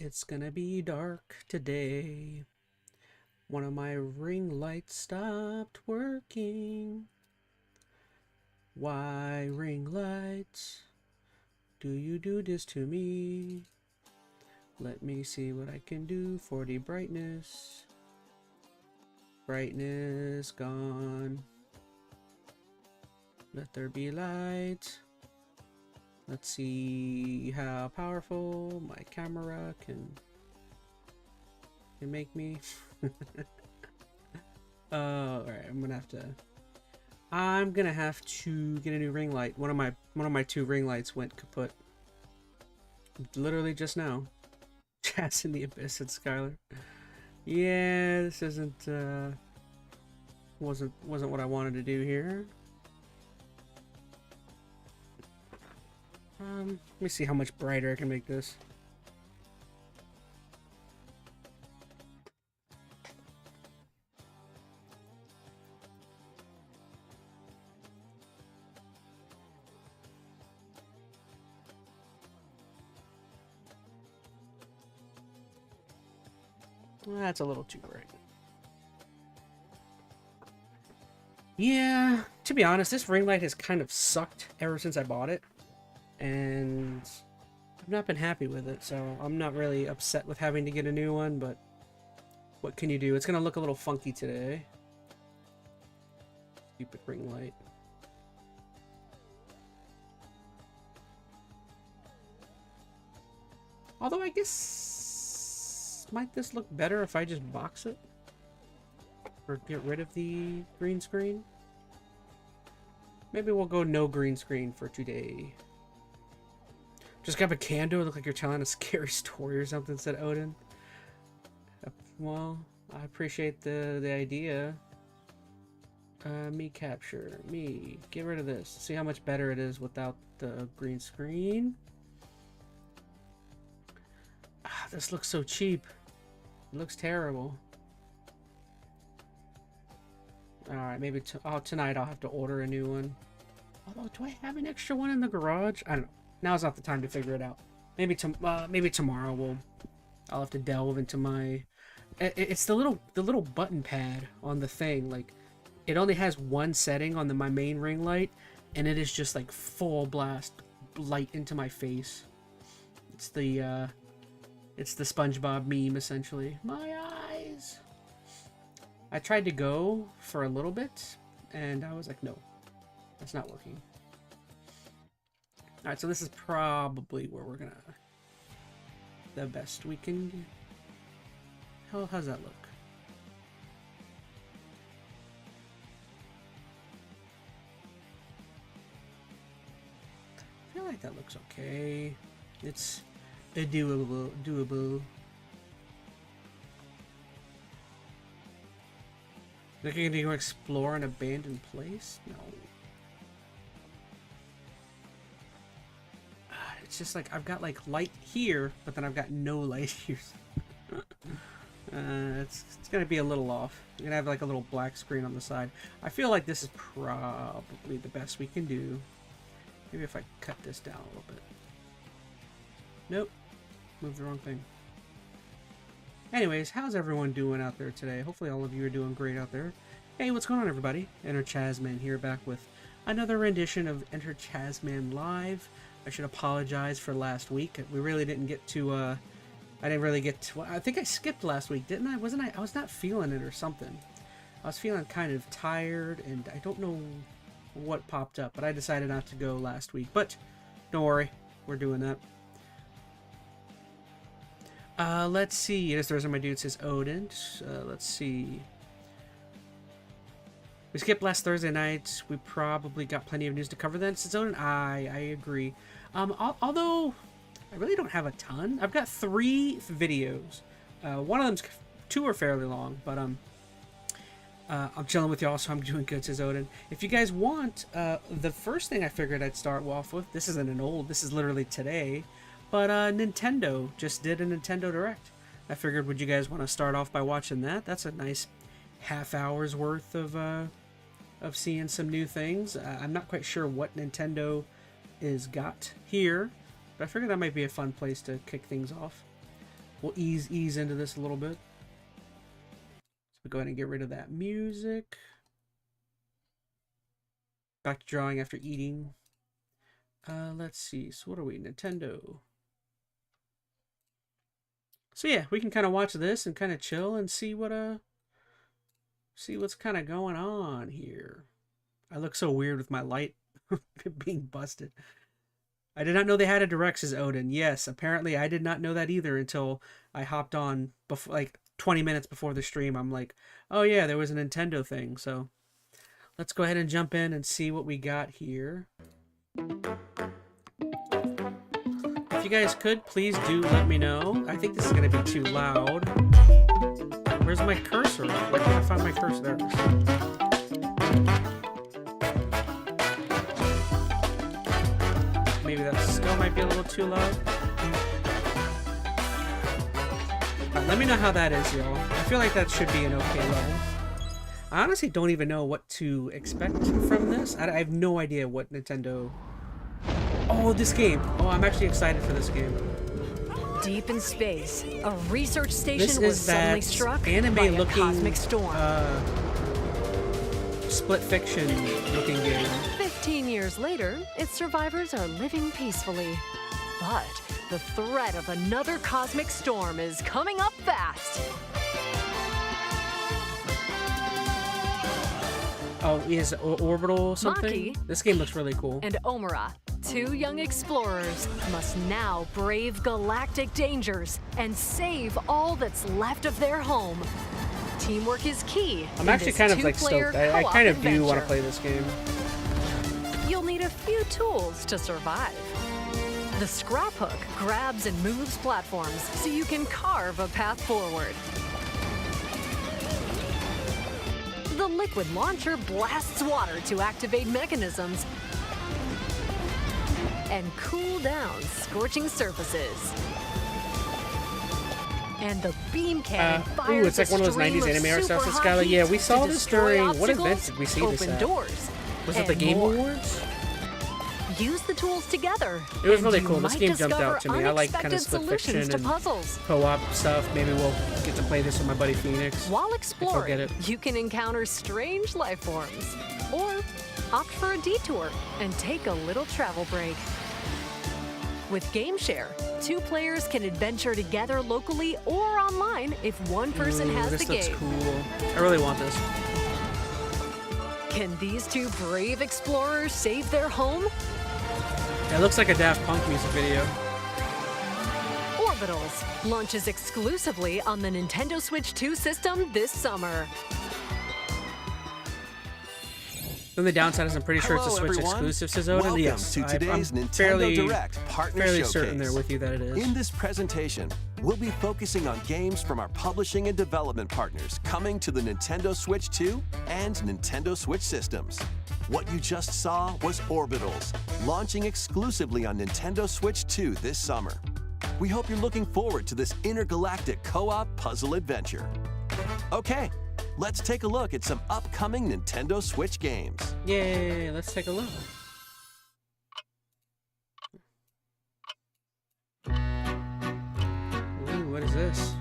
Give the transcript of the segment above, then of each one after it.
It's gonna be dark today. One of my ring lights stopped working. Why, ring lights, do you do this to me? Let me see what I can do for the brightness. Brightness gone. Let there be light. Let's see how powerful my camera can make me. Alright, I'm gonna have to get a new ring light. One of my two ring lights went kaput. Literally just now. Chats in the abyss at Skylar. Yeah, this isn't wasn't what I wanted to do here. Let me see how much brighter I can make this. That's a little too bright. Yeah, to be honest, this ring light has kind of sucked ever since I bought it. And I've not been happy with it, so I'm not really upset with having to get a new one, but what can you do? It's gonna look a little funky today. Stupid ring light. Although I guess, might this look better if I just box it? Or get rid of the green screen? Maybe we'll go no green screen for today. Just grab a candle, look like you're telling a scary story or something, said Odin. Well, I appreciate the idea. Me capture. Me. Get rid of this. See how much better it is without the green screen. Ah, this looks so cheap. It looks terrible. Alright, maybe tonight I'll have to order a new one. Although, do I have an extra one in the garage? I don't know. Now's not the time to figure it out. Maybe tomorrow I'll have to delve into my. It's the little button pad on the thing. Like, it only has one setting on my main ring light, and it is just like full blast light into my face. It's the SpongeBob meme essentially. My eyes. I tried to go for a little bit, and I was like, no, that's not working. Alright, so this is probably where we're gonna... the best we can do. How's that look? I feel like that looks okay. It's doable. Looking to explore an abandoned place? No. It's just like I've got like light here, but then I've got no light here. It's gonna be a little off. I'm gonna have like a little black screen on the side. I feel like this is probably the best we can do. Maybe if I cut this down a little bit. Nope. Moved the wrong thing. Anyways, how's everyone doing out there today? Hopefully all of you are doing great out there. Hey, what's going on, everybody? Enter ChazmaN here, back with another rendition of Enter ChazmaN Live. I should apologize for last week. We really didn't get to, I didn't really get to, I think I skipped last week, didn't I? Wasn't I? I was not feeling it or something. I was feeling kind of tired, and I don't know what popped up, but I decided not to go last week. But don't worry, we're doing that. Let's see. Yes, those are my dudes, says Odin. Let's see. We skipped last Thursday night. We probably got plenty of news to cover then, says Odin. I agree. Although I really don't have a ton. I've got 3 videos. One of them's 2 are fairly long, but I'm chilling with y'all, so I'm doing good, says Odin. If you guys want, the first thing I figured I'd start off with, this isn't an old, this is literally today, but Nintendo just did a Nintendo Direct. I figured, would you guys want to start off by watching that? That's a nice half hour's worth of seeing some new things. I'm not quite sure what Nintendo is got here, but I figured that might be a fun place to kick things off. we'll ease into this a little bit. So go ahead and get rid of that music. Back to drawing after eating. Let's see. So what are we? Nintendo. So yeah, we can kind of watch this and kind of chill and see what's kind of going on here. I look so weird with my light being busted. I did not know they had a direct, says Odin. Yes, apparently I did not know that either until I hopped on before, like 20 minutes before the stream. I'm like, oh yeah, there was a Nintendo thing. So let's go ahead and jump in and see what we got here. If you guys could, please do let me know. I think this is going to be too loud. Where's my cursor? Where can I find my cursor? There it is. Maybe that still might be a little too loud. Let me know how that is, y'all. I feel like that should be an okay level. I honestly don't even know what to expect from this. I have no idea what Nintendo... Oh, this game. Oh, I'm actually excited for this game. Deep in space, a research station was suddenly struck by a cosmic storm. Split fiction looking game. 15 years later, its survivors are living peacefully. But the threat of another cosmic storm is coming up fast. Oh, is Orbital something? Maki This game looks really cool. and Omura, two young explorers, must now brave galactic dangers and save all that's left of their home. Teamwork is key. I'm actually kind of like stoked. I kind of do want to play this game. You'll need a few tools to survive. The scrap hook grabs and moves platforms so you can carve a path forward. The liquid launcher blasts water to activate mechanisms and cool down scorching surfaces. And the beam cannon fires it's like one of those 90s anime art styles. Skylar, yeah, we saw this during... What event did we see this at? Doors Was it the Game Awards? Use the tools together. It was really cool. This game jumped out to me. I like kind of split fiction and co-op stuff. Maybe we'll get to play this with my buddy Phoenix. While exploring, you can encounter strange life forms, or opt for a detour and take a little travel break. With GameShare, two players can adventure together locally or online if one person has the game. This looks cool. I really want this. Can these two brave explorers save their home? It looks like a Daft Punk music video. Orbitals launches exclusively on the Nintendo Switch 2 system this summer. Then the downside is I'm pretty sure it's a Switch exclusive, says Odin. Welcome Yes, to today's I'm Nintendo Direct Partner fairly Showcase. certain there with you that it is. In this presentation, we'll be focusing on games from our publishing and development partners coming to the Nintendo Switch 2 and Nintendo Switch systems. What you just saw was Orbitals, launching exclusively on Nintendo Switch 2 this summer. We hope you're looking forward to this intergalactic co-op puzzle adventure. Okay, let's take a look at some upcoming Nintendo Switch games. Yay, let's take a look. Ooh, what is this?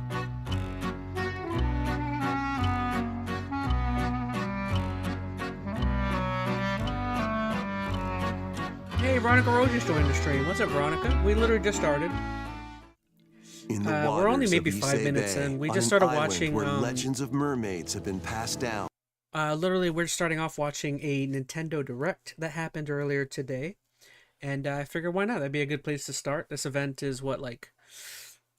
Hey, Veronica Rose just joined the stream. What's up, Veronica? We literally just started. In the we're only waters maybe of 5 Issei minutes Bay, in. We on just an started island watching. where legends of mermaids have been passed down. Literally, we're starting off watching a Nintendo Direct that happened earlier today, and I figured why not? That'd be a good place to start. This event is what, like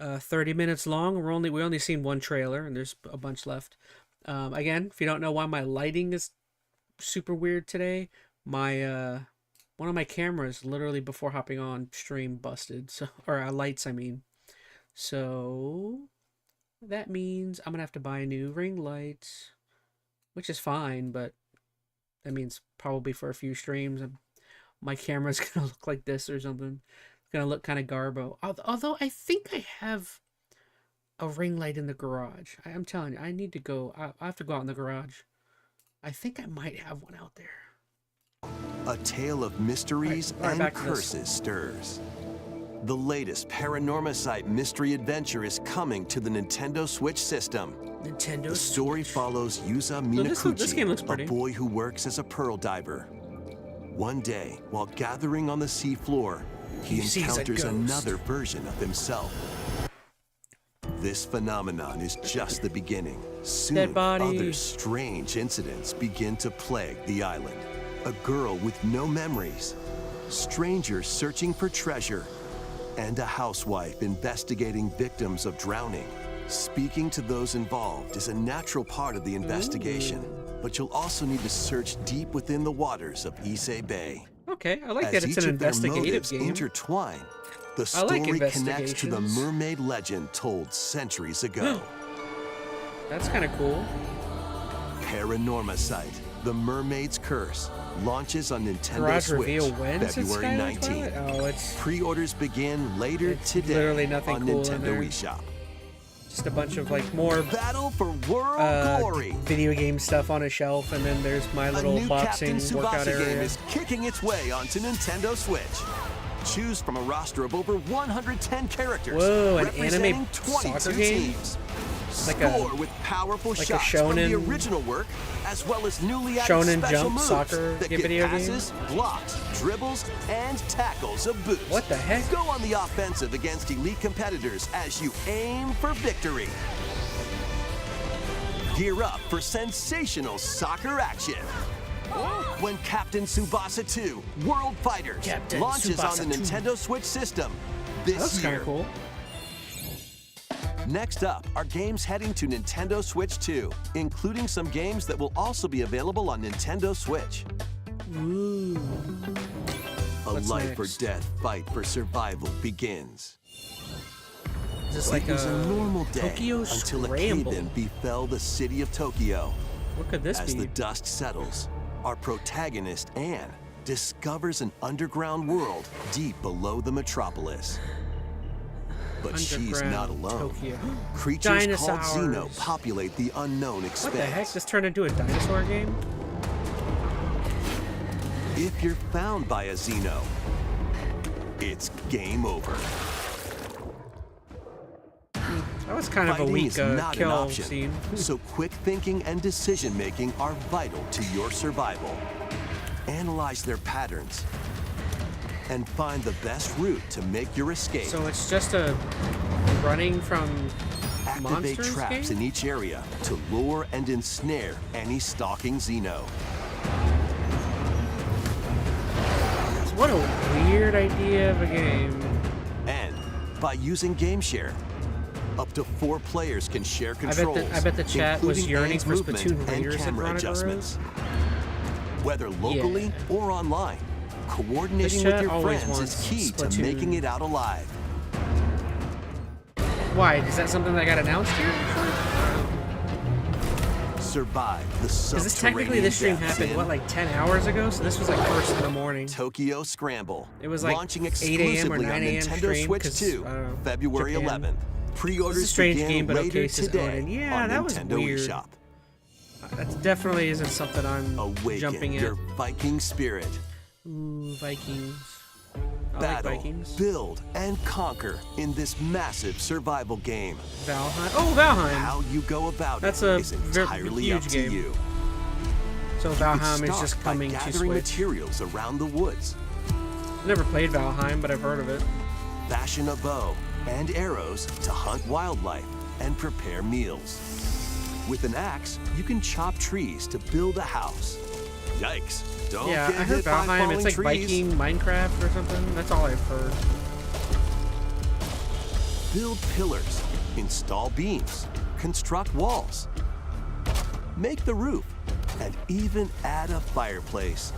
30 minutes long. We only seen one trailer, and there's a bunch left. Again, if you don't know why my lighting is super weird today, my one of my cameras literally before hopping on stream busted. So, or lights, I mean. So that means I'm gonna have to buy a new ring light, which is fine, but that means probably for a few streams my camera's gonna look like this or something. It's gonna look kind of garbo. Although I think I have a ring light in the garage. I'm telling you, I need to go. I have to go out in the garage. I think I might have one out there. A tale of mysteries All right, and back to this. curses stirs. The latest Paranormasight mystery adventure is coming to the Nintendo Switch system. Nintendo The story Switch. follows Yuza this game looks Minakuchi, pretty. a boy who works as a pearl diver. One day, while gathering on the seafloor, he sees a encounters ghost. another version of himself. This phenomenon is just the beginning. Soon, Dead body. other strange incidents begin to plague the island. A girl with no memories, strangers searching for treasure, and a housewife investigating victims of drowning. Speaking to those involved is a natural part of the investigation, but you'll also need to search deep within the waters of Issei Bay. Okay, I like As that it's each an of their investigative motives game. intertwine, the I like story connects to the investigations. mermaid legend told centuries ago. That's kind of cool. Paranormasight, The Mermaid's Curse, launches on Nintendo Garage Switch reveal when it's February Skyrim 19th. Twilight? Oh, it's Pre-orders begin later It's today literally nothing on cool in Nintendo there. eShop. just a bunch of like more Battle for World Glory. video game stuff on a shelf, and then there's my A little new boxing Captain workout Tsubasa game area. is kicking its way onto Nintendo Switch. Choose from a roster of over 110 characters, Whoa, an representing anime 22 soccer game? teams. Like a- Score with powerful like a shots from the shonen- original work, as well as newly added Shonen special Jump moves soccer that video give game? passes, blocks, dribbles, and tackles a boost. What the heck? Go on the offensive against elite competitors as you aim for victory. Gear up for sensational soccer action. When Captain Tsubasa 2 World Fighters Captain launches on the Tsubasa 2. Nintendo Switch system this That's kind year. of cool. Next up are games heading to Nintendo Switch 2, including some games that will also be available on Nintendo Switch. Ooh. A What's life or next? death fight for survival begins. Is this like It was a normal day Tokyo until a Scramble? cave-in befell the city of Tokyo. What could this As be? the dust settles, our protagonist, Anne, discovers an underground world deep below the metropolis. But she's not Underground alone. Tokyo. Creatures called Dinosaurs. Xeno populate the unknown What expanse. the heck? This turned into a dinosaur game? If you're found by a Xeno, it's game over. That was kind of a Fighting weak is not an kill option, scene. so quick thinking and decision-making are vital to your survival. Analyze their patterns and find the best route to make your escape. So it's just a running from Activate monsters traps game? in each area to lure and ensnare any stalking Xeno. What a weird idea of a game. And by using GameShare, up to 4 players can share bet controls. I bet the chat was including yearning Anne's for movement Splatoon and Raiders at camera Veronica adjustments. Whether locally Yeah. or online, coordinating The with chat your always friends is wants key to Splatoon. making it out alive. Why? Is that something that got announced here? Survive the Because subterranean this technically this stream depths happened in what, like 10 hours ago? So this was like first in the morning. Tokyo Scramble. It was like launching 8 a.m. or exclusively 9 on a.m. Nintendo stream, Switch 'cause, 2, I don't know, February Japan. 11th. This Pre-orders is a strange begin game, but later okay, says today Odin. Yeah, on that was Nintendo weird. eShop. That definitely isn't something I'm Awaken jumping in. your Viking spirit. Ooh, Vikings. I like Battle, Vikings. build, and conquer in this massive survival game. Valheim. Oh, Valheim. How you go about That's it a is entirely huge up to game. you. So You could Valheim is start just by coming to gathering Switch. materials around the woods. Never played Valheim, but I've heard of it. Fashion a bow and arrows to hunt wildlife and prepare meals. With an axe, you can chop trees to build a house. Yikes! Don't Yeah, get I heard hit by Valheim. falling It's like trees. Viking Minecraft or something. That's all I've heard. Build pillars, install beams, construct walls, make the roof, and even add a fireplace.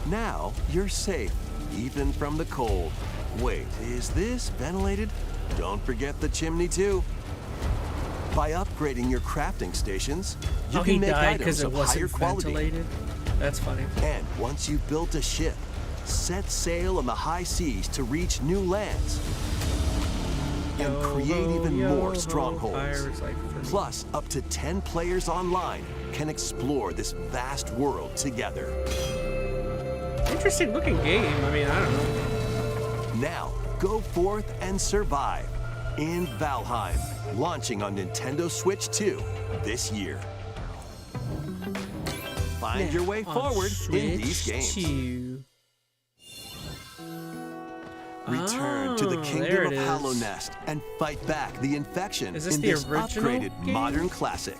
Now you're safe, even from the cold. Wait, is this ventilated? Don't forget the chimney too. By upgrading your crafting stations, you Oh, can he make died items because it of higher wasn't quality. ventilated? That's funny. And once you've built a ship, set sail on the high seas to reach new lands and create even more strongholds. Pirates Life for me. Plus, up to 10 players online can explore this vast world together. Interesting looking game. I mean, I don't know. Now, go forth and survive in Valheim, launching on Nintendo Switch 2 this year. Find your way forward in these games. 2. Return to the Kingdom of Hollow Nest and fight back the infection Is this in the this original upgraded game? modern classic.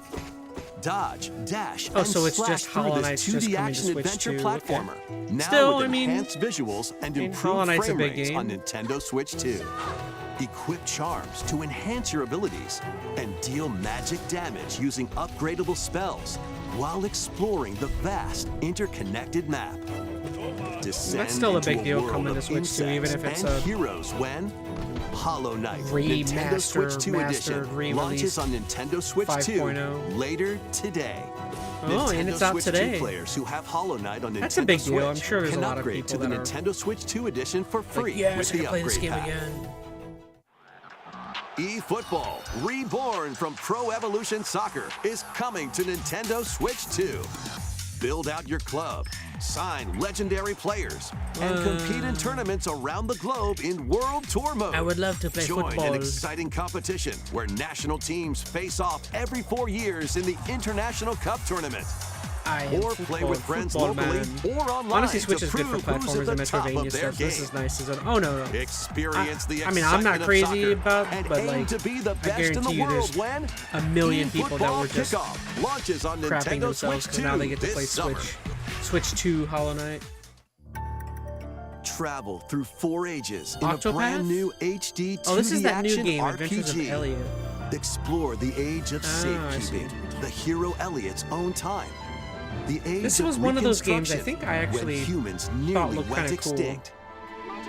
Dodge, dash, Oh, and so it's slash just through Hollow this Knight's just 2D coming to action Switch adventure 2, platformer. Now Still, with I mean- enhanced visuals and Hollow improved Knight's a frame big rates game. on Nintendo Switch 2. Equip charms to enhance your abilities and deal magic damage using upgradable spells while exploring the vast interconnected map. Descend That's still a into big deal world coming to of Switch 2, even if insects it's and a heroes when Hollow Knight Nintendo Switch 2 remastered, Edition launches on Nintendo Switch 2 5.0. later today. Oh, Nintendo and it's out Switch today. 2 players who have Hollow Knight on Nintendo That's a big Switch deal. I'm sure there's a can lot of upgrade people to the that are Nintendo Switch 2 Edition for free with the upgrade pack. eFootball, reborn from Pro Evolution Soccer, is coming to Nintendo Switch 2. Build out your club, sign legendary players, and compete in tournaments around the globe in World Tour mode. I would love to play Join football. an exciting competition where national teams face off every 4 years in the International Cup Tournament. Or play with friends locally or online Honestly, Switch to is good for prove who's platformers at and the top Metroidvania of their stuff. So this game. is nice. Oh no. Experience the I mean, I'm not excitement of crazy soccer about, and but aim like, to be the I best in guarantee the you world there's when a million people that were just Kickoff launches on crapping Nintendo themselves Switch because 2 now they get to this play summer. Switch 2 Hollow Knight. Travel through 4 ages in Octopath? a brand new HD 2D Oh, this is that new action game, Adventures of RPG. Elliot. Explore the age of I see. safekeeping, the hero Elliot's own time. The age This of was one of those games I reconstruction, think I actually when humans thought nearly looked went kinda cool. extinct.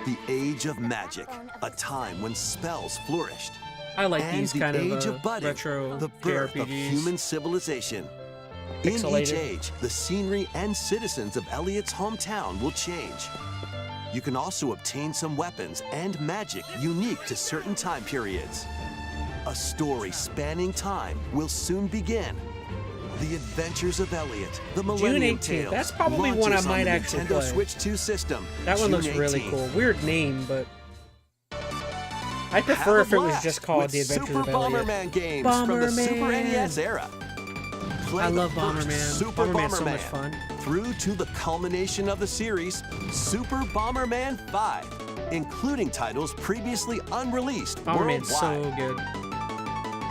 The age of magic, a time when spells flourished. I like And these the kind age of of budding, retro the birth of JRPGs. human civilization. In each Pixelated. age, the scenery and citizens of Elliot's hometown will change. You can also obtain some weapons and magic unique to certain time periods. A story spanning time will soon begin. The Adventures of Elliot, the Millennium 18th. Tales. That's probably one I launches on might the actually Nintendo play. Switch 2 system. That one June looks really 18th. cool. Weird name, but I prefer Have if a it was blast just called with The Adventures Super of Elliot. Bomberman games from the Super Bomberman. NES era. Play I the love first Bomberman. Super Bomberman's so Bomberman much fun. through to the culmination of the series, Super Bomberman 5, including titles previously unreleased Bomberman's worldwide. so good.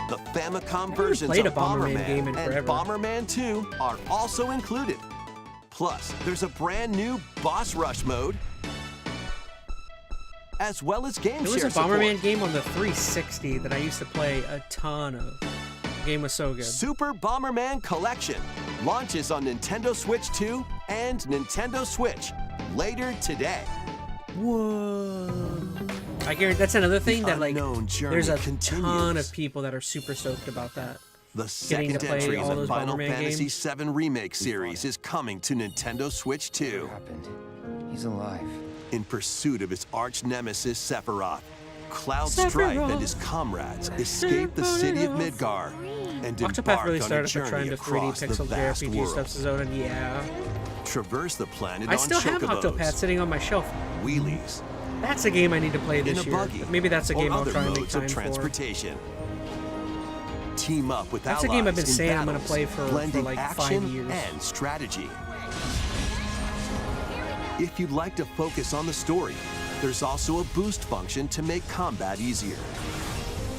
The Famicom never versions played of a Bomberman Bomberman game in and forever. Bomberman 2 are also included. Plus, there's a brand new Boss Rush mode, as well as game There was share a Bomberman support. game on the 360 that I used to play a ton of. The game was so good. Super Bomberman Collection launches on Nintendo Switch 2 and Nintendo Switch later today. Whoa. I guarantee that's another thing that like unknown journey there's a continues. ton of people that are super stoked about that. The Getting second to play entry in all the those Final Bomberman Fantasy games. VII Remake series is coming to Nintendo Switch 2. Happened. He's alive. In pursuit of his arch nemesis Sephiroth, Cloud Strife and his comrades escape the city of Midgar and Octopath embark really on a started by journey trying to 3D across the pixel vast JRPG world. stuff, so yeah. Traverse the planet I on still have chocobos, Octopath sitting on my shelf. wheelies, That's a game I need to play in this a year. buggy, But maybe that's a game or I'll other try and make modes of time for. transportation. Team up with That's a allies game I've been in saying I'm gonna battles, play for blending like 5 action years. and strategy. If you'd like to focus on the story, there's also a boost function to make combat easier.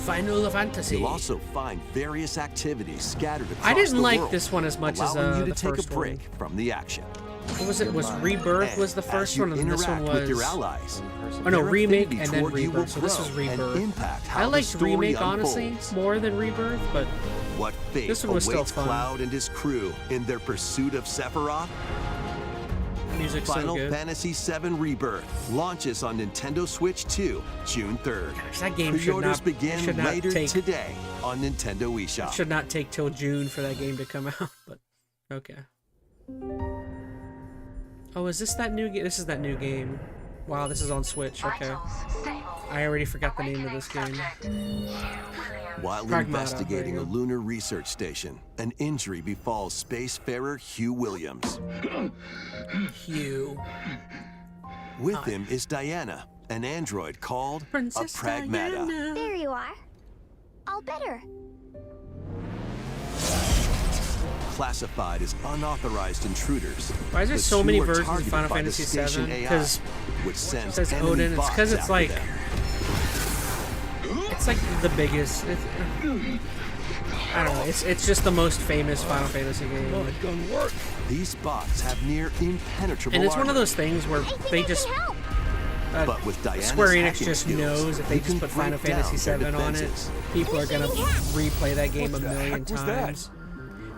Final Fantasy. You'll also find various activities scattered across I didn't the like world, this one as much as allowing you to the take first a break one. from the action. What was it? Was Rebirth And was the as first you one, and this one interact with your was. allies, Oh no, their remake affinity and then toward you will Rebirth. So this was grow and Rebirth. impact how I the liked story remake honestly unfolds. more than Rebirth, but What fate This one was still awaits fun. Cloud and his crew in their pursuit of Sephiroth? music's so Final good. Fantasy VII Rebirth launches on Nintendo Switch 2, June 3rd. Gosh, that game should Pre-orders not begin should not later take today on Nintendo eShop. should not take till June for that game to come out, but okay. Oh, is this that new game? This is that new game. Wow, this is on Switch. Okay. I already forgot the name of this game. While Pragmata, investigating there a you go. lunar research station, an injury befalls spacefarer Hugh Williams. Hugh. With him is Diana, an android called Princess a Pragmata. Diana. There you are. All better. Classified as unauthorized intruders. Why is there the so two many are versions of targeted Final by the Fantasy station VII? AI, Because which sends it says enemy Odin. It's bots because it's after like them. it's like the biggest. I don't know. It's just the most famous Final Fantasy game. These bots have near impenetrable And it's one of armor. those things where I think they I just can help. But with Diana's Square Enix hacking just skills, knows if they you just can put Final break down Fantasy their VII on it, defenses. people are gonna replay that game a million times.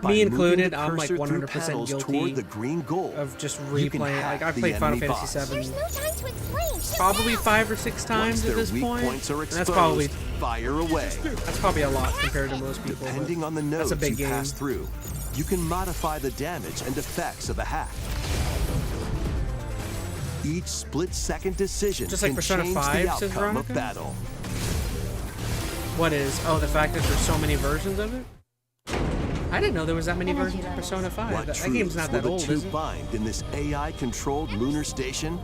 By Me moving included, the I'm like cursor through 100% panels guilty toward the green goal. of just You can replaying. hack Like I've the played Final enemy Fantasy bots. VII There's no time to explain. Shoot probably now. 5 or 6 times Once at their this weak point. points are And exposed, that's probably fire away. a lot compared to most people. but Depending on the that's nodes a big you game. pass through, you can modify the damage and effects of a hack. Each split-second decision Just like can Persona change 5, the says outcome of Veronica? battle. What is? Oh, the fact that there's so many versions of it? I didn't know there was that many versions of Persona 5. What That truths game's not will that the old, two is it? find in this AI-controlled lunar station?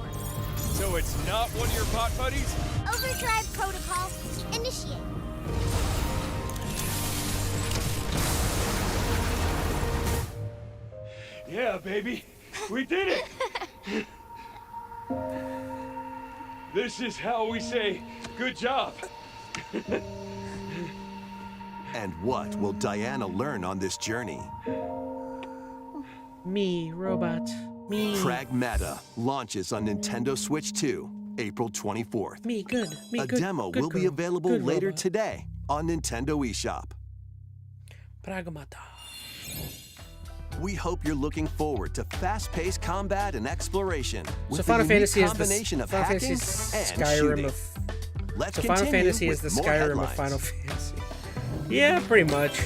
So it's not one of your bot buddies? Overdrive protocol. Initiate. Yeah, baby. We did it. This is how we say good job. And what will Diana learn on this journey? Me, robot. Me. Pragmata launches on Nintendo Switch 2, April 24th. Me, good. Me, A good. demo good will be girl. available Good later robot. today on Nintendo eShop. Pragmata. We hope you're looking forward to fast-paced combat and exploration with So a Final unique Fantasy is the combination of Final hacking Fantasy and Skyrim shooting. of. Let's So Final continue Fantasy with is the more Skyrim headlines. of Final Fantasy. Yeah, pretty much.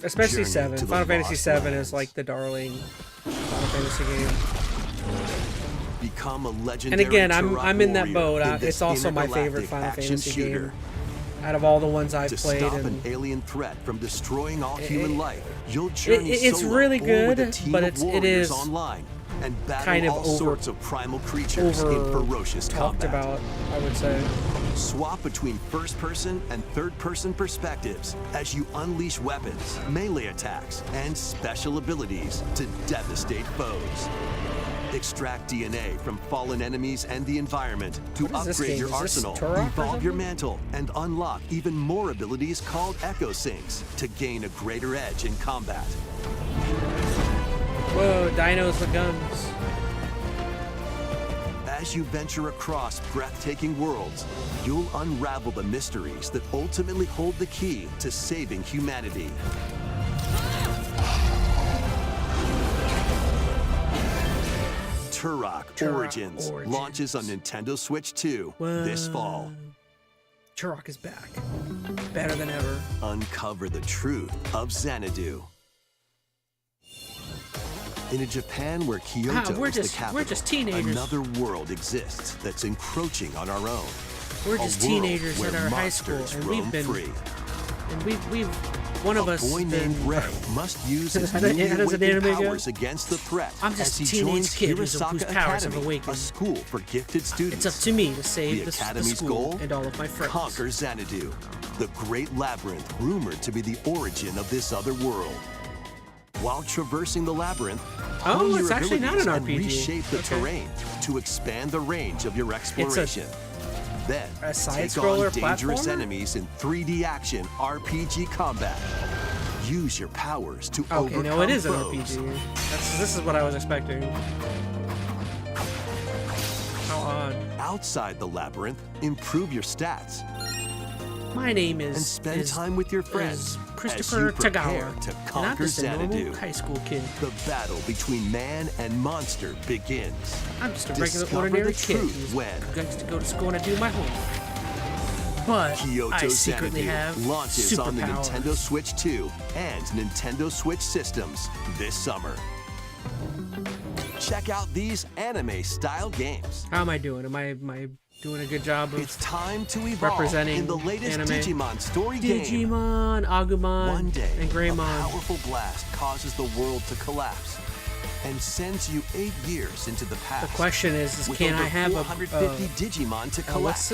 Especially Journey 7. to the Final Fantasy Lost 7 Lands. is like the darling Final Fantasy game. Become a And legendary again, Turok I'm in that warrior boat. in It's this also my favorite intergalactic Final action Fantasy shooter. game. Out of all the ones I've To played, stop and an alien threat from destroying all human life, you'll journey it's solo really or with good, a team but of it warriors is online and battle kind of all over- sorts of primal creatures in ferocious talked combat. about, I would say. Swap between first-person and third-person perspectives as you unleash weapons, melee attacks, and special abilities to devastate foes. Extract DNA from fallen enemies and the environment to What is this upgrade game? your Is this arsenal, Turok or evolve your something? mantle, and unlock even more abilities called Echo Syncs to gain a greater edge in combat. Whoa, dinos with guns. As you venture across breathtaking worlds, you'll unravel the mysteries that ultimately hold the key to saving humanity. Turok Origins launches on Nintendo Switch 2 this fall. Turok is back. Better than ever. Uncover the truth of Xanadu. In a Japan where Kyoto we're is the just- capital, we're just teenagers. another world exists that's encroaching on our own. We're A just world teenagers where at our high school, monsters and roam we've been, free. and we've, one of A us boy has named been. Ray must use his How does newly an awakened anime go? powers against the threat I'm as just a he teenage joins kid whose Hirosaka powers have Academy, awakened. a school for gifted students. It's up to me to save The the Academy's school goal? and all of my friends. Conquer Xanadu, the great labyrinth rumored to be the origin of this other world. While traversing the labyrinth, Oh, hone your it's actually not an abilities and RPG. reshape the Okay. terrain to expand the range of your exploration. Then, a side take scroller on dangerous platformer? enemies in 3D action RPG combat. Use your powers to Okay, overcome no, it is an foes. RPG. This is what I was expecting. How odd. Outside the labyrinth, improve your stats My name and is spend time with your friends is as Christopher you prepare Tagawa, to and I'm conquer just a normal Xanadu. high school kid. The battle between man and monster begins. I'm just a regular, Discover ordinary the kid truth who when likes to go to school and do my homework. But Kyoto I secretly Xanadu have launches on the superpowers. Nintendo Switch 2 and Nintendo Switch systems this summer. Check out these anime-style games. How am I doing? Am I doing a good job of It's time to evolve representing in the latest anime? Digimon story game. Digimon, Agumon, One day, and a Greymon. powerful blast causes the world to collapse. and sends you 8 years into the past. The question is with can over I have 450 Digimon to collect,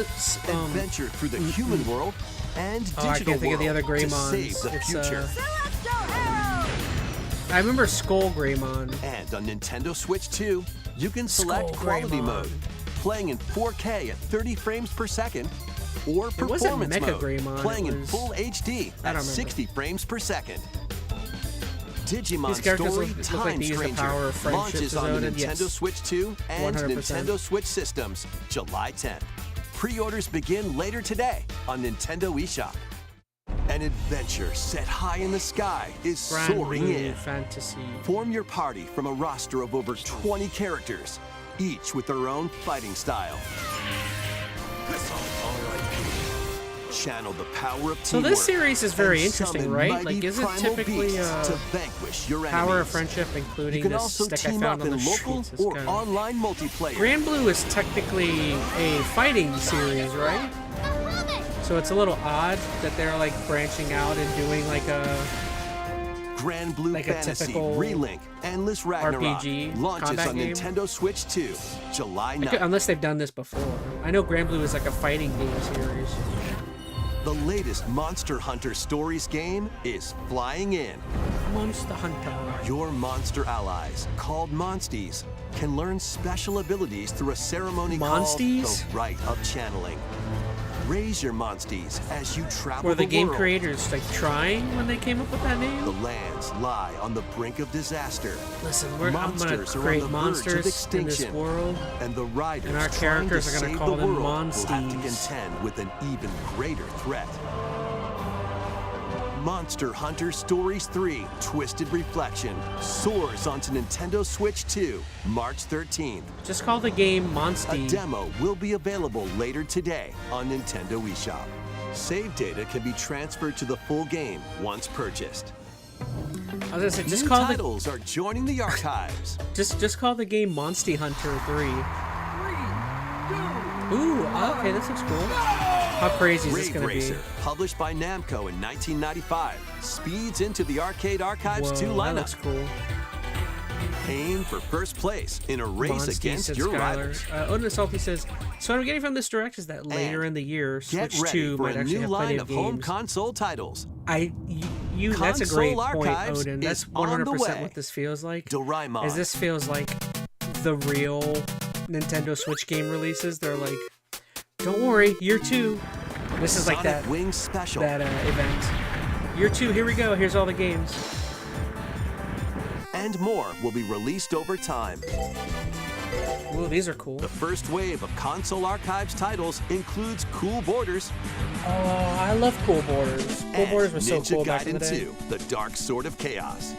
adventure through the human world, and digital I can't think of the other world to Greymons. save the It's, future. I remember Skull Greymon. And on Nintendo Switch 2, you can select Skull quality Greymon. mode, playing in 4K at 30 frames per second, or It wasn't performance Mecha mode, Greymon, playing it in was- full HD I don't at remember. 60 frames per second. Digimon These characters Story look like Time they use the Stranger power of friendship launches to on the zone in. Nintendo Yes. Switch 2 and 100%. Nintendo Switch systems July 10th. Pre-orders begin later today on Nintendo eShop. An adventure set high in the sky is Brand soaring new in. fantasy. Form your party from a roster of over 20 characters, each with their own fighting style. Channel the power of teamwork. So this series is very and interesting, summon right? mighty Like, is it primal typically beasts to vanquish your Power of enemies. Friendship, You including can this also stick I team found up on in the local streets? or online multiplayer. Grand Blue is technically a fighting series, right? So it's a little odd that they're like branching out and doing like a Grand Blue like a Fantasy typical Relink Endless Ragnarok RPG launches combat on game. Nintendo Switch 2, July 9th. unless they've done this before. I know Grand Blue is like a fighting game series. The latest Monster Hunter Stories game is flying in. Monster Hunter. Your monster allies, called Monsties, can learn special abilities through a ceremony Monsties? called the Rite of Channeling. Raise your Monsties as you travel Were the game world. creators like trying when they came up with that name? The lands lie on the brink of disaster. Listen, I'm gonna Monsters are on create the verge of monsters in this extinction. world. And the riders And our trying characters to are gonna save call the them world will have to Monsties. contend with an even greater threat. Monster Hunter Stories 3 Twisted Reflection soars onto Nintendo Switch 2, March 13th. Just call the game A Monstie. demo will be available later today on Nintendo eShop. Save data can be transferred to the full game once purchased. I was gonna say, just New call titles are joining the archives. just call the game Monstie Hunter 3. Ooh, okay, this looks cool. How crazy is this Rave gonna Racer, be? published by Namco in 1995, speeds into the Arcade Archives Whoa, 2 that lineup. looks cool. Aim for first place in a race Monstie, against said your Skylar. rivals. Odin Salty says, so what I'm getting from this direct is that later in the year, Get Switch ready 2 for might a actually new have plenty line of of home games. console titles. That's a great Console point, Archives Odin. That's is on the 100% way. what this feels like. Doraemon. Is this feels like the real Nintendo Switch game releases. They're like, don't worry, year 2. This is like Sonic that Wings Special. event. Year 2, here we go. Here's all the games. And more will be released over time. Ooh, these are cool. The first wave of console archives titles includes Cool Borders Oh, I love Cool Borders. Cool and Borders was so Ninja cool back in Gaiden the day. 2, The Dark Sword of Chaos.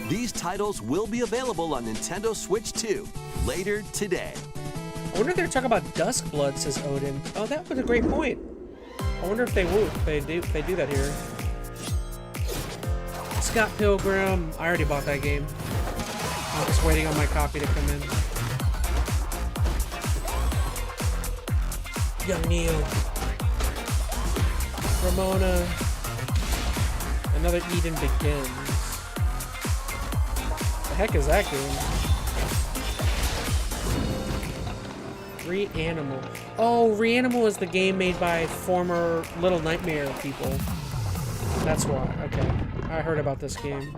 These titles will be available on Nintendo Switch 2 later today. I wonder if they're talking about Duskblood, says Odin. Oh, that was a great point. I wonder if they would. They do that here. Scott Pilgrim. I already bought that game. I'm just waiting on my copy to come in. Young Neil. Ramona. Another Eden Begins. The heck is that game? Reanimal. Oh, Reanimal is the game made by former Little Nightmare people. That's why. Okay. I heard about this game.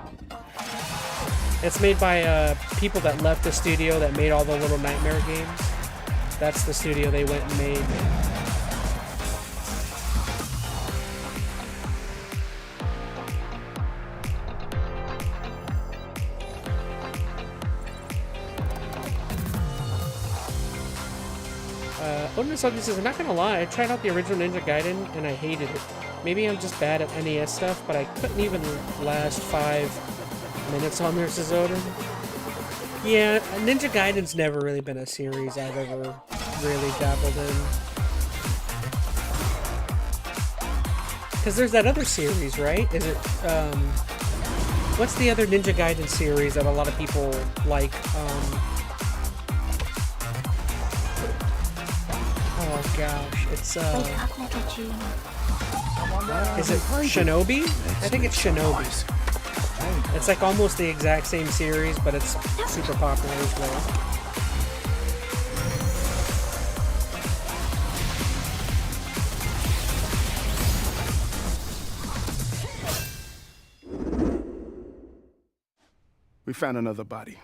It's made by people that left the studio that made all the Little Nightmare games. That's the studio they went and made. Odin Salty says, I'm not gonna lie, I tried out the original Ninja Gaiden and I hated it. Maybe I'm just bad at NES stuff, but I couldn't even last 5 minutes on there, says Odin. Yeah, Ninja Gaiden's never really been a series I've ever really dabbled in. Because there's that other series, right? Is it, what's the other Ninja Gaiden series that a lot of people like? Oh gosh, it's is it Shinobi? I think it's Shinobi. It's like almost the exact same series, but it's super popular as well. We found another body.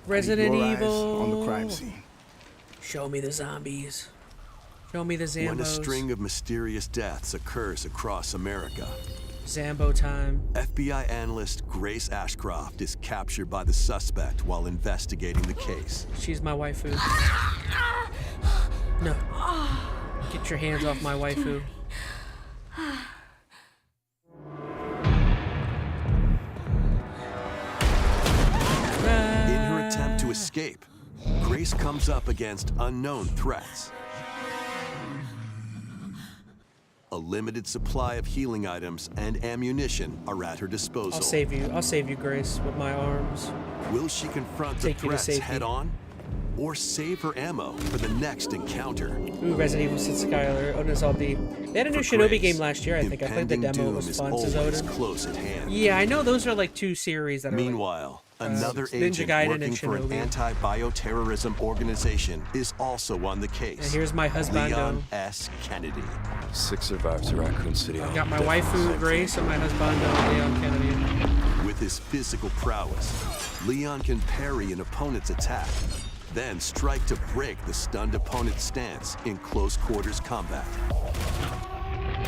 Resident Your eyes Evil. on the crime scene. Show me the zombies. Show me the Zambos. When a string of mysterious deaths occurs across America, Zambo time. FBI analyst Grace Ashcroft is captured by the suspect while investigating the case. She's my waifu. No. Get your hands off my waifu. In her attempt to escape, Grace comes up against unknown threats. A limited supply of healing items and ammunition are at her disposal. I'll save you. I'll save you, Grace, with my arms. Will she confront the Take you to threats safety. head on? Or save her ammo for the next encounter? Ooh, Resident Evil 6 Skylar, Odin's all deep. They had a new For Shinobi Grace, game last year, I think. I played the impending demo, it doom was is fun, always says Odin. close at hand. Yeah, I know those are like two series that are like, Meanwhile, another Ninja agent Gaiden working and for an Shinobi. anti-bioterrorism organization is also on the case. And here's my husbando. Leon S. Kennedy. 6 survivors of Raccoon City. I got my waifu, Grace, and my husbando, Leon Kennedy. With his physical prowess, Leon can parry an opponent's attack, then strike to break the stunned opponent's stance in close quarters combat.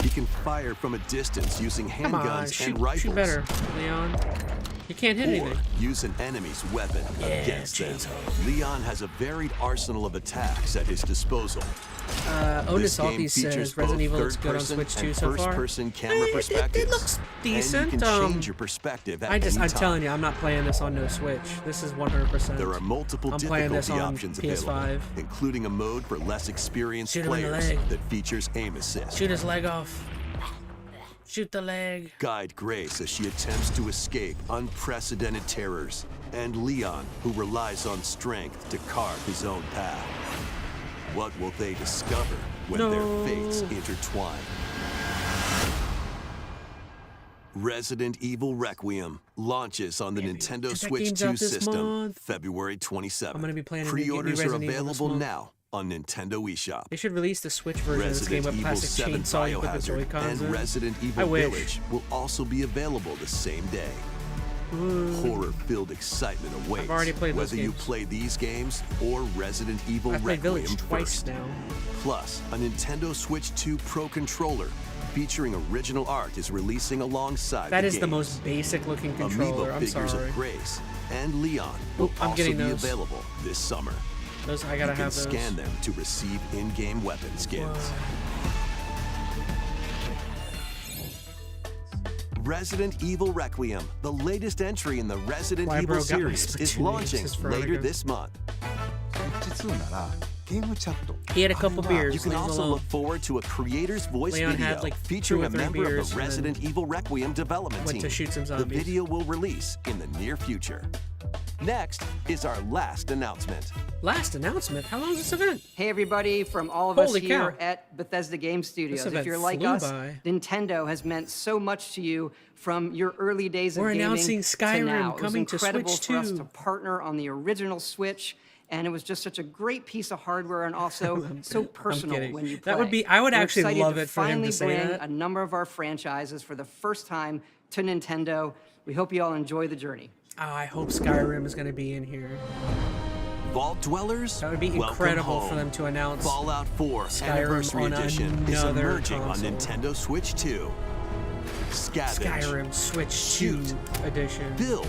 He can fire from a distance using Come on, handguns and rifles. shoot better, Leon. You can't hit Or anything. use an enemy's weapon against them. Leon has a varied arsenal of attacks at his disposal. Otis This game Altis features says both Resident Evil looks good on third-person Switch 2 and so far. first-person camera perspectives. It looks decent. And you can change your perspective at I'm any time. telling you, I'm not playing this on no Switch. This is 100%. There are multiple I'm playing this difficulty on options PS5. available, including a mode for less experienced Shoot him in the players leg. that features aim assist. Shoot his leg off. Shoot the leg. Guide Grace as she attempts to escape unprecedented terrors, and Leon, who relies on strength to carve his own path. What will they discover when No. their fates intertwine? Resident Evil Requiem launches on the Nintendo that Switch game's 2 out this system month. February 27th. I'm gonna be playing a new Pre-orders are Resident Evil this available month. now on Nintendo eShop. They should release the Switch version of this game Resident with Evil plastic 7 chainsaw you put the Biohazard Joy-Cons and in. Resident I Evil wish. Village will also be available the same day. Horror-filled excitement awaits. I've already played those whether you games. play these games or Resident Evil I've played Requiem Village twice first. now. Plus, a Nintendo Switch 2 Pro controller featuring original art is releasing alongside That the is the game. most basic looking controller. Amiibo I'm figures sorry. of Grace and Leon will Oop, I'm also getting be those. available this summer. Those I You gotta can have those. scan them to receive in-game weapon skins. Resident Evil Requiem, the latest entry in the Resident Why, Evil bro, got my series, is Splatoon launching names forever later ago. this month. He had a couple beers. You can leave him also alone. look forward to a creator's voice Leon video had, like, featuring 2 or a 3 member of beers the and Resident Evil Requiem development went team. to shoot some The zombies. video will release in the near future. Next is our last announcement. Last announcement. How long is this event? Hey everybody, from all of Holy us here cow. at Bethesda Game Studios. event If you're like flew us, by. Nintendo has meant so much to you from your early days We're of gaming announcing Skyrim to now. coming it to was incredible Switch for us 2. to partner on the original Switch, and it was just such a great piece of hardware and also so personal kidding. when you play. That would be- I would We're actually excited love to it for him to finally say bring that. a number of our franchises for the first time to Nintendo. We hope you all enjoy the journey. Oh, I hope Skyrim is going to be in here. Vault Dwellers, That would be welcome incredible home. for them to announce Fallout 4 Skyrim Anniversary on Edition is another emerging console. on Nintendo Switch 2. Scavenge, Skyrim Switch 2 Shoot. edition. build,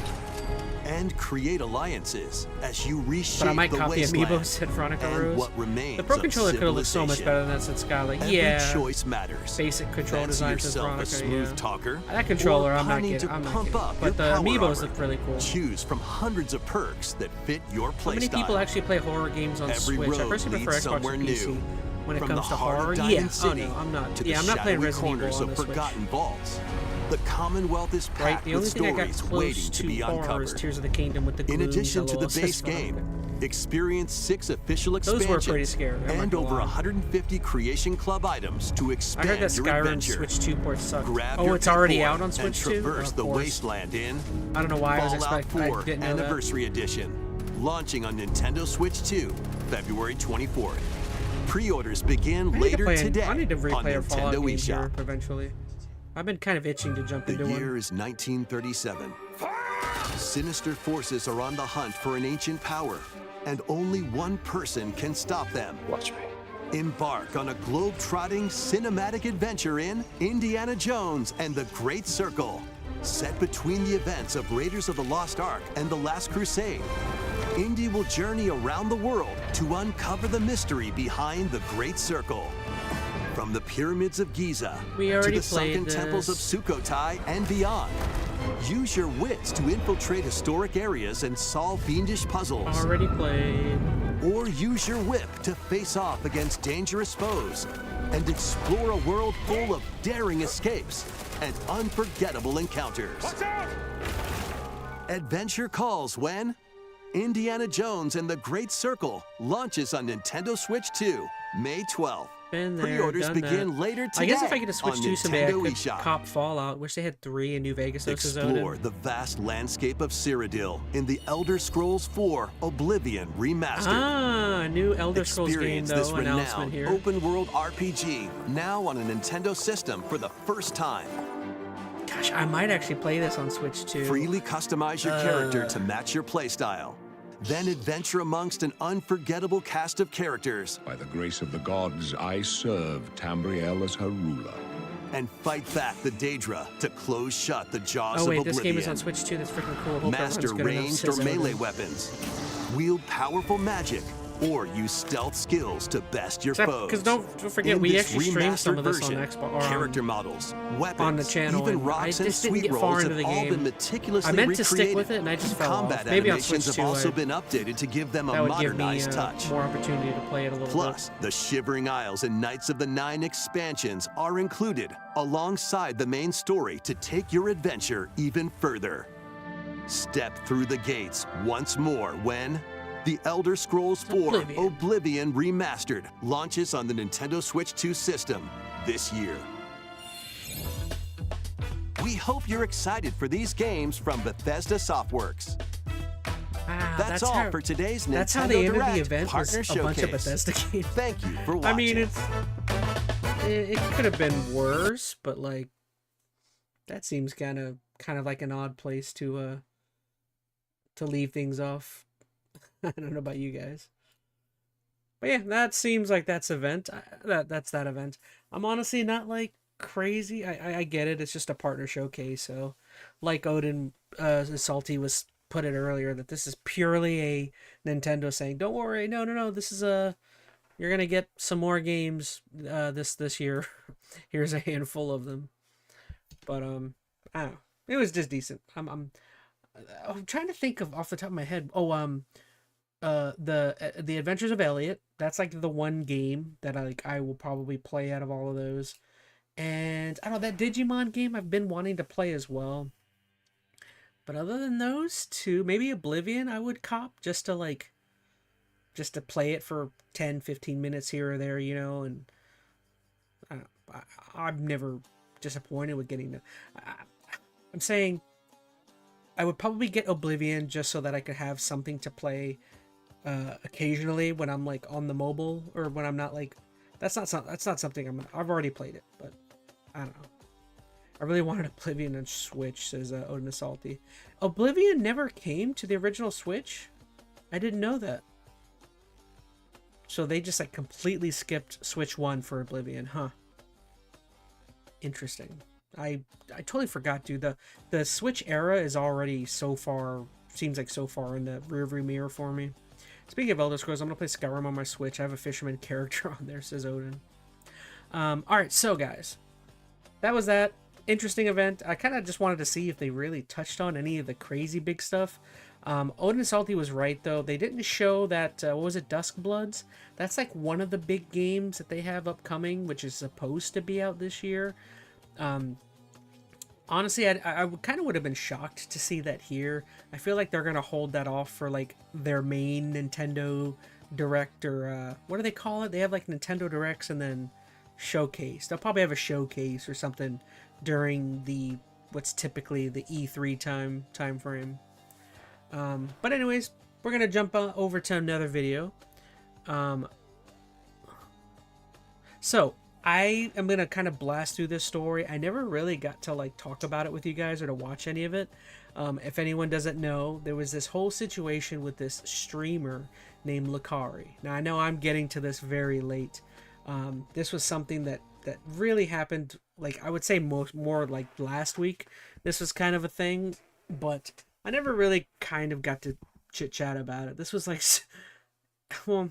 and create alliances as you reshape But I might the copy wasteland Amiibo, said Veronica and Rose. what remains The Pro of controller could have looked so much civilization. better than that since Skyline. Every Yeah. choice matters. Basic control Fancy design says yourself a Veronica, smooth yeah. talker, That controller, or I'm not pining getting. to I'm not pump getting. up But the your power Amiibos armor. look really cool. Choose from hundreds of perks that fit your How many playstyle. people actually play horror games on Every Switch? I road personally prefer leads Xbox somewhere or PC. new. When it From comes the to heart horror, of yeah. Diamond Oh City no, I'm not. to Yeah, the I'm not playing shadowy Resident Evil corners on of the Switch. forgotten vaults. The Commonwealth is Right, packed the only with thing I got stories close waiting to be far was uncovered. Tears of the Kingdom with the In glue addition to the yellow base system. game, experience 6 official Those were expansions pretty scary, I'm not and gonna over lie. 150 Creation Club items to I expand heard that your Skyrim adventure. Switch 2 port sucked. Grab Oh, your it's already P4 out on and Switch 2? traverse Of the course. wasteland in I don't know why I was Fallout expecting. I 4 didn't know that. Anniversary Edition, launching on Nintendo Switch 2, February 24th. Pre-orders begin later today I need to on replay a Fallout Nintendo game eShop. here eventually. I've been kind of itching to jump The into year one. is 1937. Sinister forces are on the hunt for an ancient power, and only one person can stop them. Watch me. Embark on a globe-trotting cinematic adventure in Indiana Jones and the Great Circle. Set between the events of Raiders of the Lost Ark and The Last Crusade, Indy will journey around the world to uncover the mystery behind the Great Circle. From the pyramids of Giza We to already the sunken played temples of this. Sukhothai and beyond. Use your wits to infiltrate historic areas and solve fiendish puzzles. Already played. Or use your whip to face off against dangerous foes and explore a world full of daring escapes and unforgettable encounters. Watch out! Adventure calls when Indiana Jones and the Great Circle launches on Nintendo Switch 2, May 12th. Been there, Pre-orders done begin that. later today I guess if I get a Switch on 2 someday, I Nintendo could eShop. cop Fallout. Wish they had 3 in New Vegas. Explore the vast landscape of Cyrodiil in the Elder Scrolls 4 Oblivion Remastered. Ah, new Elder Scrolls game Experience though. this Announcement renowned here. open-world RPG now on a Nintendo system for the first time. Gosh, I might actually play this on Switch 2. Freely customize your character to match your playstyle. Then adventure amongst an unforgettable cast of characters By the grace of the gods, I serve Tambriel as her ruler. and fight back the Daedra to close shut the jaws Oh of wait, Oblivion. this game is on Switch 2. That's freaking cool. Hope that runs Master good enough, ranged or says melee Odin. weapons. Wield powerful magic or use stealth skills to best your foes. Because don't forget, In we this actually streamed some remastered of this on version, Xbox. Or character models, weapons, on the channel, even and rocks I and just didn't sweet get far rolls into have the all game. been meticulously I meant to recreated. stick with it, and I just fell Combat off. Maybe on animations Switch have 2, also been updated to give them a that would give me modernized touch. more opportunity to play it a little Plus, bit. the Shivering Isles and Knights of the Nine expansions are included alongside the main story to take your adventure even further. Step through the gates once more when The Elder Scrolls 4 Oblivion Remastered launches on the Nintendo Switch 2 system this year. We hope you're excited for these games from Bethesda Softworks. Wow, That's all how, for today's Nintendo That's how they ended Direct the event. Partner Was a bunch of Showcase. Bethesda games. Thank you for watching. I mean, it could have been worse, but like that seems kind of like an odd place to leave things off. I don't know about you guys, but yeah, that seems like that's event. That's that event. I'm honestly not like crazy. I get it. It's just a partner showcase. So, like Odin Salty was put it earlier, that this is purely a Nintendo saying, "Don't worry, no. This is you're gonna get some more games this year. Here's a handful of them." But I don't know. It was just decent. I'm trying to think of off the top of my head. The Adventures of Elliot. That's like the one game that I will probably play out of all of those. And I don't know, that Digimon game I've been wanting to play as well. But other than those two, maybe Oblivion I would cop just to play it for 10-15 minutes here or there, and I'm never disappointed with getting the I'm saying I would probably get Oblivion just so that I could have something to play occasionally when I'm like on the mobile, or when I'm not like that's not something I've already played it, but I don't know. I really wanted Oblivion on Switch, says Odin Salty. Oblivion never came to the original Switch? I didn't know that. So they just like completely skipped Switch 1 for Oblivion, huh? Interesting. I totally forgot, dude. The Switch era is already so far in the rearview mirror for me. Speaking of Elder Scrolls, I'm gonna play Skyrim on my Switch. I have a fisherman character on there, says Odin. Alright, so guys. That was that. Interesting event. I kind of just wanted to see if they really touched on any of the crazy big stuff. Odin Salty was right, though. They didn't show that, what was it, Dusk Bloods? That's like one of the big games that they have upcoming, which is supposed to be out this year. Honestly, I kind of would have been shocked to see that here. I feel like they're gonna hold that off for like their main Nintendo Direct, or what do they call it? They have like Nintendo Directs and then showcase. They'll probably have a showcase or something during the what's typically the E3 time frame. But anyways, we're gonna jump over to another video. So I am gonna kind of blast through this story. I never really got to like talk about it with you guys or to watch any of it. If anyone doesn't know, there was this whole situation with this streamer named Lakari. Now I know I'm getting to this very late. This was something that really happened, like I would say more like last week. This was kind of a thing, but I never really kind of got to chit chat about it. This was like, well,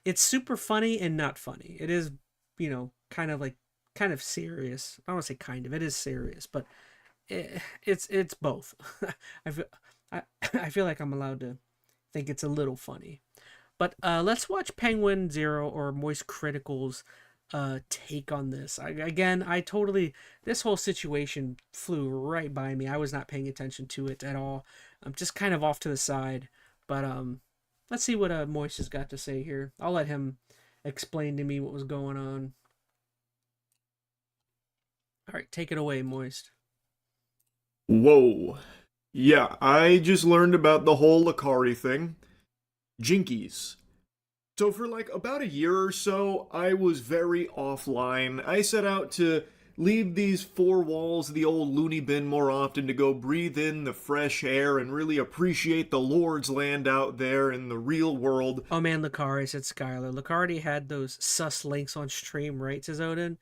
it's super funny and not funny. It is, you know, kind of serious. I don't want to say kind of. It is serious, but it's both. I feel like I'm allowed to think it's a little funny. But let's watch Penguin Zero or Moist Critical's take on this. This whole situation flew right by me. I was not paying attention to it at all. I'm just kind of off to the side. But let's see what Moist has got to say here. I'll let him explain to me what was going on. All right, take it away, Moist. Whoa. Yeah, I just learned about the whole Lakari thing. Jinkies. So for like about a year or so, I was very offline. I set out to leave these four walls of the old loony bin more often to go breathe in the fresh air and really appreciate the Lord's land out there in the real world. Oh man, Lakari, said Skylar. Lakari had those sus links on stream, right, says Odin?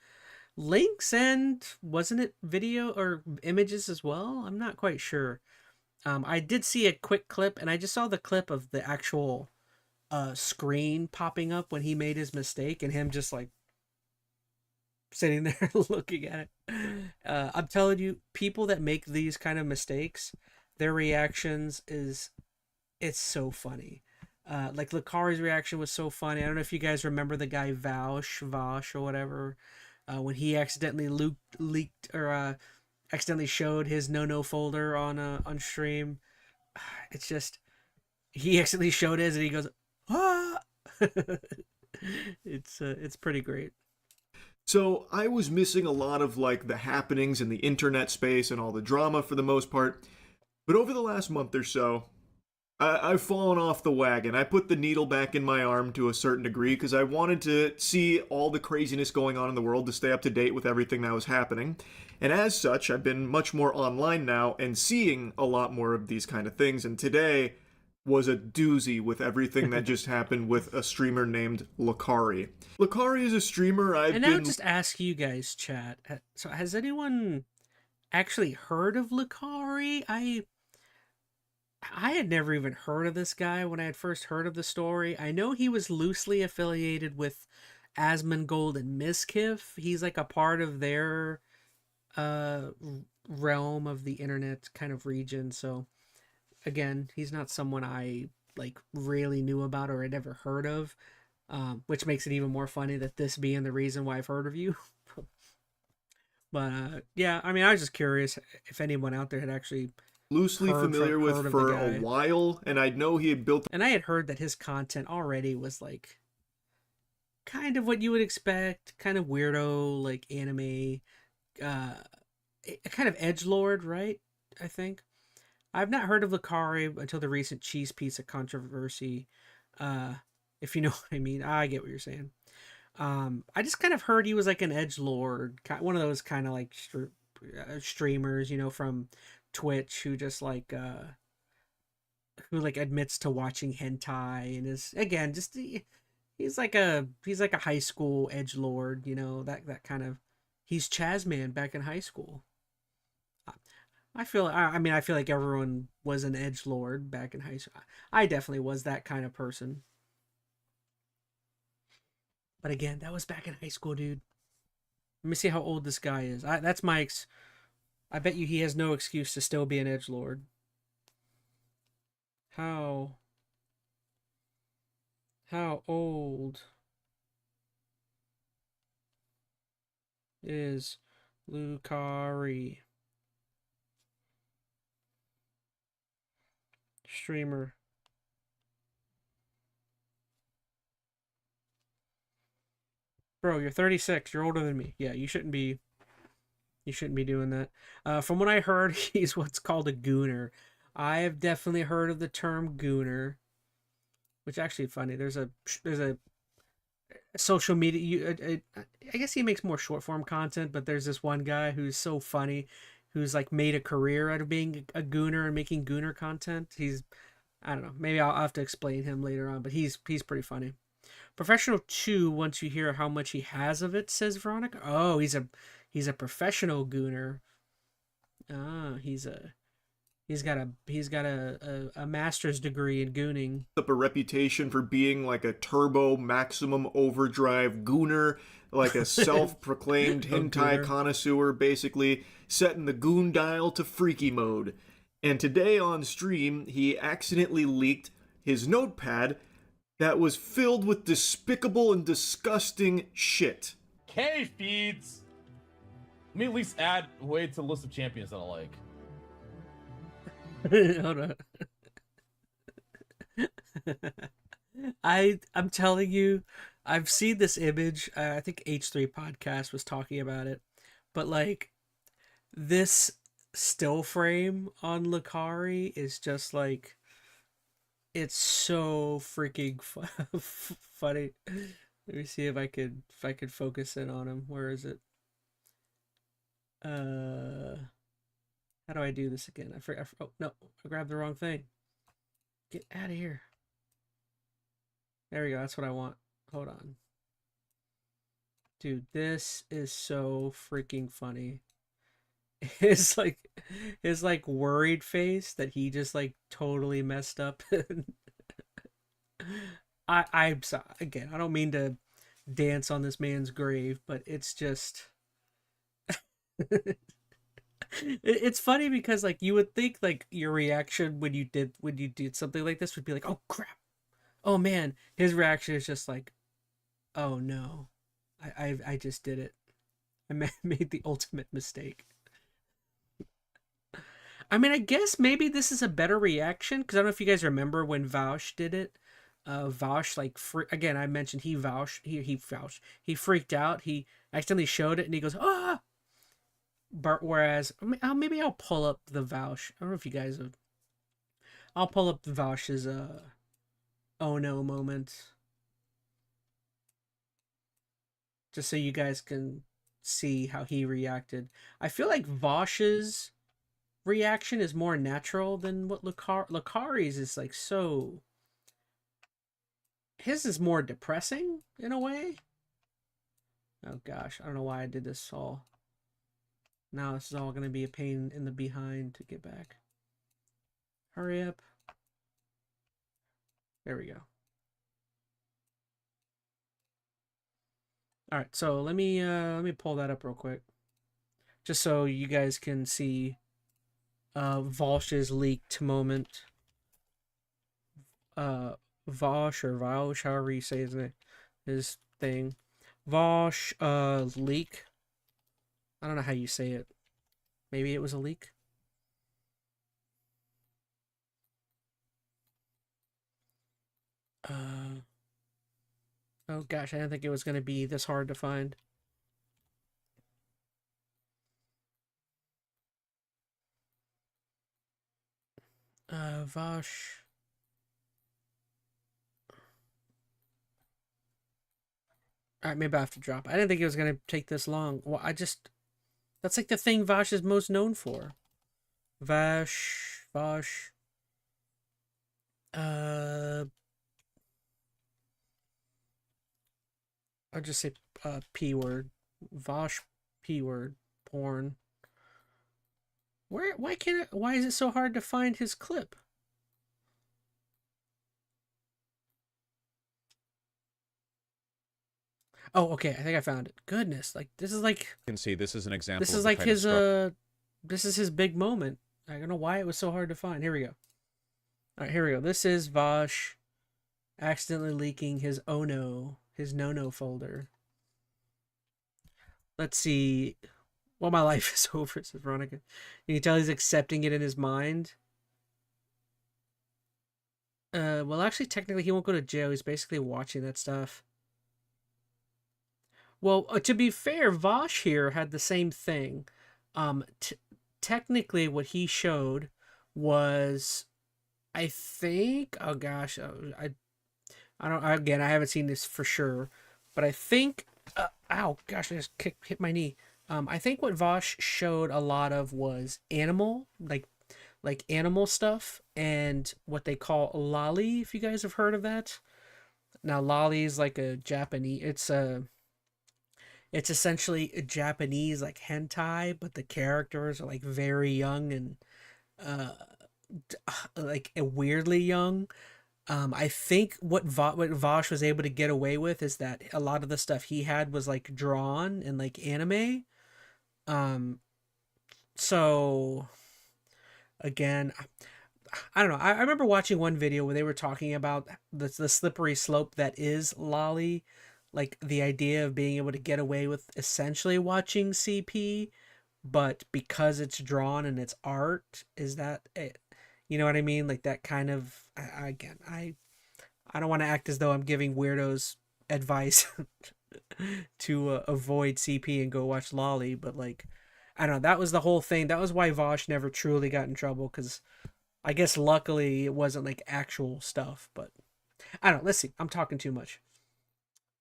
Links and wasn't it video or images as well? I'm not quite sure. I did see a quick clip, and I just saw the clip of the actual screen popping up when he made his mistake, and him just like sitting there looking at it. I'm telling you, people that make these kind of mistakes, their reactions it's so funny. Like Lakari's reaction was so funny. I don't know if you guys remember the guy Vosh or whatever. When he accidentally leaked or accidentally showed his no folder on stream. It's just, he accidentally showed his and he goes, ah! It's pretty great. So I was missing a lot of like the happenings in the internet space and all the drama for the most part. But over the last month or so, I've fallen off the wagon. I put the needle back in my arm to a certain degree because I wanted to see all the craziness going on in the world to stay up to date with everything that was happening. And as such, I've been much more online now and seeing a lot more of these kind of things. And today was a doozy with everything that just happened with a streamer named Lakari. Lakari is a streamer And now just ask you guys, chat. So has anyone actually heard of Lakari? I had never even heard of this guy when I had first heard of the story. I know he was loosely affiliated with Asmongold and Miskiff. He's like a part of their realm of the internet kind of region. So again, he's not someone I like really knew about or had ever heard of, which makes it even more funny that this being the reason why I've heard of you. But yeah, I mean, I was just curious if anyone out there had actually loosely familiar with for a while, and I know he had built. And I had heard that his content already was like kind of what you would expect, kind of weirdo, like anime, a kind of edgelord, right? I think I've not heard of Lakari until the recent cheese pizza controversy. If you know what I mean, I get what you're saying. I just kind of heard he was like an edgelord, one of those kind of like streamers, you know, from Twitch who just like who like admits to watching hentai and is again just he's like a high school edgelord, you know, that kind of, he's ChazmaN back in high school. I feel like everyone was an edgelord back in high school. I definitely was that kind of person. But again, that was back in high school, dude. Let me see how old this guy is. That's my I bet you he has no excuse to still be an edgelord. How old is Lakari? streamer. Bro, you're 36. You're older than me. Yeah, you shouldn't be. You shouldn't be doing that. From what I heard, he's what's called a gooner. I have definitely heard of the term gooner, which actually funny. There's a social media. I guess he makes more short form content, but there's this one guy who's so funny, who's like made a career out of being a gooner and making gooner content. I don't know. Maybe I'll have to explain him later on, but he's pretty funny. Professional 2, once you hear how much he has of it, says Veronica. Oh, he's a professional gooner. Ah, he's got a master's degree in gooning. Up a reputation for being like a turbo maximum overdrive gooner, like a self-proclaimed hentai connoisseur, basically setting the goon dial to freaky mode. And today on stream, he accidentally leaked his notepad that was filled with despicable and disgusting shit. K feeds. Let me at least add way to the list of champions that I like. Hold on. I'm telling you, I've seen this image. I think H3 Podcast was talking about it, but like this still frame on Lucari is just like, it's so freaking funny. Let me see if I could focus in on him. Where is it? How do I do this again? Oh no, I grabbed the wrong thing. Get out of here. There we go. That's what I want. Hold on. Dude, this is so freaking funny. His like worried face that he just like totally messed up. I'm sorry. Again, I don't mean to dance on this man's grave, but it's just it's funny because like you would think like your reaction when you did something like this would be like, oh crap, oh man. His reaction is just like, oh no, I just did it. I made the ultimate mistake. I mean, I guess maybe this is a better reaction because I don't know if you guys remember when Vaush did it. Vaush like again, I mentioned he freaked out. He accidentally showed it and he goes ah. But whereas maybe I'll pull up the Vaush. I don't know if you guys have. I'll pull up the Vaush's oh no moment, just so you guys can see how he reacted. I feel like Vaush's reaction is more natural than what Lucari's is like. So his is more depressing in a way. Oh gosh, I don't know why I did this all. Now this is all going to be a pain in the behind to get back. Hurry up. There we go. All right, so let me pull that up real quick, just so you guys can see Vaush's leaked moment. Vaush or Vaush, however you say his thing. Vaush leak. I don't know how you say it. Maybe it was a leak. Oh gosh, I didn't think it was going to be this hard to find. Vaush. Alright, maybe I have to drop. I didn't think it was going to take this long. Well, that's like the thing Vaush is most known for. Vaush. I'll just say P word. Vaush P word. Porn. Why is it so hard to find his clip? Oh, okay. I think I found it. Goodness, like this is like You can see this is an example. this is like his this is his big moment. I don't know why it was so hard to find. Here we go. All right, here we go. This is Vaush accidentally leaking his oh no, his no folder. Let's see. Well, my life is over, says Veronica. You can tell he's accepting it in his mind. Well, actually, technically, he won't go to jail. He's basically watching that stuff. Well, to be fair, Vosh here had the same thing. Technically, what he showed was, I think, oh gosh, I don't. Again, I haven't seen this for sure, but I think, ow, gosh, I just hit my knee. I think what Vosh showed a lot of was animal, like animal stuff, and what they call lolly. If you guys have heard of that. Now, lolly is like a Japanese. It's essentially a Japanese like hentai, but the characters are like very young and uh like weirdly young. I think what Vosh was able to get away with is that a lot of the stuff he had was like drawn and like anime. So again, I don't know. I remember watching one video where they were talking about the slippery slope that is lolly, like the idea of being able to get away with essentially watching CP, but because it's drawn and it's art, is that it? You know what I mean? Like that kind of, again, I don't want to act as though I'm giving weirdos advice to avoid CP and go watch lolly, but like, I don't know. That was the whole thing. That was why Vosh never truly got in trouble, because I guess luckily it wasn't like actual stuff, but I don't know. Let's see. I'm talking too much.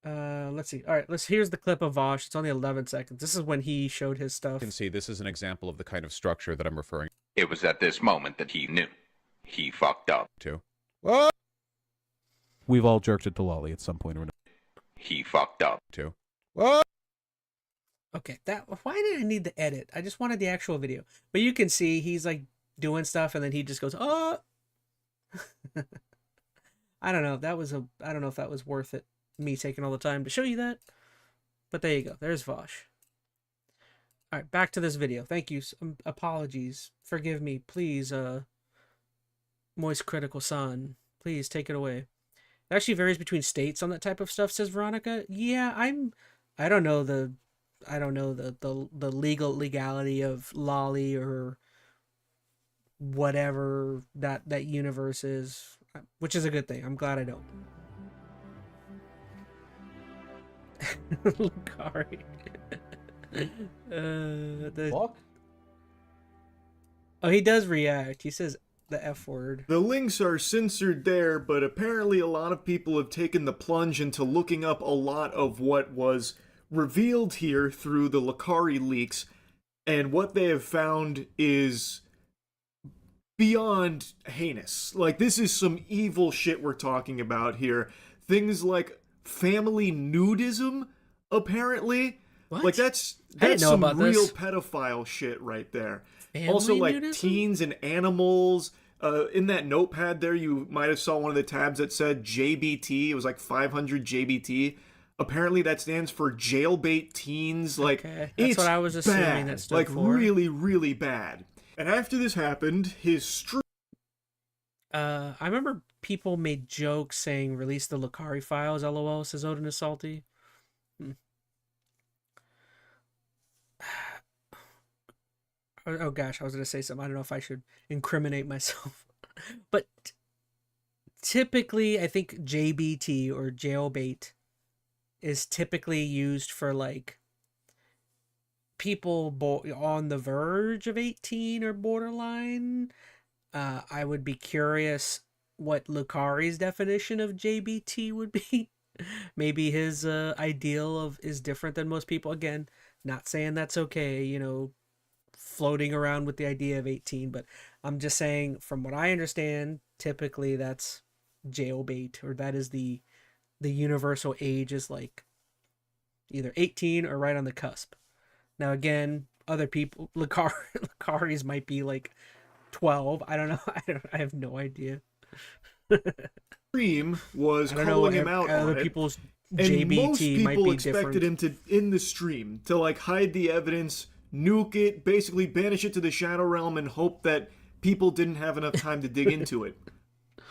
Let's see. All right, here's the clip of Vosh. It's only 11 seconds. This is when he showed his stuff. You can see this is an example of the kind of structure that I'm referring to. It was at this moment that he knew. He fucked up. What? We've all jerked it to lolly at some point or another. He fucked up. What? Okay, why did I need the edit? I just wanted the actual video. But you can see he's like doing stuff and then he just goes, "Oh." I don't know. I don't know if that was worth it, me taking all the time to show you that. But there you go. There's Vosh. All right, back to this video. Thank you. Apologies. Forgive me. Please, Moist Critical Sun. Please take it away. It actually varies between states on that type of stuff, says Veronica. Yeah, I don't know the legality of lolly or whatever that universe is, which is a good thing. I'm glad I don't. Lucari. Fuck? Oh, he does react. He says the F word. The links are censored there, but apparently a lot of people have taken the plunge into looking up a lot of what was revealed here through the Lucari leaks, and what they have found is beyond heinous. Like, this is some evil shit we're talking about here. Things like family nudism, apparently. What? Like, that's know some about real this. pedophile shit right there. Family also, like, nudism? teens and animals. In that notepad there, you might have saw one of the tabs that said JBT. It was like 500 JBT. Apparently that stands for jailbait teens. Like, okay. That's it's what I was assuming bad. that stood like, for. really, really bad. And after this happened, his stream... I remember people made jokes saying, "Release the Lucari files," LOL, says Odin is salty. Oh gosh, I was going to say something. I don't know if I should incriminate myself. But typically, I think JBT or jailbait is typically used for like people on the verge of 18 or borderline. I would be curious what Lucari's definition of JBT would be. Maybe his ideal is different than most people. Again, not saying that's okay, you know, floating around with the idea of 18, but I'm just saying from what I understand, typically that's jailbait, or that is the universal age is like either 18 or right on the cusp. Now again, other people, Lucari's might be like 12. I don't know. I have no idea. Stream was calling him out on other it, people's and JBT most people might be expected different. him to, in the stream, to like hide the evidence, nuke it, basically banish it to the Shadow Realm, and hope that people didn't have enough time to dig into it.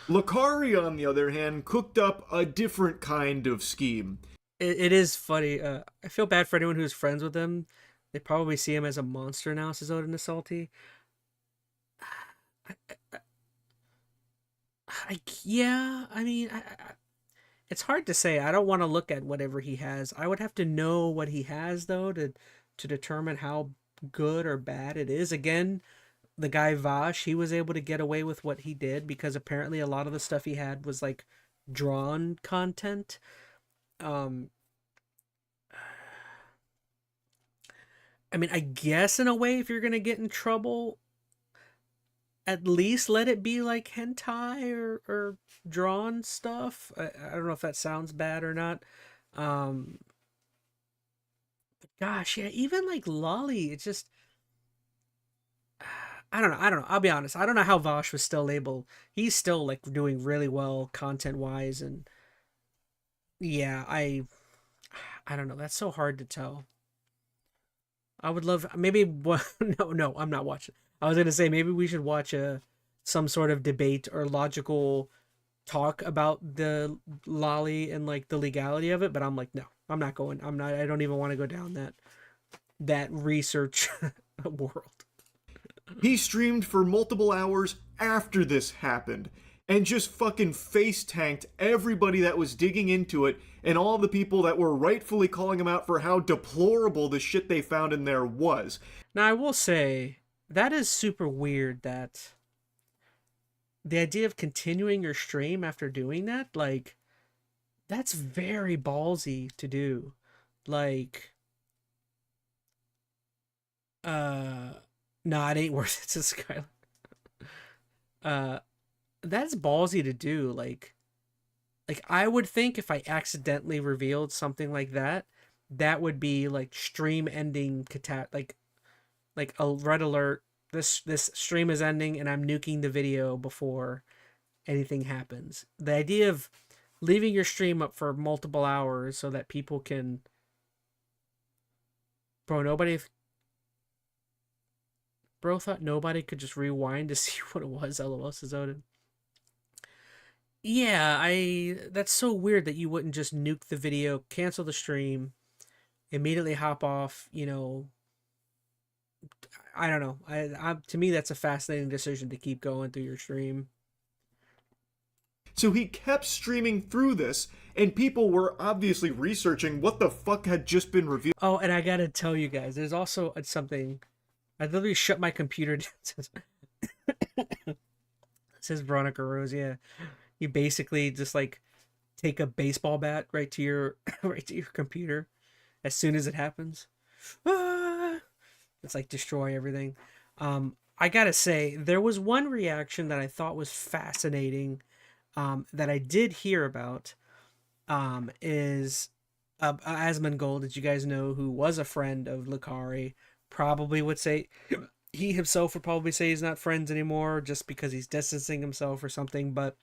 Lucari, on the other hand, cooked up a different kind of scheme. It is funny. I feel bad for anyone who's friends with him. They probably see him as a monster now, says Odin is salty. Yeah, I mean, it's hard to say. I don't want to look at whatever he has. I would have to know what he has though to determine how good or bad it is. Again, the guy Vash, he was able to get away with what he did because apparently a lot of the stuff he had was like drawn content. I mean, I guess in a way, if you're gonna get in trouble, at least let it be like hentai or drawn stuff. I don't know if that sounds bad or not. But gosh, yeah, even like lolly, it's just I don't know. I don't know. I'll be honest. I don't know how Vosh was still able. He's still like doing really well content wise, and yeah, I don't know. That's so hard to tell. I would love maybe no, I'm not watching. I was gonna say maybe we should watch some sort of debate or logical talk about the lolly and like the legality of it, but I'm like, no, I'm not going. I'm not. I don't even want to go down that research world. He streamed for multiple hours after this happened and just fucking face tanked everybody that was digging into it and all the people that were rightfully calling him out for how deplorable the shit they found in there was. Now, I will say that is super weird that the idea of continuing your stream after doing that, like, that's very ballsy to do. Like, nah, it ain't worth it to Skylar. That's ballsy to do. Like I would think if I accidentally revealed something like that, that would be like stream ending like a red alert. This stream is ending and I'm nuking the video before anything happens. The idea of leaving your stream up for multiple hours so that people can, bro, thought nobody could just rewind to see what it was. LOL, says Odin. Yeah, that's so weird that you wouldn't just nuke the video, cancel the stream, immediately hop off, you know. I don't know. To me, that's a fascinating decision to keep going through your stream. So he kept streaming through this, and people were obviously researching what the fuck had just been revealed. Oh, and I gotta tell you guys, there's also something. I literally shut my computer down. It says Veronica Rose, yeah. You basically just like take a baseball bat right to your computer as soon as it happens. It's like destroy everything. I gotta say, there was one reaction that I thought was fascinating, that I did hear about, is Asmongold, that you guys know, who was a friend of Lucari, probably would say, he himself would probably say he's not friends anymore just because he's distancing himself or something, but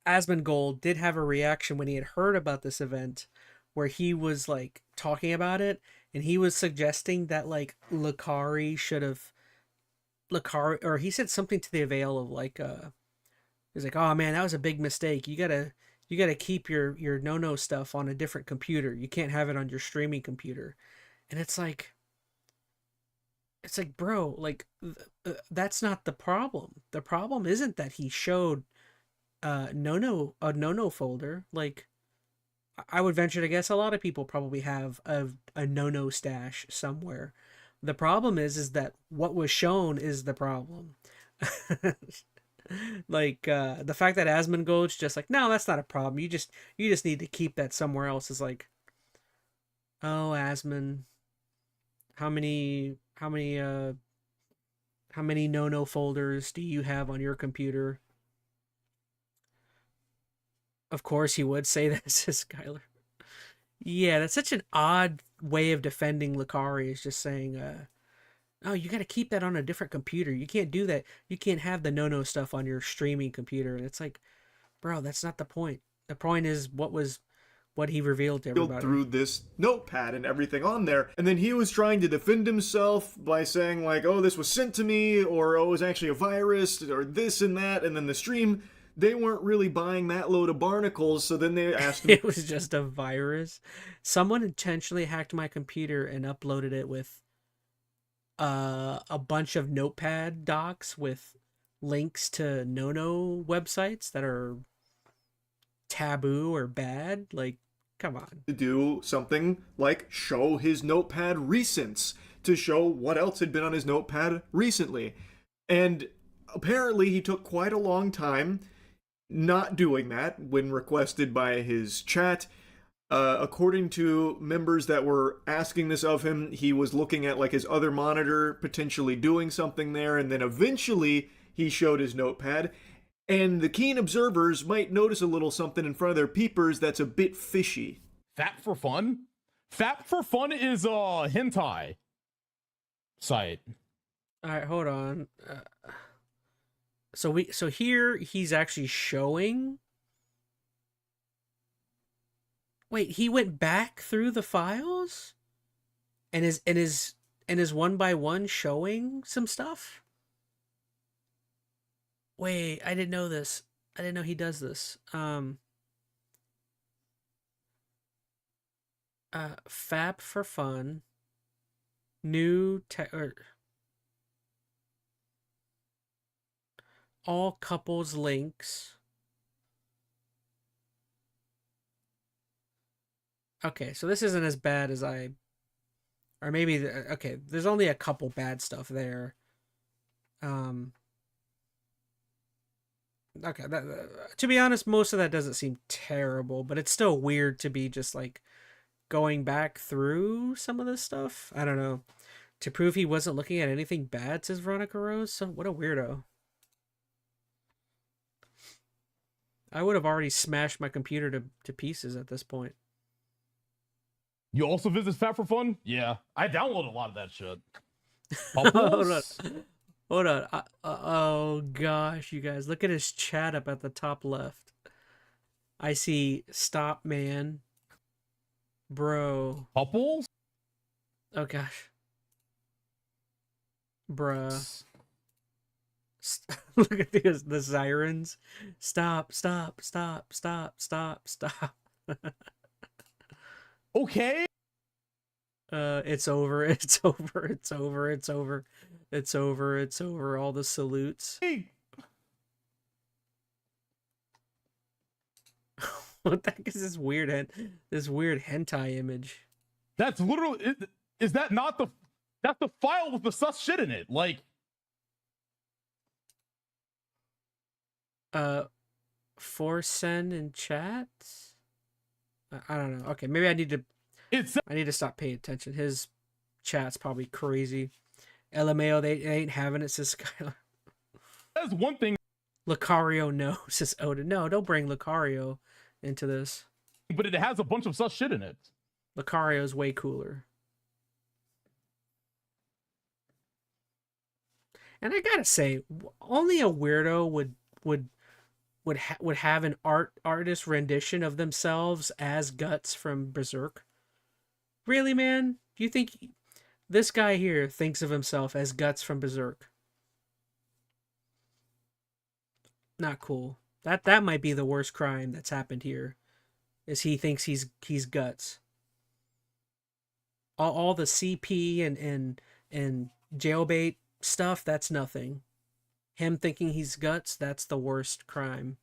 Asmongold did have a reaction when he had heard about this event where he was like talking about it, and he was suggesting that like Lucari, or he said something to the avail of like he's like, oh man, that was a big mistake. You gotta keep your no stuff on a different computer. You can't have it on your streaming computer. And it's like, bro, like that's not the problem. The problem isn't that he showed a no folder. Like, I would venture to guess a lot of people probably have a no stash somewhere. The problem is that what was shown is the problem. Like the fact that Asmongold's just like, no, that's not a problem. You just need to keep that somewhere else, is like, oh, Asmon, how many no folders do you have on your computer? Of course he would say that, says Skylar. Yeah, that's such an odd way of defending Lucari, is just saying, oh, you got to keep that on a different computer. You can't do that. You can't have the no stuff on your streaming computer. And it's like, bro, that's not the point. The point is what he revealed to everybody. Through this notepad and everything on there, and then he was trying to defend himself by saying like, oh, this was sent to me, or oh, it was actually a virus, or this and that, and then the stream, they weren't really buying that load of barnacles, so then they asked him. It was just a virus. Someone intentionally hacked my computer and uploaded it with a bunch of notepad docs with links to no websites that are taboo or bad. Like, come on. To do something like show his notepad recents, to show what else had been on his notepad recently. And apparently he took quite a long time not doing that when requested by his chat. According to members that were asking this of him, he was looking at like his other monitor, potentially doing something there, and then eventually he showed his notepad. And the keen observers might notice a little something in front of their peepers that's a bit fishy. Fap for Fun? Fap for Fun is a hentai site. All right, hold on. So here he's actually showing. Wait, he went back through the files, and is one by one showing some stuff. Wait, I didn't know this. I didn't know he does this. Fab for Fun. New all couples links. Okay, so this isn't as bad as I... Or maybe... Okay, there's only a couple bad stuff there. Okay, to be honest, most of that doesn't seem terrible, but it's still weird to be just, like, going back through some of this stuff. I don't know. To prove he wasn't looking at anything bad, says Veronica Rose? So, what a weirdo. I would have already smashed my computer to pieces at this point. You also visit Fap for Fun? Yeah, I download a lot of that shit. Hold on. Hold on. Oh gosh, you guys, look at his chat up at the top left. I see Stop Man. Bro. Couples? Oh gosh. Bruh. Look at the sirens. Stop. Okay. It's over. All the salutes. Hey. What the heck is this weird hentai image? That's literally... Is that not the... That's the file with the sus shit in it. Like... Forsen in chat? I don't know. Okay, maybe I need to stop paying attention. His chat's probably crazy. LMAO, they ain't having it, says Skylar. That's one thing. Lucario, no, says Odin. No, don't bring Lucario into this. But it has a bunch of such shit in it. Lucario's way cooler. And I gotta say, only a weirdo would have an artist rendition of themselves as Guts from Berserk. Really, man? Do you think this guy here thinks of himself as Guts from Berserk? Not cool. That might be the worst crime that's happened here. Is he thinks he's Guts. All the CP and jailbait stuff, that's nothing. Him thinking he's Guts, that's the worst crime.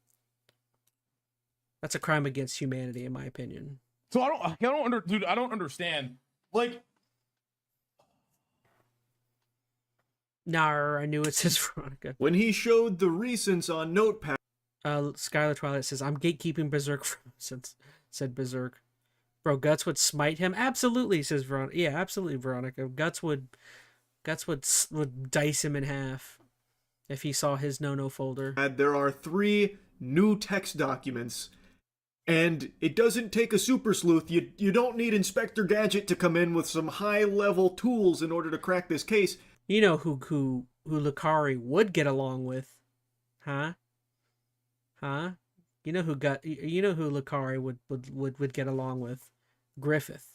That's a crime against humanity, in my opinion. So I don't understand. Like, Nah, I knew it says Veronica. When he showed the recents on Notepad... Skylar Twilight says, I'm gatekeeping Berserk said Berserk. Bro, Guts would smite him? Absolutely, says Veronica. Yeah, absolutely, Veronica. Guts would dice him in half if he saw his no folder. There are 3 new text documents, and it doesn't take a super sleuth. You don't need Inspector Gadget to come in with some high-level tools in order to crack this case. You know who Lucari would get along with, huh? You know who Lucari would get along with? Griffith.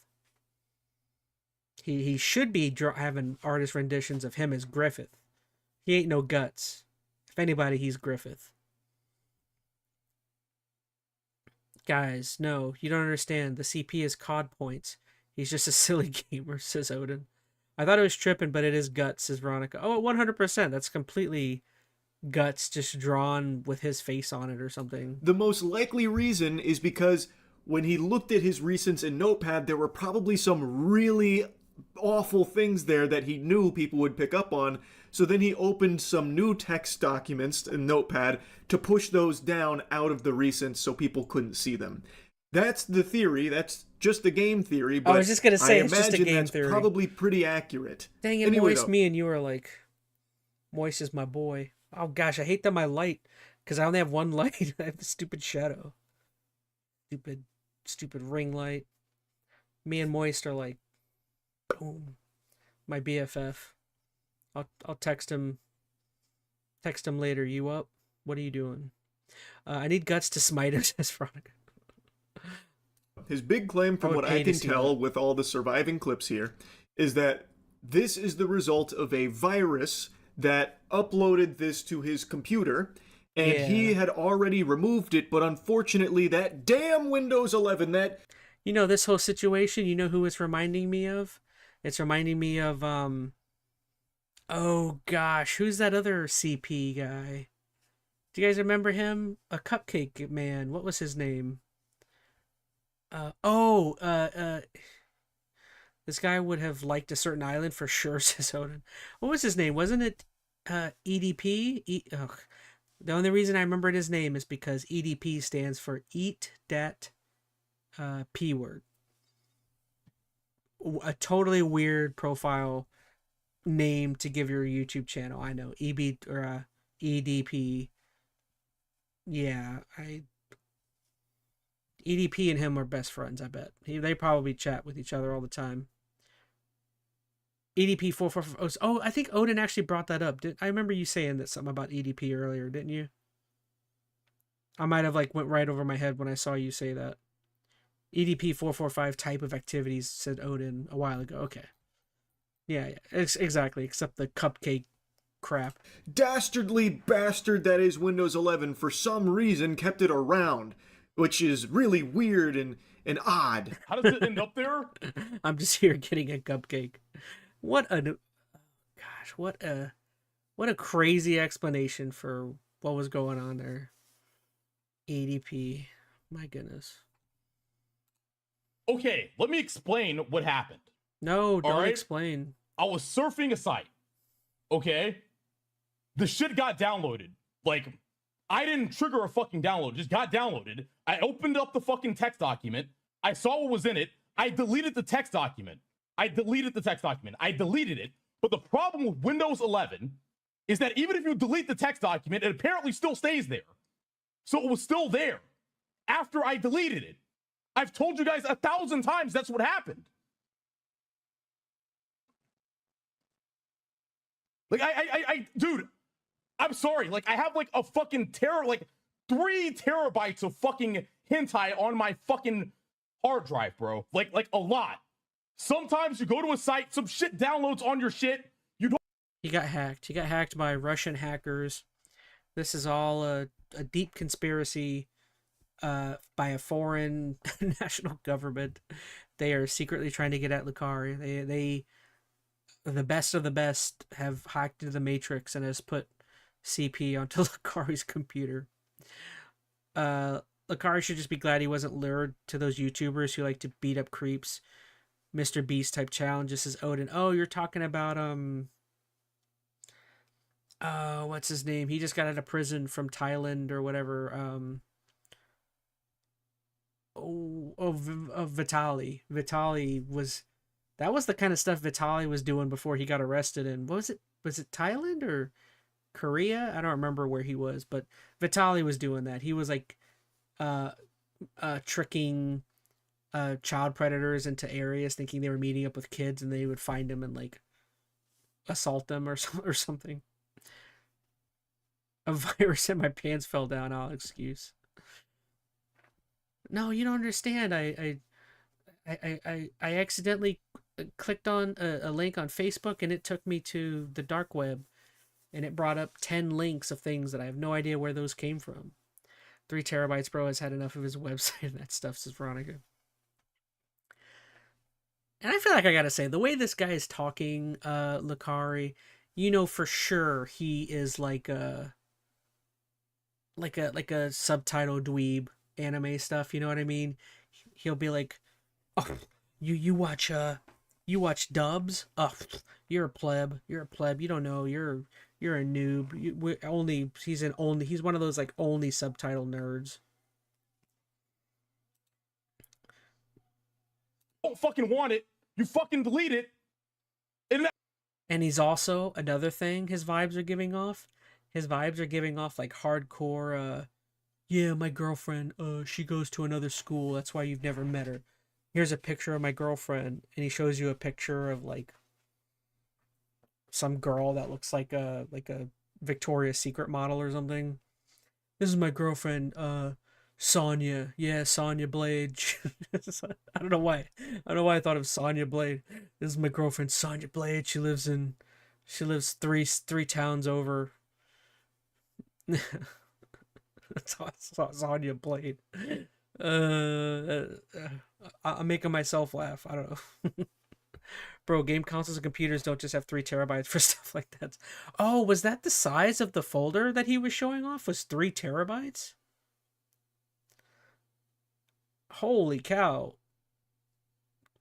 He should be having artist renditions of him as Griffith. He ain't no Guts. If anybody, he's Griffith. Guys, no, you don't understand. The CP is COD points. He's just a silly gamer, says Odin. I thought it was tripping, but it is Guts, says Veronica. Oh, 100%. That's completely guts just drawn with his face on it or something. The most likely reason is because when he looked at his recents in Notepad, there were probably some really awful things there that he knew people would pick up on. So then he opened some new text documents in Notepad to push those down out of the recents so people couldn't see them. That's the theory. That's just the game theory. But I was just gonna say, I it's just a imagine game that's theory. probably pretty accurate. Dang it, Anyway, Moist, though, me and you are like, Moist is my boy. Oh gosh, I hate that my light, because I only have one light. I have the stupid shadow. Stupid ring light. Me and Moist are like, boom, my BFF. I'll text him. Text him later. You up? What are you doing? I need guts to smite him, says Veronica. his big claim, from what I can tell with all the surviving clips here, is that this is the result of a virus that uploaded this to his computer, and he had already removed it, but unfortunately that damn Windows 11, that... You know, this whole situation, you know who it's reminding me of? It's reminding me of, oh gosh, who's that other CP guy? Do you guys remember him? A Cupcake Man. What was his name? This guy would have liked a certain island for sure, says Odin. What was his name? Wasn't it EDP? The only reason I remembered his name is because EDP stands for Eat Dat P Word. A totally weird profile name to give your YouTube channel. I know. EDP. Yeah, EDP and him are best friends, I bet. They probably chat with each other all the time. EDP 444. Oh, I think Odin actually brought that up. I remember you saying that something about EDP earlier, didn't you? I might have went right over my head when I saw you say that. EDP 445 type of activities, said Odin a while ago. Okay. Yeah, exactly. Except the cupcake crap. Dastardly bastard that is Windows 11 for some reason kept it around, which is really weird and odd. How does it end up there? I'm just here getting a cupcake. What a crazy explanation for what was going on there. ADP. My goodness. Okay, let me explain what happened. No, don't explain. I was surfing a site. Okay? The shit got downloaded. I didn't trigger a fucking download. It just got downloaded. I opened up the fucking text document. I saw what was in it. I deleted the text document. I deleted it. But the problem with Windows 11 is that even if you delete the text document, it apparently still stays there. So it was still there after I deleted it. I've told you guys 1,000 times that's what happened. Dude, I'm sorry. I have a fucking 3 terabytes of fucking hentai on my fucking hard drive, bro. A lot. Sometimes you go to a site, some shit downloads on your shit. He got hacked. He got hacked by Russian hackers. This is all a deep conspiracy by a foreign national government. They are secretly trying to get at Lucari. They the best of the best have hacked into the Matrix and has put CP onto Lucari's computer. Lucari should just be glad he wasn't lured to those YouTubers who like to beat up creeps. Mr. Beast type challenges, says Odin. Oh, you're talking about what's his name? He just got out of prison from Thailand or whatever. Vitaly. That was the kind of stuff Vitaly was doing before he got arrested. And was it Thailand or Korea? I don't remember where he was, but Vitaly was doing that. He was tricking child predators into areas thinking they were meeting up with kids, and they would find them and assault them or something. A virus in my pants fell down. I'll excuse. No, you don't understand. I accidentally clicked on a link on Facebook, and it took me to the dark web, and it brought up 10 links of things that I have no idea where those came from. 3 terabytes, bro, has had enough of his website and that stuff, says Veronica. And I feel like I gotta say, the way this guy is talking, Lucari, you know for sure he is like a subtitle dweeb anime stuff, you know what I mean? He'll be like, "Oh, you watch dubs? Oh, you're a pleb. You're a pleb. You don't know. You're a noob. He's one of those like only subtitle nerds." Don't fucking want it. You fucking delete it. And he's also another thing his vibes are giving off. His vibes are giving off like hardcore yeah, my girlfriend, she goes to another school. That's why you've never met her. Here's a picture of my girlfriend, and he shows you a picture of like some girl that looks like a Victoria's Secret model or something. This is my girlfriend, Sonya. Yeah, Sonya Blade. I don't know why. I don't know why I thought of Sonya Blade. This is my girlfriend, Sonya Blade. She lives three towns over. Sonya Blade. I'm making myself laugh. I don't know. Bro, game consoles and computers don't just have 3 terabytes for stuff like that. Oh, was that the size of the folder that he was showing off? Was 3 terabytes? Holy cow.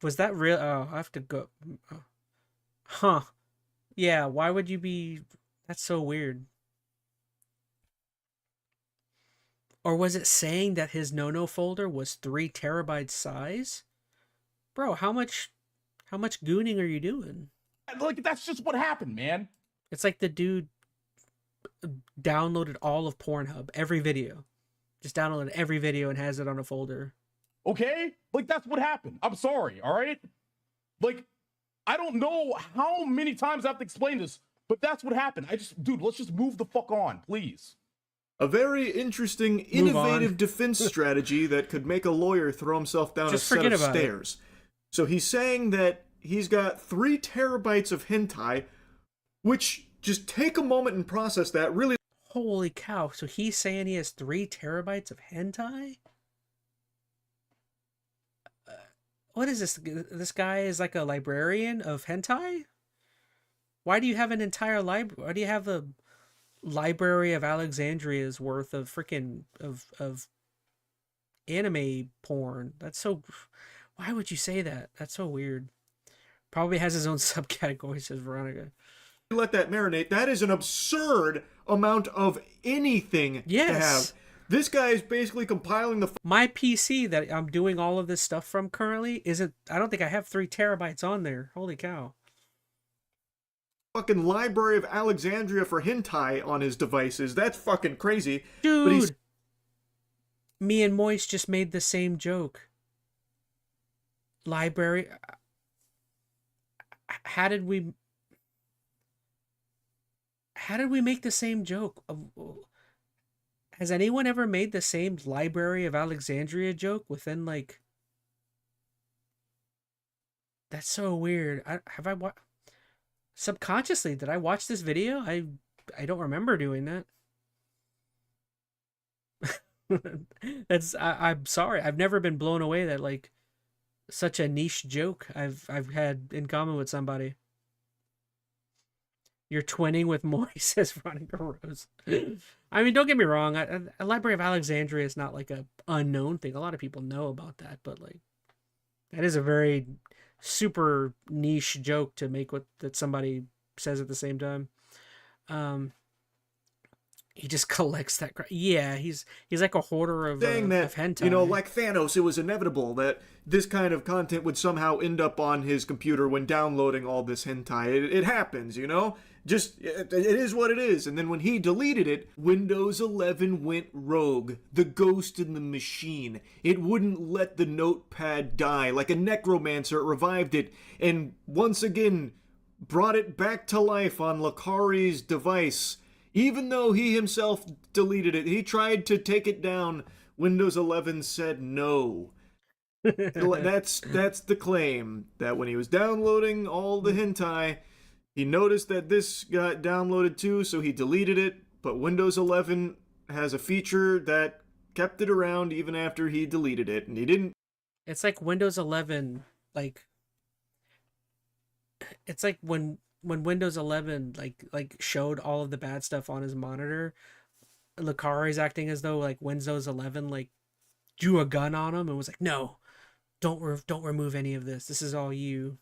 Was that real? Oh, I have to go. Huh. Yeah, why would you be... That's so weird. Or was it saying that his no-no folder was 3 terabytes size? Bro, how much gooning are you doing? Like, that's just what happened, man. It's like the dude downloaded all of Pornhub, every video. Just downloaded every video and has it on a folder. Okay? Like, that's what happened. I'm sorry, all right? Like, I don't know how many times I have to explain this, but that's what happened. Dude, let's just move the fuck on, please. A very interesting, innovative defense strategy that could make a lawyer throw himself down a set of stairs. So he's saying that he's got 3 terabytes of hentai, which, just take a moment and process that, really... Holy cow, so he's saying he has 3 terabytes of hentai? What is this? This guy is like a librarian of hentai? Why do you have an entire library? Why do you have a Library of Alexandria's worth of freaking of anime porn? That's so... Why would you say that? That's so weird. Probably has his own subcategory, says Veronica. Let that marinate. That is an absurd amount of anything to have. This guy is basically compiling the... My PC that I'm doing all of this stuff from currently isn't... I don't think I have 3 terabytes on there. Holy cow. Fucking Library of Alexandria for hentai on his devices. That's fucking crazy. Dude, but me and Moist just made the same joke. Library... How did we make the same joke? Has anyone ever made the same Library of Alexandria joke within, like... That's so weird. Subconsciously, did I watch this video? I don't remember doing that. I'm sorry. I've never been blown away that, like, such a niche joke I've had in common with somebody. You're twinning with Moy, says Veronica Rose. I mean, don't get me wrong. A Library of Alexandria is not like a unknown thing. A lot of people know about that, but like, that is a very super niche joke to make that somebody says at the same time. He just collects that. Yeah, he's like a hoarder of hentai. You know, like Thanos, it was inevitable that this kind of content would somehow end up on his computer when downloading all this hentai. It happens, you know? Just, it is what it is. And then when he deleted it, Windows 11 went rogue. The ghost in the machine. It wouldn't let the notepad die. Like a necromancer, it revived it. And once again, brought it back to life on Lakari's device. Even though he himself deleted it, he tried to take it down. Windows 11 said no. That's the claim, that when he was downloading all the hentai, he noticed that this got downloaded too, so he deleted it. But Windows 11 has a feature that kept it around even after he deleted it, and he didn't. It's like Windows 11, like... It's like when Windows 11 like showed all of the bad stuff on his monitor, Lucari's acting as though like Windows 11 like drew a gun on him and was like, no, don't remove any of this. This is all you.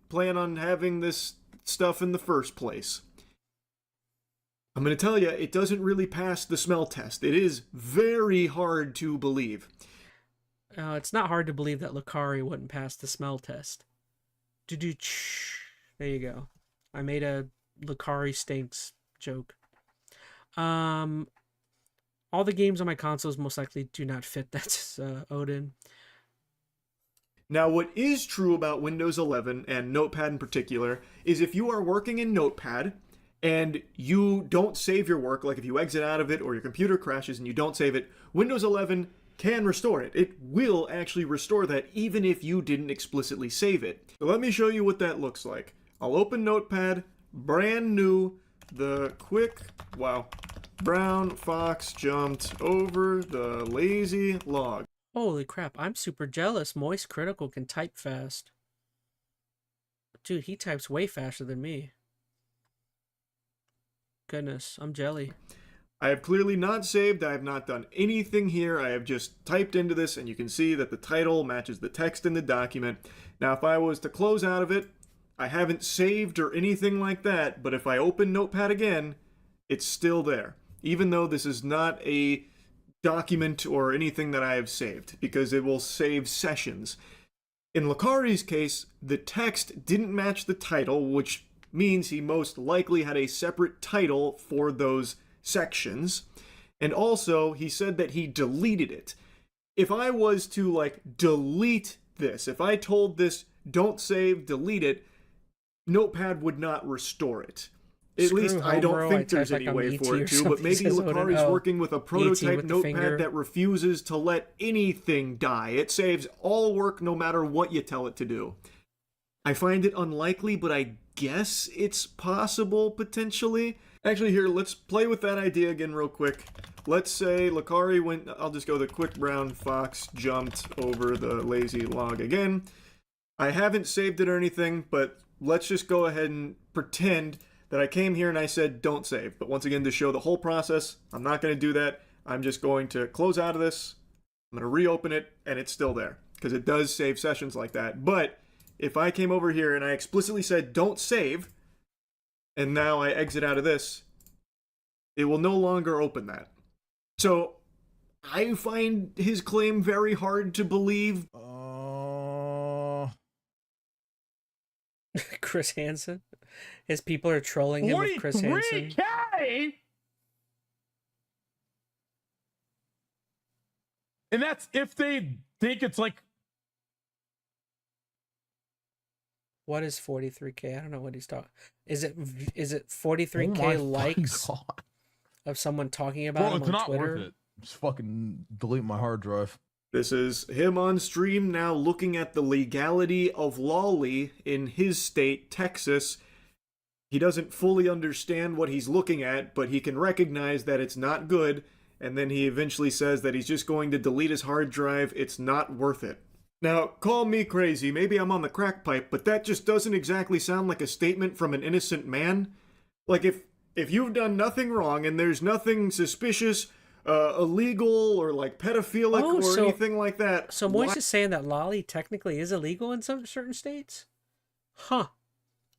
Plan on having this stuff in the first place. I'm going to tell you, it doesn't really pass the smell test. It is very hard to believe. It's not hard to believe that Lucari wouldn't pass the smell test. There you go. I made a Lucari stinks joke. All the games on my consoles most likely do not fit that, Odin. Now, what is true about Windows 11 and Notepad in particular is if you are working in Notepad and you don't save your work, like if you exit out of it or your computer crashes and you don't save it, Windows 11 can restore it. It will actually restore that even if you didn't explicitly save it. So let me show you what that looks like. I'll open Notepad, brand new, the quick, wow, brown fox jumped over the lazy log. Holy crap, I'm super jealous. Moist Critical can type fast. Dude, he types way faster than me. Goodness, I'm jelly. I have clearly not saved. I have not done anything here. I have just typed into this, and you can see that the title matches the text in the document. Now, if I was to close out of it, I haven't saved or anything like that, but if I open Notepad again, it's still there, even though this is not a document or anything that I have saved, because it will save sessions. In Lucari's case, the text didn't match the title, which means he most likely had a separate title for those sections. And also, he said that he deleted it. If I was to, like, delete this, if I told this, don't save, delete it, Notepad would not restore it. At least I don't think there's any way for it to, but maybe Lucari's working with a prototype Notepad that refuses to let anything die. It saves all work no matter what you tell it to do. I find it unlikely, but I guess it's possible, potentially. Actually, here, let's play with that idea again real quick. Let's say Lucari went, I'll just go the quick brown fox jumped over the lazy log again. I haven't saved it or anything, but let's just go ahead and pretend that I came here and I said don't save. But once again, to show the whole process, I'm not going to do that. I'm just going to close out of this. I'm going to reopen it, and it's still there, because it does save sessions like that. But if I came over here and I explicitly said don't save, and now I exit out of this, it will no longer open that. So I find his claim very hard to believe. Chris Hansen? His people are trolling him with Chris Hansen. 43K? And that's if they think it's like... What is 43K? I don't know what he's talking. Is it 43K likes of someone talking about him on not Twitter? worth it. Just fucking delete my hard drive. This is him on stream now looking at the legality of Lolly in his state, Texas. He doesn't fully understand what he's looking at, but he can recognize that it's not good, and then he eventually says that he's just going to delete his hard drive. It's not worth it. Now, call me crazy, maybe I'm on the crack pipe, but that just doesn't exactly sound like a statement from an innocent man. Like, if you've done nothing wrong and there's nothing suspicious, illegal, or like pedophilic or anything like that... So Moise is saying that lolly technically is illegal in some certain states? Huh.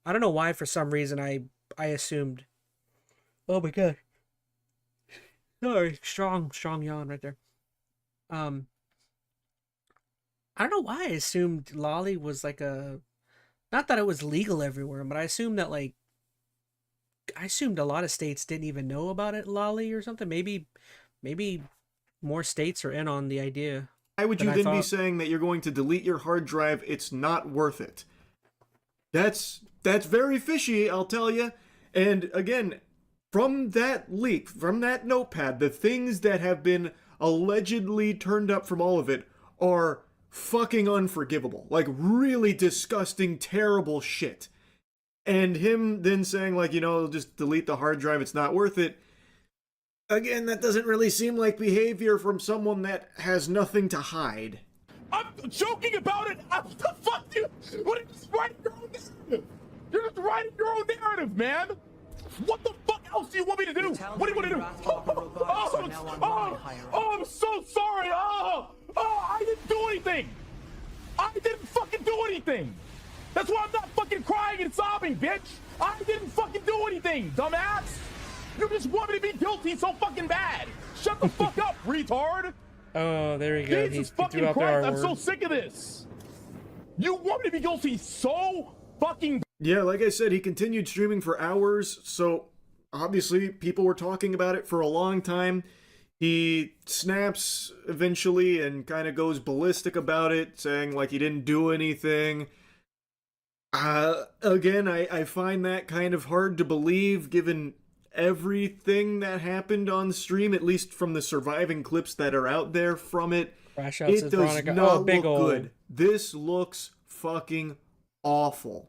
I don't know why, for some reason, I assumed... Oh my god. Sorry, strong yawn right there. I don't know why I assumed lolly was like a... Not that it was legal everywhere, but I assumed that like... I assumed a lot of states didn't even know about it, lolly or something. Maybe more states are in on the idea. Why would you then be saying that you're going to delete your hard drive? It's not worth it. That's very fishy, I'll tell you. And again, from that leak, from that notepad, the things that have been allegedly turned up from all of it are fucking unforgivable. Like, really disgusting, terrible shit. And him then saying, like, you know, just delete the hard drive, it's not worth it. Again, that doesn't really seem like behavior from someone that has nothing to hide. I'm joking about it! What the fuck, dude? What are you just writing your own narrative? You're just writing your own narrative, man! What the fuck else do you want me to do? What do you want to do? I'm so sorry. I didn't do anything. I didn't fucking do anything. That's why I'm not fucking crying and sobbing, bitch. I didn't fucking do anything, dumbass. You just want me to be guilty so fucking bad. Shut the fuck up, retard. Oh, there you go. Jesus fucking Christ, I'm so sick of this. You want me to be guilty so fucking... Yeah, like I said, he continued streaming for hours, so obviously people were talking about it for a long time. He snaps eventually and kind of goes ballistic about it, saying like he didn't do anything. Again, I find that kind of hard to believe given everything that happened on stream, at least from the surviving clips that are out there from it. It does not look good. This looks fucking awful.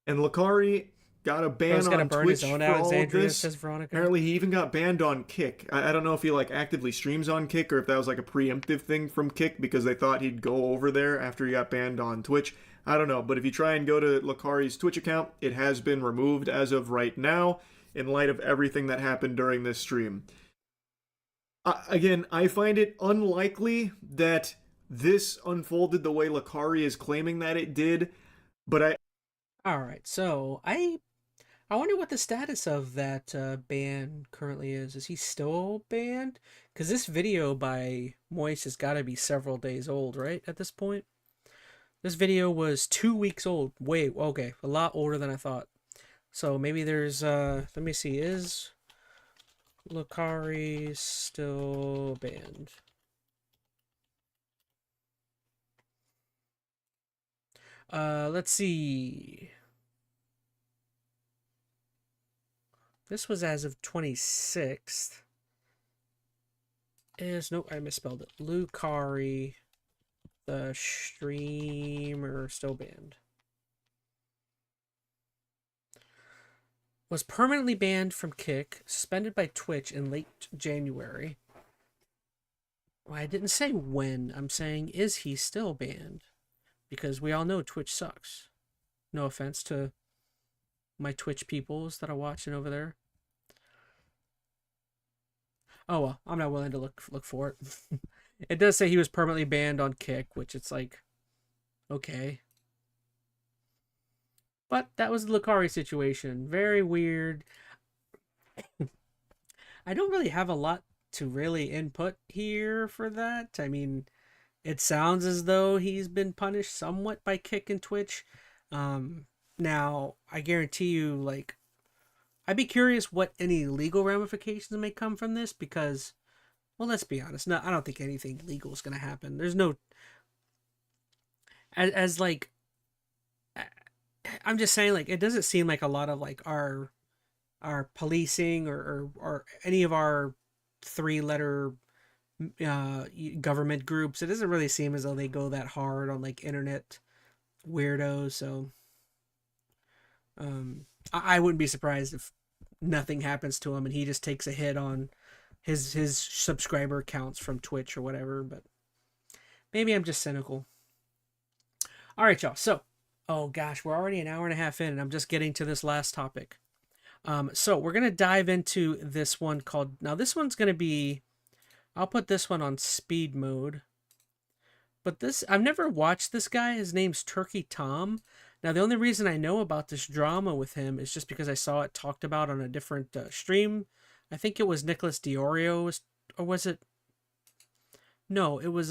And Lakari got a ban on Twitch for all of this. Apparently he even got banned on Kick. I don't know if he like actively streams on Kick or if that was like a preemptive thing from Kick because they thought he'd go over there after he got banned on Twitch. I don't know, but if you try and go to Lakari's Twitch account, it has been removed as of right now in light of everything that happened during this stream. Again, I find it unlikely that this unfolded the way Lakari is claiming that it did, but Alright, so I wonder what the status of that ban currently is. Is he still banned? Because this video by Moist has got to be several days old, right, at this point? This video was 2 weeks old. Wait, okay, a lot older than I thought. So maybe there's, let me see, is Lakari still banned? Let's see. This was as of 26th. Nope, I misspelled it. Lakari, the streamer, still banned. Was permanently banned from Kick, suspended by Twitch in late January. Well, I didn't say when. I'm saying, is he still banned? Because we all know Twitch sucks. No offense to my Twitch peoples that are watching over there. Oh well, I'm not willing to look for it. It does say he was permanently banned on Kick, which it's like, okay. But that was the Lakari situation. Very weird. I don't really have a lot to really input here for that. I mean, it sounds as though he's been punished somewhat by Kick and Twitch. Now, I guarantee you, like, I'd be curious what any legal ramifications may come from this because, well, let's be honest. No, I don't think anything legal is going to happen. There's no... As like... I'm just saying, like, it doesn't seem like a lot of, like, our policing or any of our three-letter government groups, it doesn't really seem as though they go that hard on, like, internet weirdos, so I wouldn't be surprised if nothing happens to him and he just takes a hit on his subscriber counts from Twitch or whatever, but maybe I'm just cynical. All right, y'all, so oh gosh, we're already an hour and a half in and I'm just getting to this last topic. So we're going to dive into this one called, now this one's going to be, I'll put this one on speed mode. But this, I've never watched this guy. His name's Turkey Tom. Now the only reason I know about this drama with him is just because I saw it talked about on a different stream. I think it was Nicholas Diorio, or was it? No, it was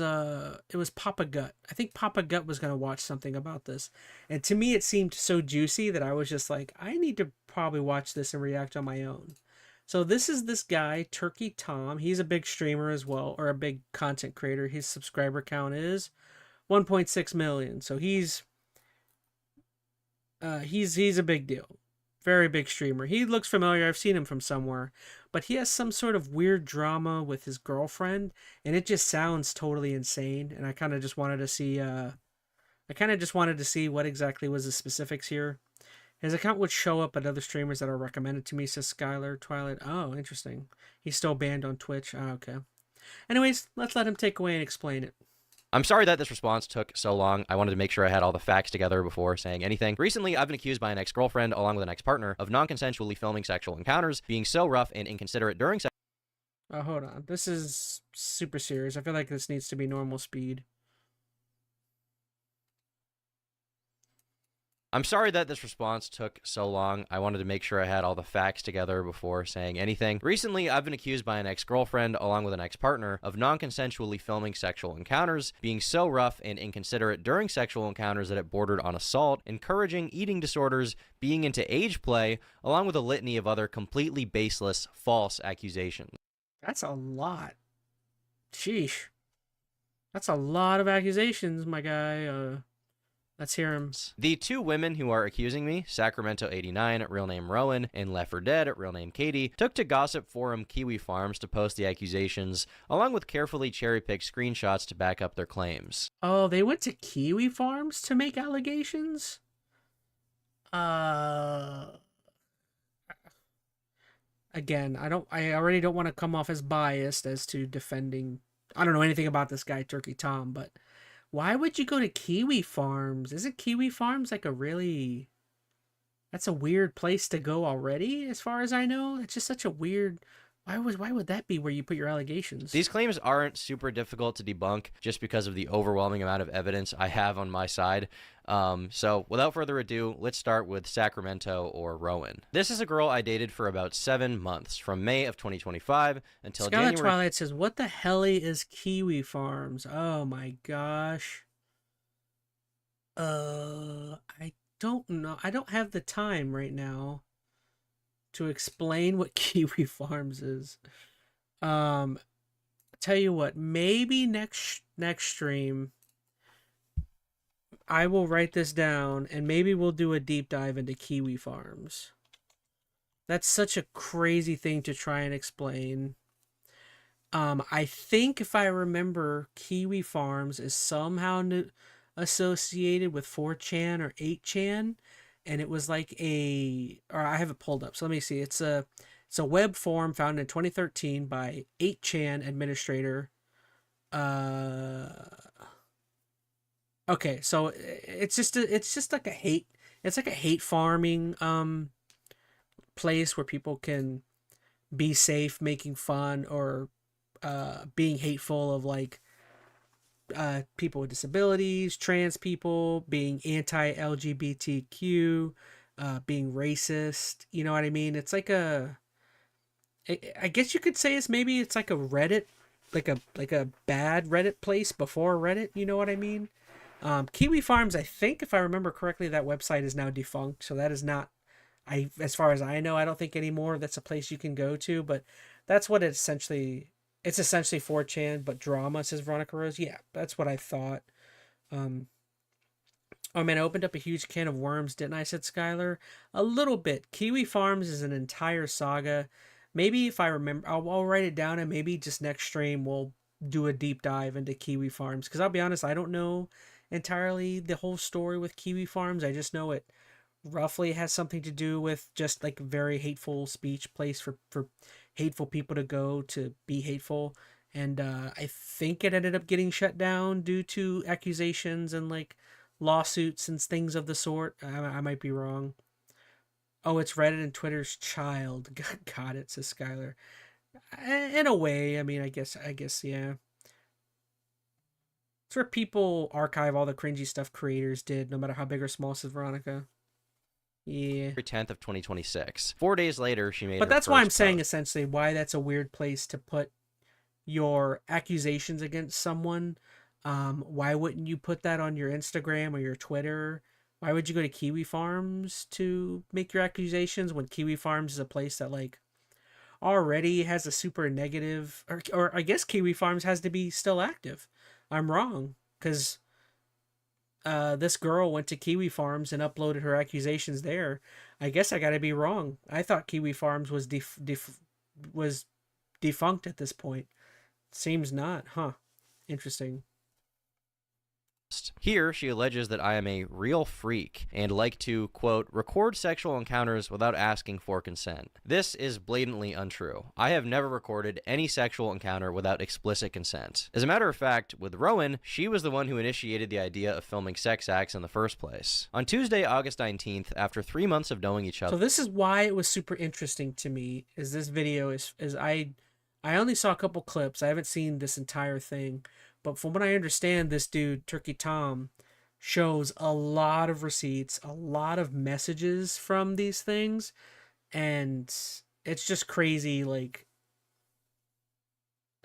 Papa Gut. I think Papa Gut was going to watch something about this. And to me, it seemed so juicy that I was just like, I need to probably watch this and react on my own. So this is this guy, Turkey Tom. He's a big streamer as well, or a big content creator. His subscriber count is 1.6 million. So he's a big deal. Very big streamer. He looks familiar. I've seen him from somewhere. But he has some sort of weird drama with his girlfriend, and it just sounds totally insane. And I kind of just wanted to see what exactly was the specifics here. His account would show up at other streamers that are recommended to me, says Skylar Twilight. Oh, interesting. He's still banned on Twitch. Oh, okay. Anyways, let's let him take away and explain it. I'm sorry that this response took so long. I wanted to make sure I had all the facts together before saying anything. Recently, I've been accused by an ex-girlfriend, along with an ex-partner, of non-consensually filming sexual encounters, being so rough and inconsiderate during Oh, hold on. This is super serious. I feel like this needs to be normal speed. I'm sorry that this response took so long. I wanted to make sure I had all the facts together before saying anything. Recently, I've been accused by an ex-girlfriend, along with an ex-partner, of non-consensually filming sexual encounters, being so rough and inconsiderate during sexual encounters that it bordered on assault, encouraging eating disorders, being into age play, along with a litany of other completely baseless, false accusations. That's a lot. Sheesh. That's a lot of accusations, my guy. Let's hear him. The two women who are accusing me, Sacramento89, real name Rowan, and Left 4 Dead, real name Katie, took to gossip forum Kiwi Farms to post the accusations, along with carefully cherry-picked screenshots to back up their claims. Oh, they went to Kiwi Farms to make allegations? Again, I already don't want to come off as biased as to defending. I don't know anything about this guy, Turkey Tom, but why would you go to Kiwi Farms? Isn't Kiwi Farms like that's a weird place to go already, as far as I know? It's just such a weird. Why would that be where you put your allegations? These claims aren't super difficult to debunk just because of the overwhelming amount of evidence I have on my side. So without further ado, let's start with Sacramento or Rowan. This is a girl I dated for about 7 months, from May of 2025 until Scarlet January. Twilight says, "What the hell is Kiwi Farms?" Oh my gosh. I don't know. I don't have the time right now to explain what Kiwi Farms is. Tell you what, maybe next stream I will write this down and maybe we'll do a deep dive into Kiwi Farms. That's such a crazy thing to try and explain. I think if I remember, Kiwi Farms is somehow associated with 4chan or 8chan, and it was like or I have it pulled up, so let me see. It's a web forum founded in 2013 by 8chan administrator. Okay, so it's just like a hate farming place where people can be safe making fun or being hateful of like people with disabilities, trans people, being anti-LGBTQ, being racist. You know what I mean? It's like I guess you could say it's like a Reddit, like a bad Reddit place before Reddit. You know what I mean? Kiwi Farms, I think if I remember correctly, that website is now defunct. So that is not, as far as I know, I don't think anymore that's a place you can go to, but that's what it's essentially 4chan, but drama, says Veronica Rose. Yeah, that's what I thought. Oh man, I opened up a huge can of worms, didn't I, said Skylar. A little bit. Kiwi Farms is an entire saga. Maybe if I remember, I'll write it down, and maybe just next stream we'll do a deep dive into Kiwi Farms. Because I'll be honest, I don't know entirely the whole story with Kiwi Farms. I just know it roughly has something to do with just like very hateful speech place for hateful people to go to be hateful. And I think it ended up getting shut down due to accusations and like lawsuits and things of the sort. I might be wrong. Oh, it's Reddit and Twitter's child. Got it, says Skylar. In a way, I mean, I guess, yeah. It's where people archive all the cringy stuff creators did, no matter how big or small, says Veronica. Yeah. 10th of 2026. 4 days later, she made. But her that's why I'm first saying post. essentially why that's a weird place to put your accusations against someone. Why wouldn't you put that on your Instagram or your Twitter? Why would you go to Kiwi Farms to make your accusations when Kiwi Farms is a place that like already has a super negative, or I guess Kiwi Farms has to be still active. I'm wrong, because this girl went to Kiwi Farms and uploaded her accusations there. I guess I gotta be wrong. I thought Kiwi Farms was was defunct at this point. Seems not, huh? Interesting. Here, she alleges that I am a real freak and like to, quote, record sexual encounters without asking for consent. This is blatantly untrue. I have never recorded any sexual encounter without explicit consent. As a matter of fact, with Rowan, she was the one who initiated the idea of filming sex acts in the first place. On Tuesday, August 19th, after 3 months of knowing each other... So this is why it was super interesting to me, is this video is I only saw a couple clips. I haven't seen this entire thing. But from what I understand, this dude, Turkey Tom, shows a lot of receipts, a lot of messages from these things. And it's just crazy, like,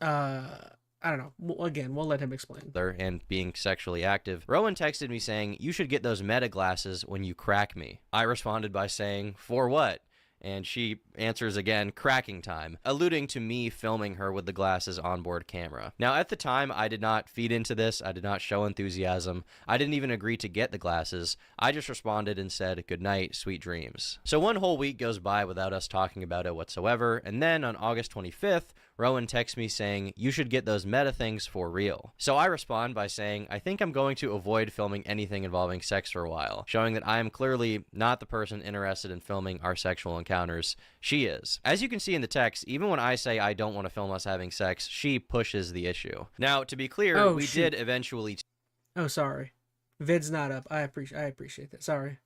I don't know. Again, we'll let him explain. And being sexually active, Rowan texted me saying, "You should get those meta glasses when you crack me." I responded by saying, "For what?" And she answers again, "Cracking time," alluding to me filming her with the glasses onboard camera. Now, at the time, I did not feed into this. I did not show enthusiasm. I didn't even agree to get the glasses. I just responded and said, "Good night, sweet dreams." So 1 whole week goes by without us talking about it whatsoever, and then on August 25th, Rowan texts me saying, "You should get those meta things for real." So I respond by saying, "I think I'm going to avoid filming anything involving sex for a while," showing that I am clearly not the person interested in filming our sexual encounters. She is. As you can see in the text, even when I say I don't want to film us having sex, she pushes the issue. Now, to be clear, we did eventually... Oh, sorry. Vid's not up. I appreciate that. Sorry.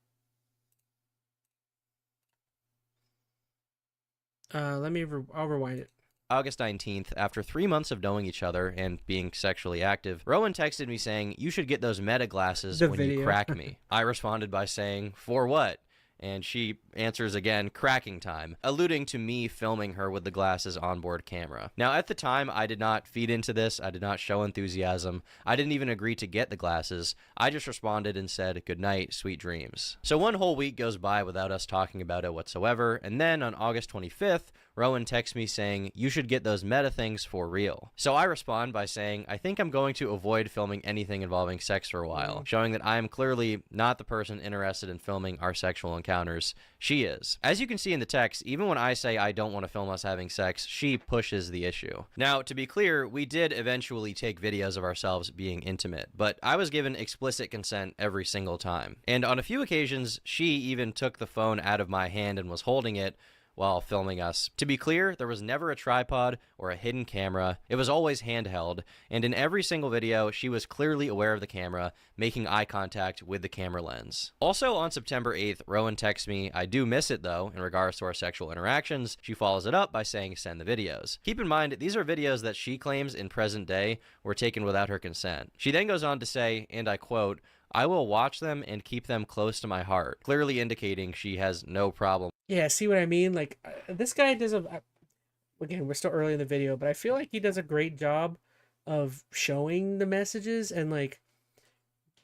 I'll rewind it. August 19th, after 3 months of knowing each other and being sexually active, Rowan texted me saying, "You should get those meta glasses when you crack me." I responded by saying, "For what?" And she answers again, "Cracking time," alluding to me filming her with the glasses onboard camera. Now, at the time, I did not feed into this. I did not show enthusiasm. I didn't even agree to get the glasses. I just responded and said, "Good night, sweet dreams." So 1 whole week goes by without us talking about it whatsoever, and then on August 25th, Rowan texts me saying, "You should get those meta things for real." So I respond by saying, "I think I'm going to avoid filming anything involving sex for a while," showing that I am clearly not the person interested in filming our sexual encounters. She is. As you can see in the text, even when I say I don't want to film us having sex, she pushes the issue. Now, to be clear, we did eventually take videos of ourselves being intimate, but I was given explicit consent every single time. And on a few occasions, she even took the phone out of my hand and was holding it while filming us. To be clear, there was never a tripod or a hidden camera. It was always handheld, and in every single video, she was clearly aware of the camera, making eye contact with the camera lens. Also, on September 8th, Rowan texts me, "I do miss it though," in regards to our sexual interactions. She follows it up by saying, "Send the videos." Keep in mind, these are videos that she claims in present day were taken without her consent. She then goes on to say, and I quote, "I will watch them and keep them close to my heart," clearly indicating she has no problem. Yeah, see what I mean? Like, this guy does again, we're still early in the video, but I feel like he does a great job of showing the messages, and like,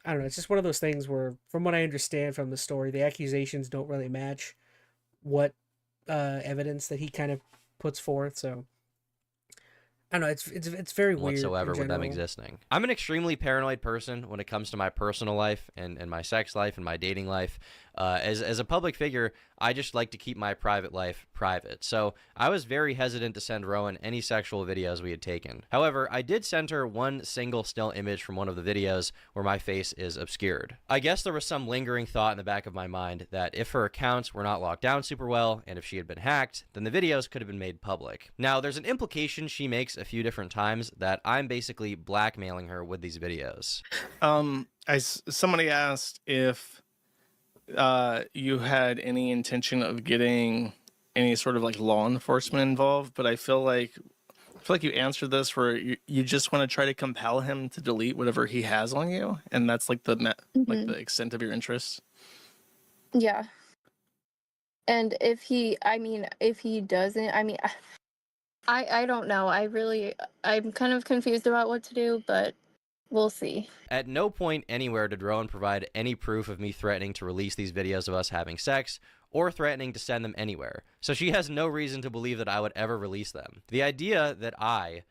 I don't know, it's just one of those things where, from what I understand from the story, the accusations don't really match what evidence that he kind of puts forth, so I don't know, it's very weird whatsoever with them existing. I'm an extremely paranoid person when it comes to my personal life and my sex life and my dating life. As a public figure, I just like to keep my private life private. So I was very hesitant to send Rowan any sexual videos we had taken. However, I did send her one single still image from one of the videos where my face is obscured. I guess there was some lingering thought in the back of my mind that if her accounts were not locked down super well, and if she had been hacked, then the videos could have been made public. Now, there's an implication she makes a few different times that I'm basically blackmailing her with these videos. Somebody asked if you had any intention of getting any sort of like law enforcement involved, but I feel like you answered this where you just want to try to compel him to delete whatever he has on you, and that's like the the extent of your interest. Yeah. And if he doesn't, I don't know. I'm kind of confused about what to do, but we'll see. At no point anywhere did Rowan provide any proof of me threatening to release these videos of us having sex, or threatening to send them anywhere. So she has no reason to believe that I would ever release them. The idea that I,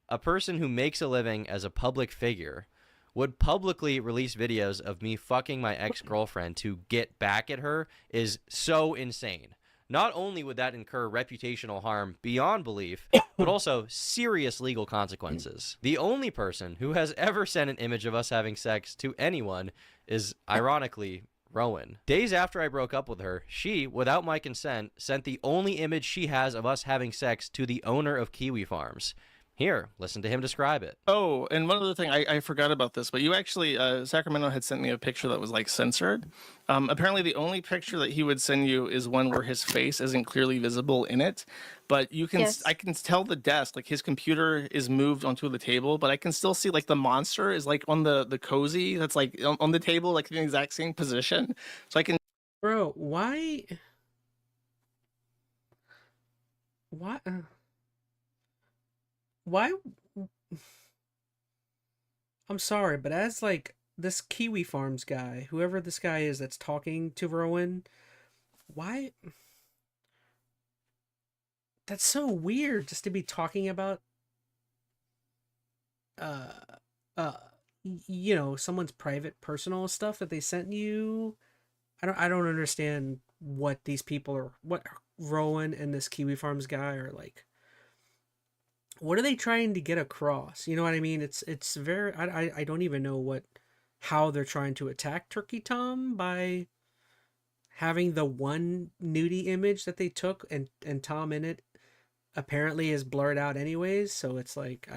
a person who makes a living as a public figure, would publicly release videos of me fucking my ex-girlfriend to get back at her is so insane. Not only would that incur reputational harm beyond belief, but also serious legal consequences. The only person who has ever sent an image of us having sex to anyone is, ironically, Rowan. Days after I broke up with her, she, without my consent, sent the only image she has of us having sex to the owner of Kiwi Farms. Here, listen to him describe it. Oh, and one other thing, I forgot about this, but you actually, Sacramento had sent me a picture that was like censored. Apparently the only picture that he would send you is one where his face isn't clearly visible in it, but you can, I can tell the desk, like his computer is moved onto the table, but I can still see like the monster is like on the cozy that's like on the table, like in the exact same position. So I can. Bro, why? Why? I'm sorry, but as like this Kiwi Farms guy, whoever this guy is that's talking to Rowan, why? That's so weird just to be talking about you know, someone's private personal stuff that they sent you. I don't understand what these people are, what Rowan and this Kiwi Farms guy are like. What are they trying to get across? You know what I mean? It's very, I don't even know how they're trying to attack Turkey Tom by having the one nudie image that they took and Tom in it apparently is blurred out anyways. So it's like,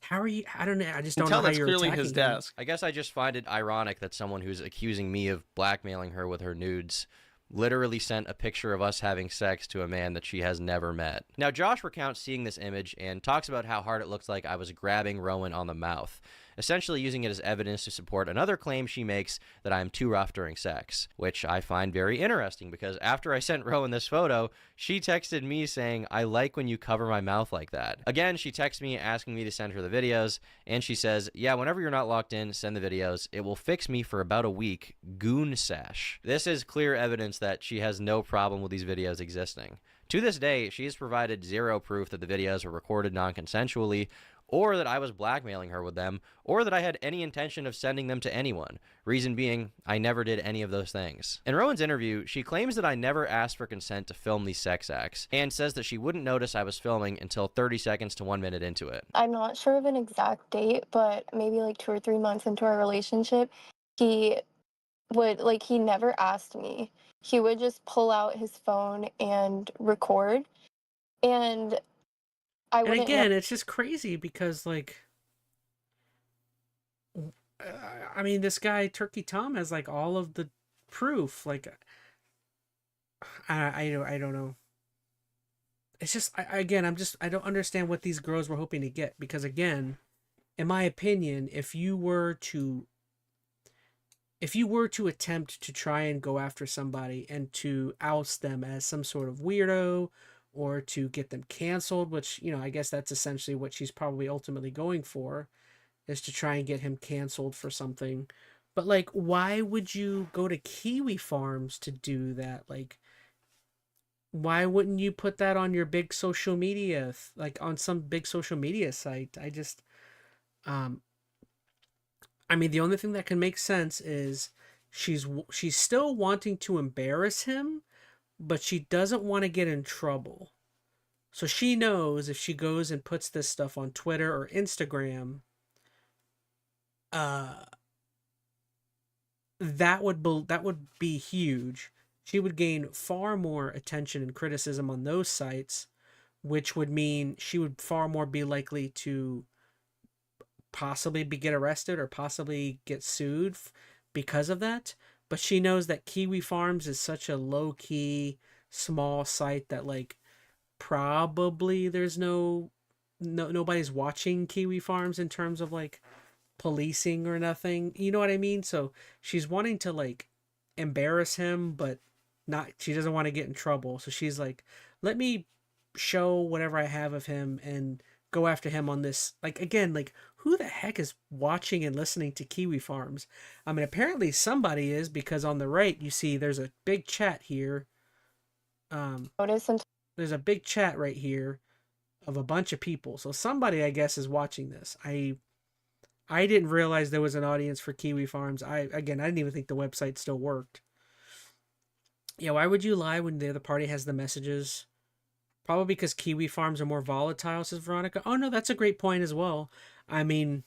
how are you? I don't know. I just don't know how you're attacking his desk. I guess I just find it ironic that someone who's accusing me of blackmailing her with her nudes literally sent a picture of us having sex to a man that she has never met. Now, Josh recounts seeing this image and talks about how hard it looks like I was grabbing Rowan on the mouth, essentially using it as evidence to support another claim she makes that I am too rough during sex, which I find very interesting because after I sent Rowan this photo, she texted me saying, "I like when you cover my mouth like that." Again, she texts me asking me to send her the videos, and she says, "Yeah, whenever you're not locked in, send the videos. It will fix me for about a week. Goon sash." This is clear evidence that she has no problem with these videos existing. To this day, she has provided zero proof that the videos were recorded non-consensually, or that I was blackmailing her with them, or that I had any intention of sending them to anyone. Reason being, I never did any of those things. In Rowan's interview, she claims that I never asked for consent to film these sex acts, and says that she wouldn't notice I was filming until 30 seconds to 1 minute into it. I'm not sure of an exact date, but maybe like 2 or 3 months into our relationship, he never asked me. He would just pull out his phone and record, and And again, it's just crazy because, like, I mean, this guy Turkey Tom has like all of the proof. Like, I don't know. It's just I don't understand what these girls were hoping to get, because again, in my opinion, if you were to attempt to try and go after somebody and to oust them as some sort of weirdo, or to get them canceled, which, you know, I guess that's essentially what she's probably ultimately going for, is to try and get him canceled for something. But, like, why would you go to Kiwi Farms to do that? Like, why wouldn't you put that on your big social media, like on some big social media site? I just, I mean, the only thing that can make sense is she's still wanting to embarrass him, but she doesn't want to get in trouble. So she knows if she goes and puts this stuff on Twitter or Instagram, that would be huge. She would gain far more attention and criticism on those sites, which would mean she would far more be likely to possibly get arrested or possibly get sued because of that. But she knows that Kiwi Farms is such a low-key, small site that, like, probably there's nobody's watching Kiwi Farms in terms of, like, policing or nothing. You know what I mean? So she's wanting to, like, embarrass him, but she doesn't want to get in trouble. So she's like, let me show whatever I have of him and go after him on this. Like, again, like, who the heck is watching and listening to Kiwi Farms? I mean, apparently somebody is, because on the right, you see there's a big chat here. There's a big chat right here of a bunch of people. So somebody, I guess, is watching this. I didn't realize there was an audience for Kiwi Farms. I didn't even think the website still worked. Yeah, why would you lie when the other party has the messages? Probably because kiwi farms are more volatile, says Veronica. Oh no, that's a great point as well. I mean,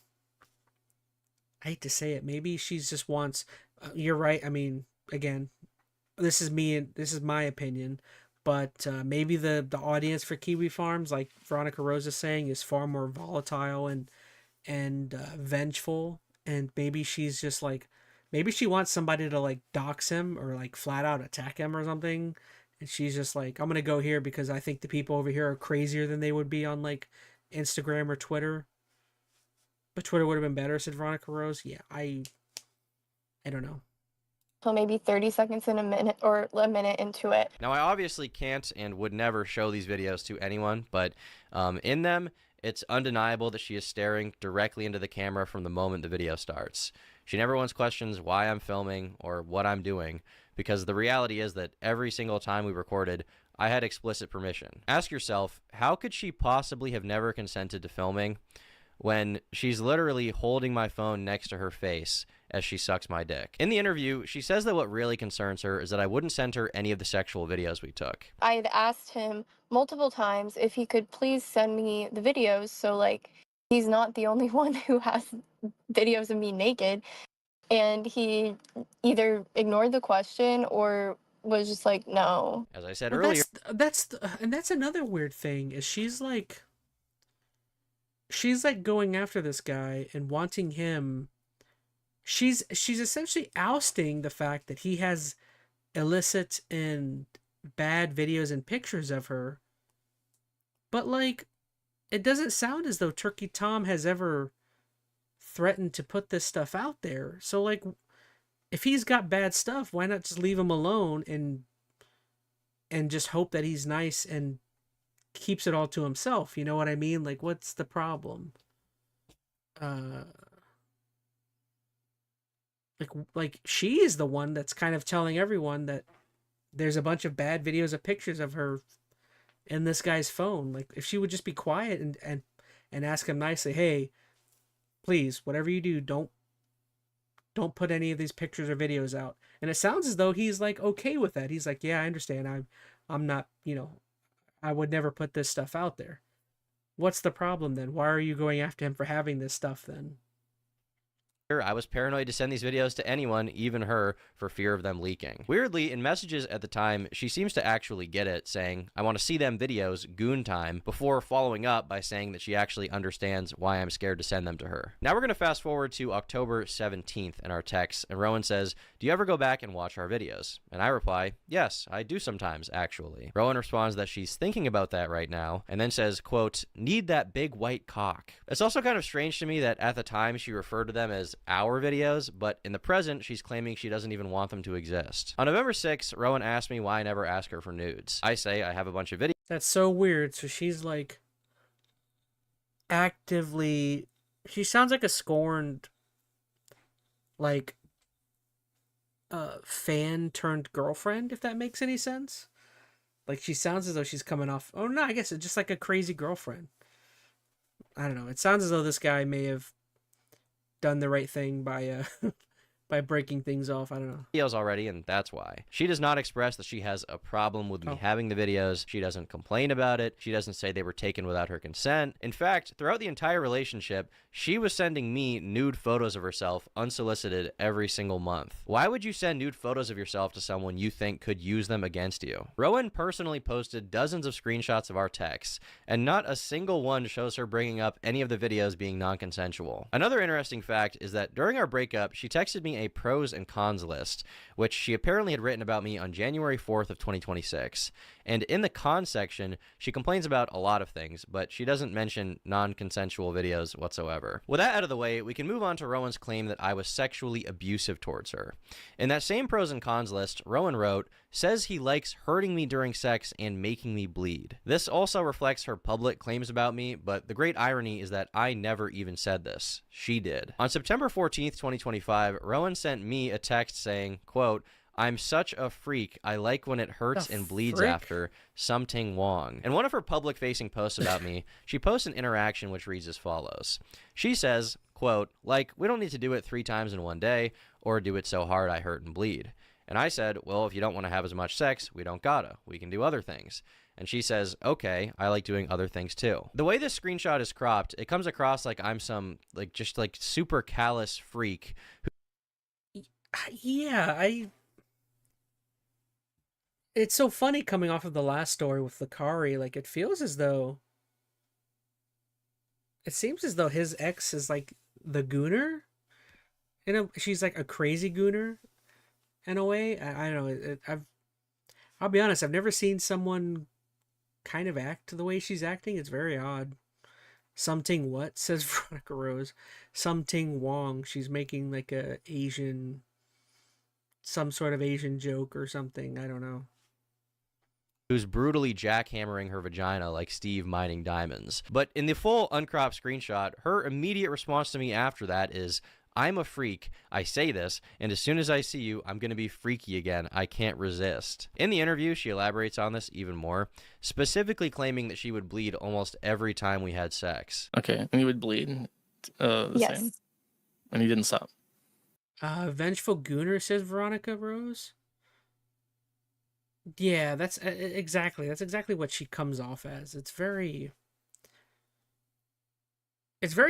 I hate to say it, maybe she just wants. You're right. I mean, again, this is me and this is my opinion, but maybe the audience for kiwi farms, like Veronica Rose is saying, is far more volatile and vengeful, and maybe she's just like, maybe she wants somebody to like dox him or like flat out attack him or something, and she's just like, I'm gonna go here because I think the people over here are crazier than they would be on like Instagram or Twitter. But Twitter would have been better, said Veronica Rose. Yeah, I don't know. So maybe 30 seconds in a minute or a minute into it. Now, I obviously can't and would never show these videos to anyone, but in them, it's undeniable that she is staring directly into the camera from the moment the video starts. She never once questions why I'm filming or what I'm doing, because the reality is that every single time we recorded, I had explicit permission. Ask yourself, how could she possibly have never consented to filming when she's literally holding my phone next to her face as she sucks my dick? In the interview, she says that what really concerns her is that I wouldn't send her any of the sexual videos we took. I had asked him multiple times if he could please send me the videos, so like he's not the only one who has videos of me naked, and he either ignored the question or was just like, no. As I said Well, earlier, that's another weird thing is she's like going after this guy and wanting him. She's essentially ousting the fact that he has illicit and bad videos and pictures of her. But like, it doesn't sound as though Turkey Tom has ever threatened to put this stuff out there. So like, if he's got bad stuff, why not just leave him alone and just hope that he's nice and keeps it all to himself? You know what I mean? Like, what's the problem? Like she is the one that's kind of telling everyone that there's a bunch of bad videos of pictures of her in this guy's phone. Like, if she would just be quiet and ask him nicely, hey, please, whatever you do, don't put any of these pictures or videos out. And it sounds as though he's like okay with that. He's like, yeah, I understand. I'm not, I would never put this stuff out there. What's the problem then? Why are you going after him for having this stuff then? I was paranoid to send these videos to anyone, even her, for fear of them leaking. Weirdly, in messages at the time, she seems to actually get it, saying, I want to see them videos, goon time, before following up by saying that she actually understands why I'm scared to send them to her. Now we're going to fast forward to October 17th in our text, and Rowan says, do you ever go back and watch our videos? And I reply, yes, I do sometimes, actually. Rowan responds that she's thinking about that right now, and then says, quote, need that big white cock. It's also kind of strange to me that at the time she referred to them as our videos, but in the present, she's claiming she doesn't even want them to exist. On November 6th, Rowan asked me why I never ask her for nudes. I say I have a bunch of videos. That's so weird. So she's like actively, she sounds like a scorned, like, fan turned girlfriend, if that makes any sense. Like, she sounds as though she's coming off, oh no, I guess it's just like a crazy girlfriend. I don't know. It sounds as though this guy may have done the right thing by by breaking things off. I don't know. Videos already, and that's why. She does not express that she has a problem with me having the videos. She doesn't complain about it. She doesn't say they were taken without her consent. In fact, throughout the entire relationship, she was sending me nude photos of herself unsolicited every single month. Why would you send nude photos of yourself to someone you think could use them against you? Rowan personally posted dozens of screenshots of our texts, and not a single one shows her bringing up any of the videos being non-consensual. Another interesting fact is that during our breakup, she texted me a pros and cons list, which she apparently had written about me on January 4th of 2026. And in the cons section, she complains about a lot of things, but she doesn't mention non-consensual videos whatsoever. With that out of the way, we can move on to Rowan's claim that I was sexually abusive towards her. In that same pros and cons list, Rowan wrote, says he likes hurting me during sex and making me bleed. This also reflects her public claims about me, but the great irony is that I never even said this. She did. On September 14th, 2025, Rowan sent me a text saying, quote, I'm such a freak. I like when it hurts and bleeds after. Something Wong. In one of her public-facing posts about me, she posts an interaction which reads as follows. She says, quote, like, we don't need to do it 3 times in one day, or do it so hard I hurt and bleed. And I said, well, if you don't want to have as much sex, we don't gotta. We can do other things. And she says, okay, I like doing other things too. The way this screenshot is cropped, it comes across like I'm some, like, just like super callous freak. Yeah, it's so funny coming off of the last story with Lakari. Like, it feels as though, it seems as though his ex is like the gooner. You know, she's like a crazy gooner in a way. I don't know. I'll be honest, I've never seen someone kind of act the way she's acting. It's very odd. Something what, says Veronica Rose. Something Wong. She's making like some sort of Asian joke or something. I don't know. Who's brutally jackhammering her vagina like Steve mining diamonds. But in the full uncropped screenshot, her immediate response to me after that is, I'm a freak, I say this, and as soon as I see you, I'm going to be freaky again. I can't resist. In the interview, she elaborates on this even more, specifically claiming that she would bleed almost every time we had sex. Okay, and you would bleed the Yes. same? And you didn't stop? Vengeful Gooner, says Veronica Rose. Yeah, that's exactly what she comes off as. It's very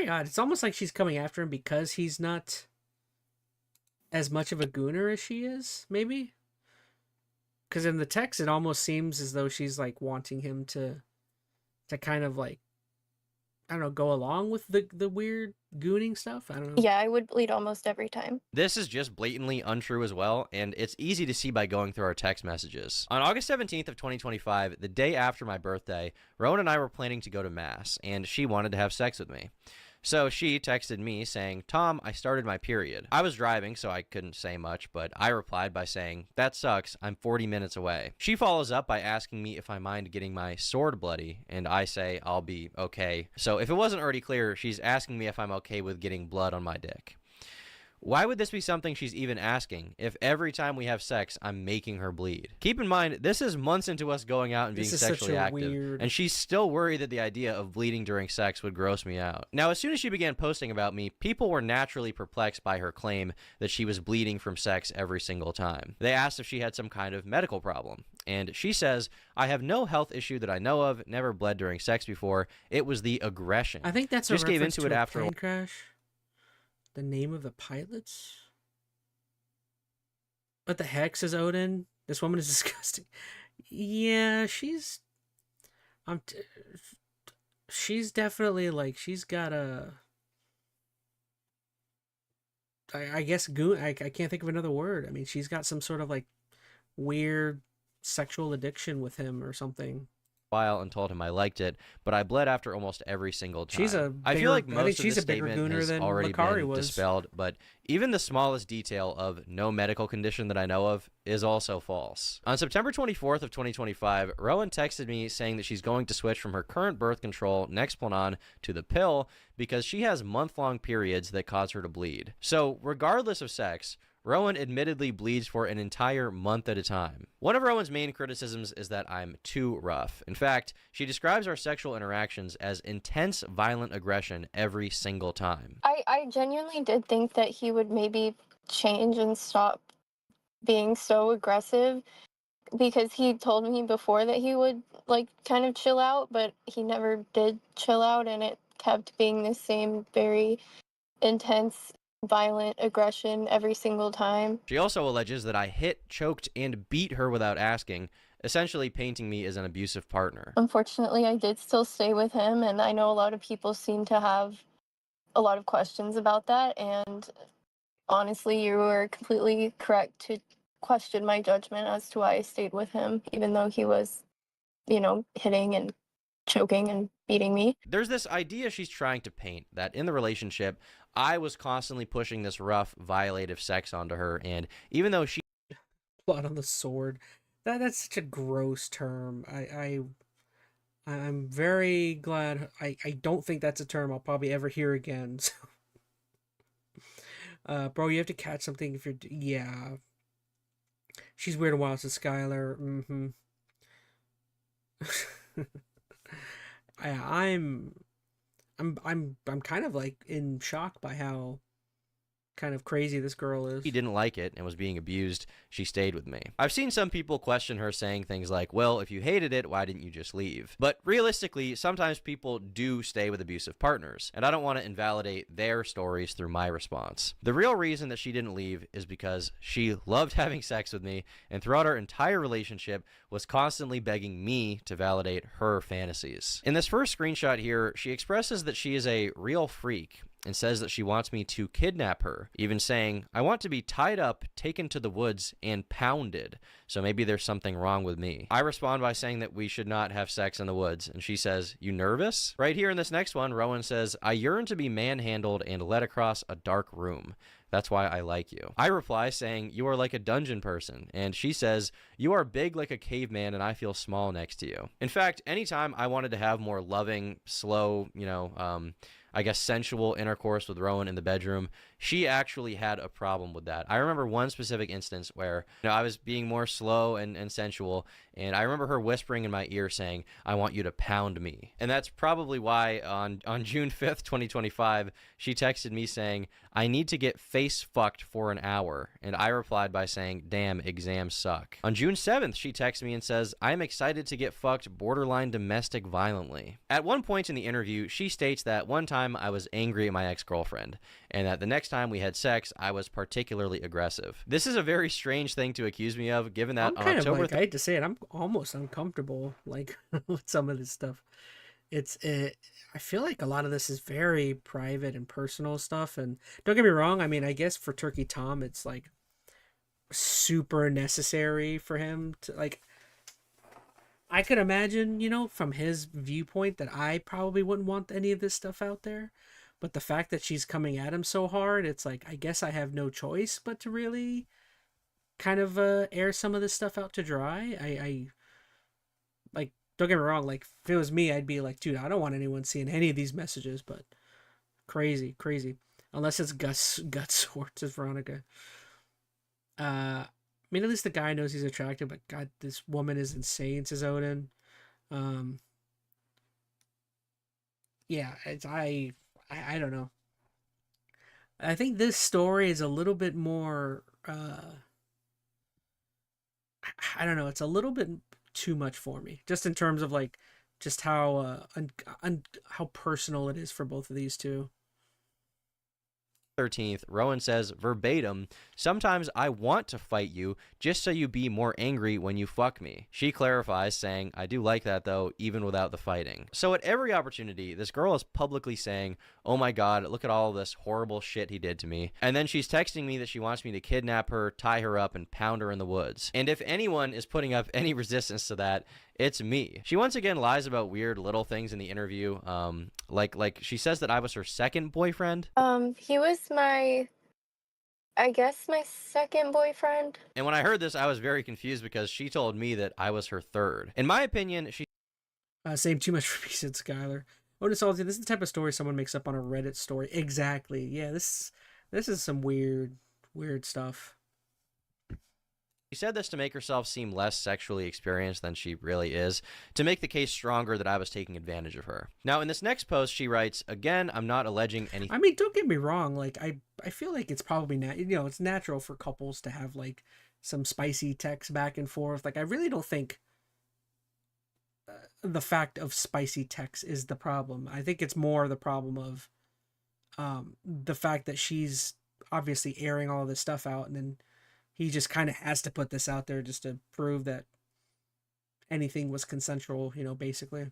odd. It's almost like she's coming after him because he's not as much of a gooner as she is, maybe. Because in the text, it almost seems as though she's like wanting him to kind of like, I don't know, go along with the weird gooning stuff. I don't know. Yeah, I would bleed almost every time. This is just blatantly untrue as well, and it's easy to see by going through our text messages. On August 17th of 2025, the day after my birthday, Rowan and I were planning to go to Mass, and she wanted to have sex with me. So she texted me saying, Tom, I started my period. I was driving, so I couldn't say much, but I replied by saying, that sucks, I'm 40 minutes away. She follows up by asking me if I mind getting my sword bloody, and I say I'll be okay. So if it wasn't already clear, she's asking me if I'm okay with getting blood on my dick. Why would this be something she's even asking if every time we have sex, I'm making her bleed? Keep in mind, this is months into us going out and being sexually active, and she's still worried that the idea of bleeding during sex would gross me out. Now, as soon as she began posting about me, people were naturally perplexed by her claim that she was bleeding from sex every single time. They asked if she had some kind of medical problem, and she says, I have no health issue that I know of, never bled during sex before. It was the aggression. I think that's just a gave reference into to it a after plane crash. The name of the pilots? What the heck, says Odin? This woman is disgusting. Yeah, she's definitely like, she's got a, I guess I can't think of another word. I mean, she's got some sort of like weird sexual addiction with him or something. While and told him I liked it, but I bled after almost every single time. I feel like I think most of she's this a bigger statement gooner has than already Lakari been was. dispelled, but even the smallest detail of no medical condition that I know of is also false. On September 24th of 2025, Rowan texted me saying that she's going to switch from her current birth control, Nexplanon, to the pill because she has month-long periods that cause her to bleed. So, regardless of sex, Rowan admittedly bleeds for an entire month at a time. One of Rowan's main criticisms is that I'm too rough. In fact, she describes our sexual interactions as intense, violent aggression every single time. I genuinely did think that he would maybe change and stop being so aggressive, because he told me before that he would like kind of chill out, but he never did chill out, and it kept being the same very intense, violent aggression every single time. She also alleges that I hit, choked, and beat her without asking, essentially painting me as an abusive partner. Unfortunately, I did still stay with him, and I know a lot of people seem to have a lot of questions about that, and honestly, you were completely correct to question my judgment as to why I stayed with him, even though he was, hitting and choking and beating me. There's this idea she's trying to paint that in the relationship, I was constantly pushing this rough, violative sex onto her, and even though she... Blood on the sword. That's such a gross term. I'm very glad. I don't think that's a term I'll probably ever hear again. So. Bro, you have to catch something if you're... Yeah. She's weird and wild, says Skylar. Mm-hmm. I'm kind of like in shock by how kind of crazy this girl is. He didn't like it and was being abused. She stayed with me. I've seen some people question her saying things like, well, if you hated it, why didn't you just leave? But realistically, sometimes people do stay with abusive partners, and I don't want to invalidate their stories through my response. The real reason that she didn't leave is because she loved having sex with me, and throughout our entire relationship was constantly begging me to validate her fantasies. In this first screenshot here, she expresses that she is a real freak and says that she wants me to kidnap her, even saying, I want to be tied up, taken to the woods, and pounded, so maybe there's something wrong with me. I respond by saying that we should not have sex in the woods, and she says, you nervous? Right here in this next one, Rowan says, I yearn to be manhandled and led across a dark room. That's why I like you. I reply saying, you are like a dungeon person, and she says, you are big like a caveman and I feel small next to you. In fact, anytime I wanted to have more loving, slow, I guess sensual intercourse with Rowan in the bedroom, she actually had a problem with that. I remember one specific instance where I was being more slow and sensual, and I remember her whispering in my ear saying, I want you to pound me. And that's probably why on June 5th, 2025, she texted me saying, I need to get face fucked for an hour. And I replied by saying, damn, exams suck. On June 7th, she texted me and says, I'm excited to get fucked borderline domestic violently. At one point in the interview, she states that one time I was angry at my ex-girlfriend, and that the next time we had sex, I was particularly aggressive. This is a very strange thing to accuse me of, given that I'm kind of like, I hate to say it, I'm almost uncomfortable, like, with some of this stuff. I feel like a lot of this is very private and personal stuff, and don't get me wrong, I mean, I guess for Turkey Tom, it's, like, super necessary for him to, like, I could imagine, from his viewpoint that I probably wouldn't want any of this stuff out there. But the fact that she's coming at him so hard, it's like, I guess I have no choice but to really kind of air some of this stuff out to dry. I like, don't get me wrong, like, if it was me, I'd be like, dude, I don't want anyone seeing any of these messages, but crazy. Unless it's Guts Swartz as Veronica. I mean, at least the guy knows he's attractive, but God, this woman is insane, says Odin. Yeah, I don't know. I think this story is a little bit more, I don't know, it's a little bit too much for me, just in terms of, like, just how how personal it is for both of these two. 13th, Rowan says verbatim, sometimes I want to fight you just so you be more angry when you fuck me. She clarifies saying, I do like that though, even without the fighting. So at every opportunity, this girl is publicly saying, oh my god, look at all this horrible shit he did to me. And then she's texting me that she wants me to kidnap her, tie her up, and pound her in the woods. And if anyone is putting up any resistance to that, it's me. She once again lies about weird little things in the interview. Like she says that I was her second boyfriend. He was my second boyfriend. And when I heard this, I was very confused because she told me that I was her third. In my opinion, she... Same too much for me, said Skylar. Otis Salty, this is the type of story someone makes up on a Reddit story. Exactly. Yeah, this is some weird stuff. She said this to make herself seem less sexually experienced than she really is, to make the case stronger that I was taking advantage of her. Now, in this next post, she writes, again, I'm not alleging anything. I mean, don't get me wrong. Like, I feel like it's probably it's natural for couples to have, like, some spicy text back and forth. Like, I really don't think the fact of spicy text is the problem. I think it's more the problem of the fact that she's obviously airing all this stuff out, and then he just kind of has to put this out there just to prove that anything was consensual, basically.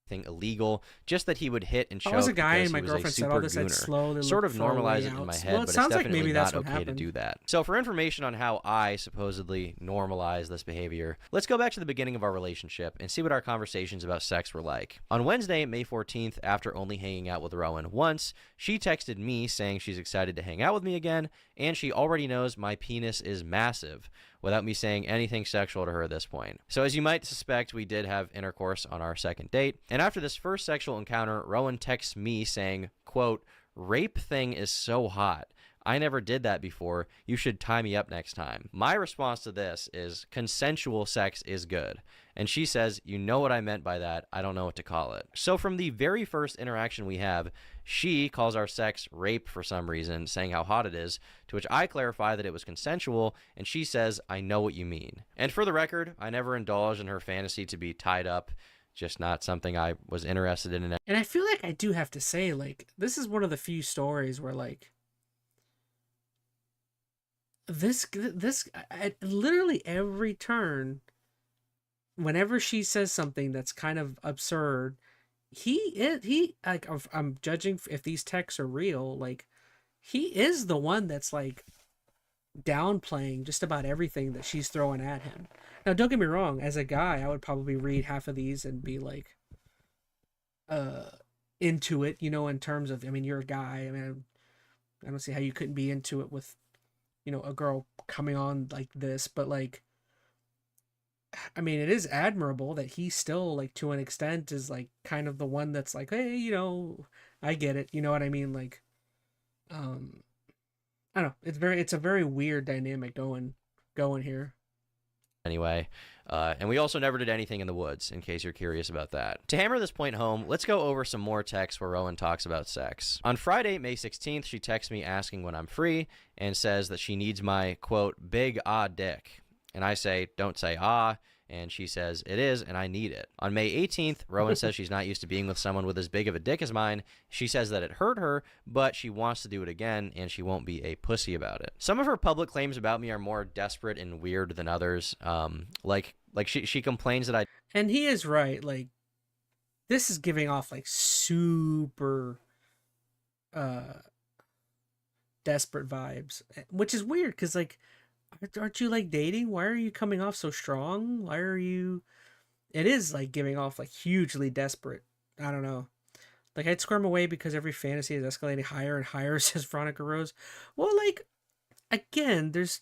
Illegal, just that he would hit and choke. I was a guy and my was girlfriend said all this, I'd slowly sort of normalize it in my head, well, but it's sounds like definitely maybe not that's what okay to happened. do that. So for information on how I supposedly normalize this behavior, let's go back to the beginning of our relationship and see what our conversations about sex were like. On Wednesday, May 14th, after only hanging out with Rowan once, she texted me saying she's excited to hang out with me again, and she already knows my penis is massive, without me saying anything sexual to her at this point. So as you might suspect, we did have intercourse on our second date, and after this first sexual encounter, Rowan texts me saying, quote, rape thing is so hot. I never did that before. You should tie me up next time. My response to this is consensual sex is good. And she says, you know what I meant by that. I don't know what to call it. So from the very first interaction we have, she calls our sex rape for some reason, saying how hot it is, to which I clarify that it was consensual, and she says, I know what you mean. And for the record, I never indulged in her fantasy to be tied up, just not something I was interested in. And I feel like I do have to say, like, this is one of the few stories where, like, this at literally every turn, whenever she says something that's kind of absurd, he like, I'm judging if these texts are real, like, he is the one that's like downplaying just about everything that she's throwing at him. Now, don't get me wrong, as a guy, I would probably read half of these and be like into it, you know, in terms of, I mean, you're a guy. I mean, I don't see how you couldn't be into it with, you know, a girl coming on like this, but like, I mean, it is admirable that he still, like, to an extent, is like kind of the one that's like, hey, you know, I get it, you know what I mean? Like, I don't know. It's a very weird dynamic going here. Anyway, and we also never did anything in the woods, in case you're curious about that. To hammer this point home, let's go over some more texts where Rowan talks about sex. On Friday, May 16th, she texts me asking when I'm free and says that she needs my, quote, big dick. And I say, don't say and she says, it is, and I need it. On May 18th, Rowan says she's not used to being with someone with as big of a dick as mine. She says that it hurt her, but she wants to do it again, and she won't be a pussy about it. Some of her public claims about me are more desperate and weird than others. Like she complains that I... And he is right, like, this is giving off, like, super desperate vibes, which is weird, because, like, aren't you, like, dating? Why are you coming off so strong? Why are you... It is, like, giving off, like, hugely desperate. I don't know. Like, I'd squirm away because every fantasy is escalating higher and higher, says Veronica Rose. Well, like, again, there's...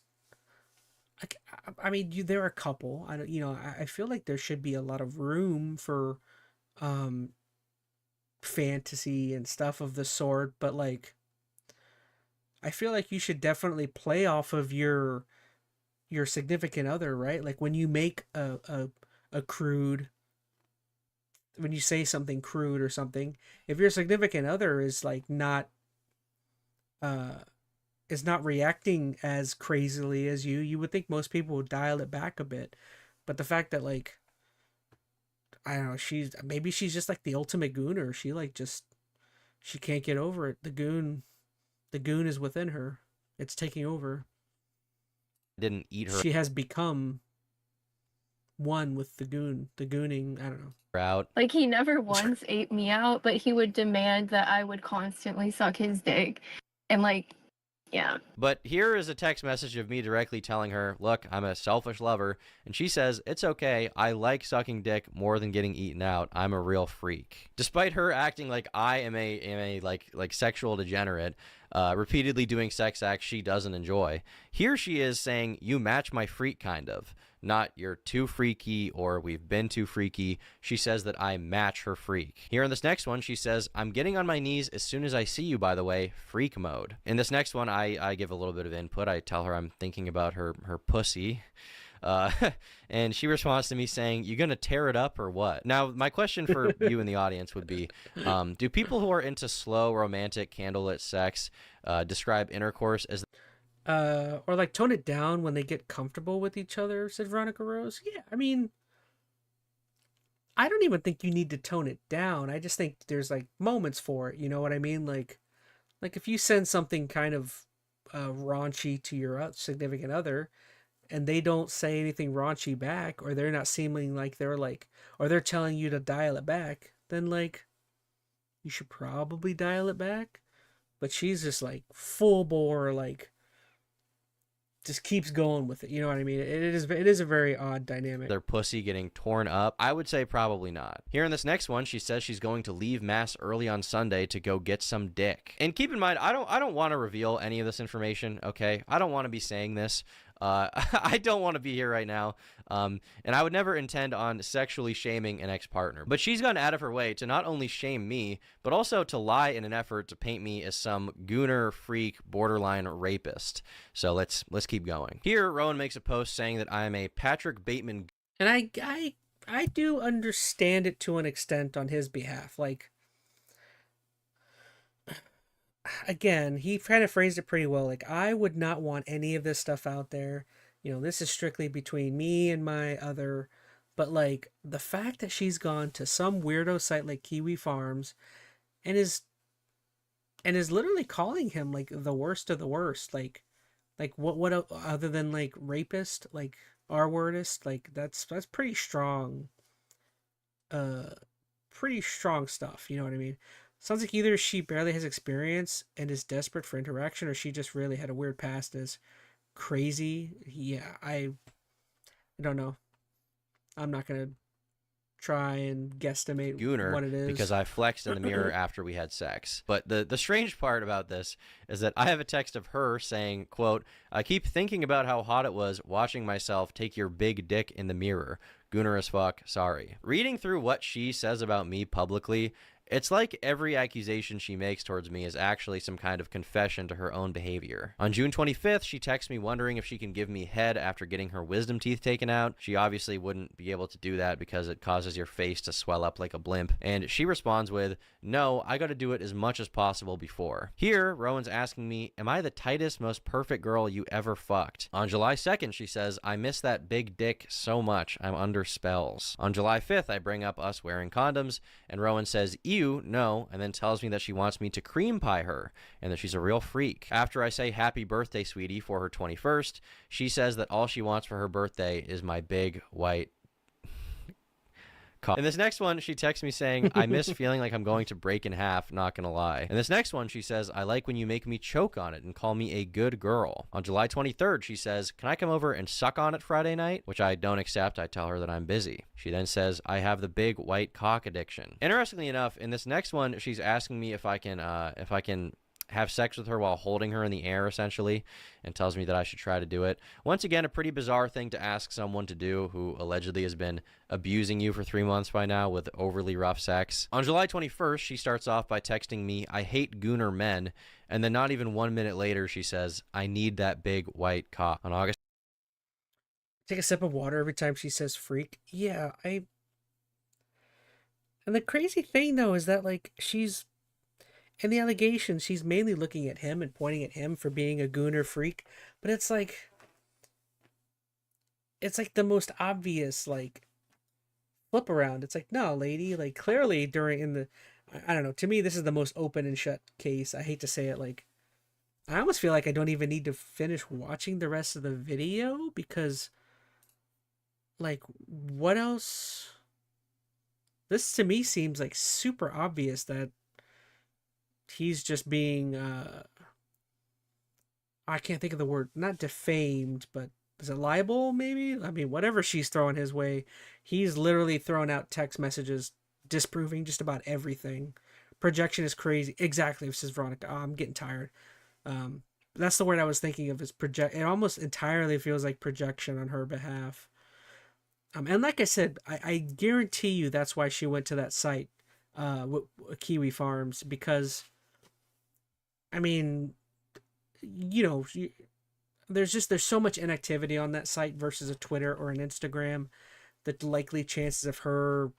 Like, I mean, there are a couple. I feel like there should be a lot of room for fantasy and stuff of the sort, but, like, I feel like you should definitely play off of your significant other, right? Like, when you make a crude, when you say something crude or something, if your significant other is, like, not reacting as crazily as you would think most people would dial it back a bit. But the fact that, like, I don't know, maybe she's just like the ultimate gooner. She, like, she can't get over it. The goon is within her. It's taking over. Didn't eat her. She has become one with the gooning. I don't know. Out. Like, he never once ate me out, but he would demand that I would constantly suck his dick. And, like, yeah. But here is a text message of me directly telling her, look, I'm a selfish lover. And she says, it's okay. I like sucking dick more than getting eaten out. I'm a real freak. Despite her acting like I am a like sexual degenerate, repeatedly doing sex acts she doesn't enjoy, here she is saying, you match my freak, kind of. Not you're too freaky or we've been too freaky. She says that I match her freak. Here in this next one, she says, I'm getting on my knees as soon as I see you, by the way, freak mode. In this next one, I give a little bit of input. I tell her I'm thinking about her pussy. And she responds to me saying, you gonna tear it up or what? Now, my question for you in the audience would be, do people who are into slow, romantic, candlelit sex describe intercourse as... or like tone it down when they get comfortable with each other, said Veronica Rose. Yeah, I mean, I don't even think you need to tone it down. I just think there's, like, moments for it. You know what I mean? Like if you send something kind of raunchy to your significant other, and they don't say anything raunchy back, or they're not seeming like they're like, or they're telling you to dial it back, then, like, you should probably dial it back. But she's just, like, full bore, like, just keeps going with it. You know what I mean? It is a very odd dynamic. Their pussy getting torn up? I would say probably not. Here in this next one, she says she's going to leave mass early on Sunday to go get some dick. And keep in mind, I don't want to reveal any of this information, okay? I don't want to be saying this. I don't want to be here right now. And I would never intend on sexually shaming an ex-partner. But she's gone out of her way to not only shame me, but also to lie in an effort to paint me as some gooner, freak, borderline rapist. So let's keep going. Here, Rowan makes a post saying that I am a Patrick Bateman. And I I do understand it to an extent on his behalf. Like, again, he kind of phrased it pretty well. Like, I would not want any of this stuff out there. You know, this is strictly between me and my other. But, like, the fact that she's gone to some weirdo site like Kiwi Farms and is literally calling him, like, the worst of the worst. Like what other than, like, rapist, like, R-wordist, like, that's pretty strong. Pretty strong stuff, you know what I mean? Sounds like either she barely has experience and is desperate for interaction, or she just really had a weird past and is crazy. Yeah, I don't know. I'm not gonna try and guesstimate Gooner what it is. because I flexed in the mirror after we had sex. But the strange part about this is that I have a text of her saying, quote, I keep thinking about how hot it was watching myself take your big dick in the mirror. Gooner as fuck, sorry. Reading through what she says about me publicly, it's like every accusation she makes towards me is actually some kind of confession to her own behavior. On June 25th, she texts me wondering if she can give me head after getting her wisdom teeth taken out. She obviously wouldn't be able to do that because it causes your face to swell up like a blimp. And she responds with, no, I gotta do it as much as possible before. Here, Rowan's asking me, am I the tightest, most perfect girl you ever fucked? On July 2nd, she says, I miss that big dick so much, I'm under spells. On July 5th, I bring up us wearing condoms, and Rowan says, ew, no, and then tells me that she wants me to cream pie her and that she's a real freak. After I say happy birthday, sweetie, for her 21st, she says that all she wants for her birthday is my big white cock. In this next one, she texts me saying, I miss feeling like I'm going to break in half, not gonna lie. In this next one, she says, I like when you make me choke on it and call me a good girl. On July 23rd, she says, can I come over and suck on it Friday night? Which I don't accept. I tell her that I'm busy. She then says, I have the big white cock addiction. Interestingly enough, in this next one, she's asking me if I can have sex with her while holding her in the air, essentially, and tells me that I should try to do it. Once again, a pretty bizarre thing to ask someone to do who allegedly has been abusing you for 3 months by now with overly rough sex. On July 21st, she starts off by texting me, I hate gooner men, and then not even 1 minute later, she says, I need that big white cock. On August... Take a sip of water every time she says freak. Yeah, And the crazy thing, though, is that, like, in the allegations, she's mainly looking at him and pointing at him for being a gooner freak, but it's like the most obvious, like, flip around. It's like, no, lady, like, clearly I don't know, to me, this is the most open and shut case. I hate to say it, like, I almost feel like I don't even need to finish watching the rest of the video because, like, what else? This to me seems like super obvious that he's just being I can't think of the word, not defamed, but is it libel maybe? I mean, whatever she's throwing his way, he's literally throwing out text messages disproving just about everything. Projection is crazy. Exactly, says Veronica. Oh, I'm getting tired. That's the word I was thinking of, is project. It almost entirely feels like projection on her behalf. And like I said, I guarantee you that's why she went to that site, Kiwi Farms, because I mean, you know, there's so much inactivity on that site versus a Twitter or an Instagram that the likely chances of her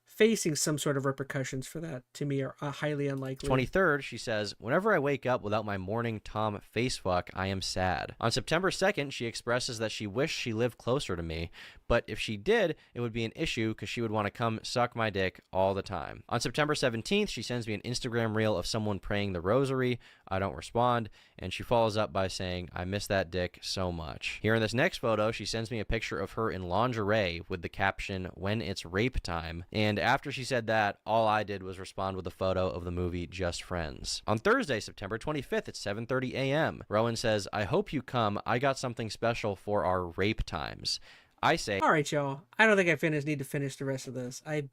facing some sort of repercussions for that, to me, are highly unlikely. 23rd, she says, whenever I wake up without my morning Tom face fuck, I am sad. On September 2nd, she expresses that she wished she lived closer to me, but if she did, it would be an issue because she would want to come suck my dick all the time. On September 17th, she sends me an Instagram reel of someone praying the rosary. I don't respond, and she follows up by saying, I miss that dick so much. Here in this next photo, she sends me a picture of her in lingerie with the caption, when it's rape time, and after she said that, all I did was respond with a photo of the movie Just Friends. On Thursday, September 25th at 7:30 a.m., Rowan says, I hope you come. I got something special for our rape times. I say, all right, y'all. I don't think I need to finish the rest of this. I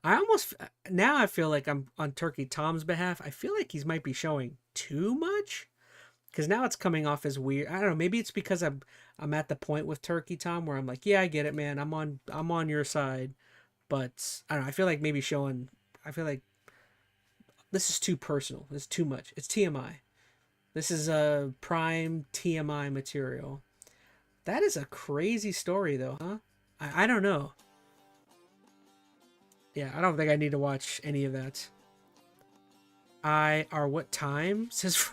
almost, now I feel like I'm on Turkey Tom's behalf. I feel like he might be showing too much, because now it's coming off as weird. I don't know. Maybe it's because I'm at the point with Turkey Tom where I'm like, yeah, I get it, man. I'm on your side. But I don't know. I feel like I feel like this is too personal. It's too much. It's TMI. This is a prime TMI material. That is a crazy story, though, huh? I don't know. Yeah, I don't think I need to watch any of that. What time? Says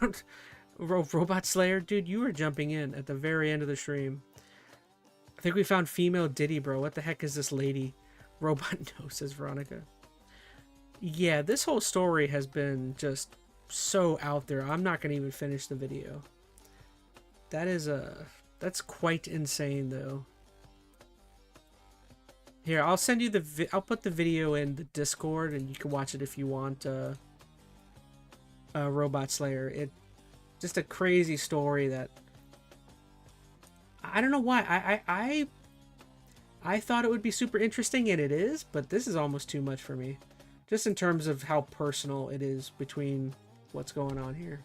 Robot Slayer. Dude, you were jumping in at the very end of the stream. I think we found female Diddy, bro. What the heck is this lady? Robot no, says Veronica. Yeah, this whole story has been just so out there. I'm not going to even finish the video. That's quite insane, though. Here, I'll send you I'll put the video in the Discord, and you can watch it if you want. Robot Slayer. Just a crazy story that I don't know why I thought it would be super interesting, and it is, but this is almost too much for me, just in terms of how personal it is between what's going on here.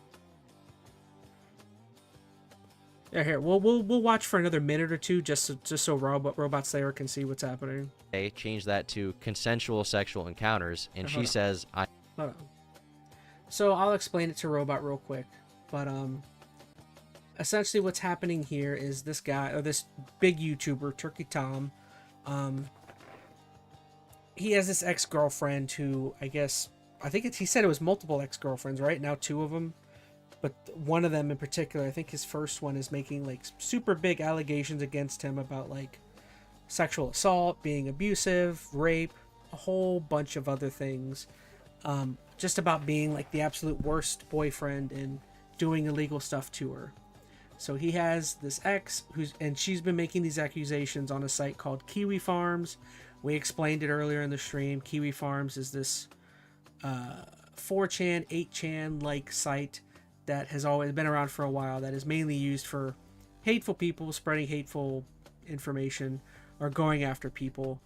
Yeah, here we'll watch for another minute or two, just so Robot Slayer can see what's happening. They change that to consensual sexual encounters, and she says, Hold on. So I'll explain it to Robot real quick, but essentially what's happening here is this guy, or this big YouTuber, Turkey Tom, he has this ex-girlfriend who, I think he said it was multiple ex-girlfriends, right? Now 2 of them. But one of them in particular, I think his first one, is making like super big allegations against him about like sexual assault, being abusive, rape, a whole bunch of other things. Just about being like the absolute worst boyfriend and doing illegal stuff to her. So he has this ex and she's been making these accusations on a site called Kiwi Farms. We explained it earlier in the stream. Kiwi Farms is this 4chan, 8chan like site that has always been around for a while, that is mainly used for hateful people spreading hateful information or going after people.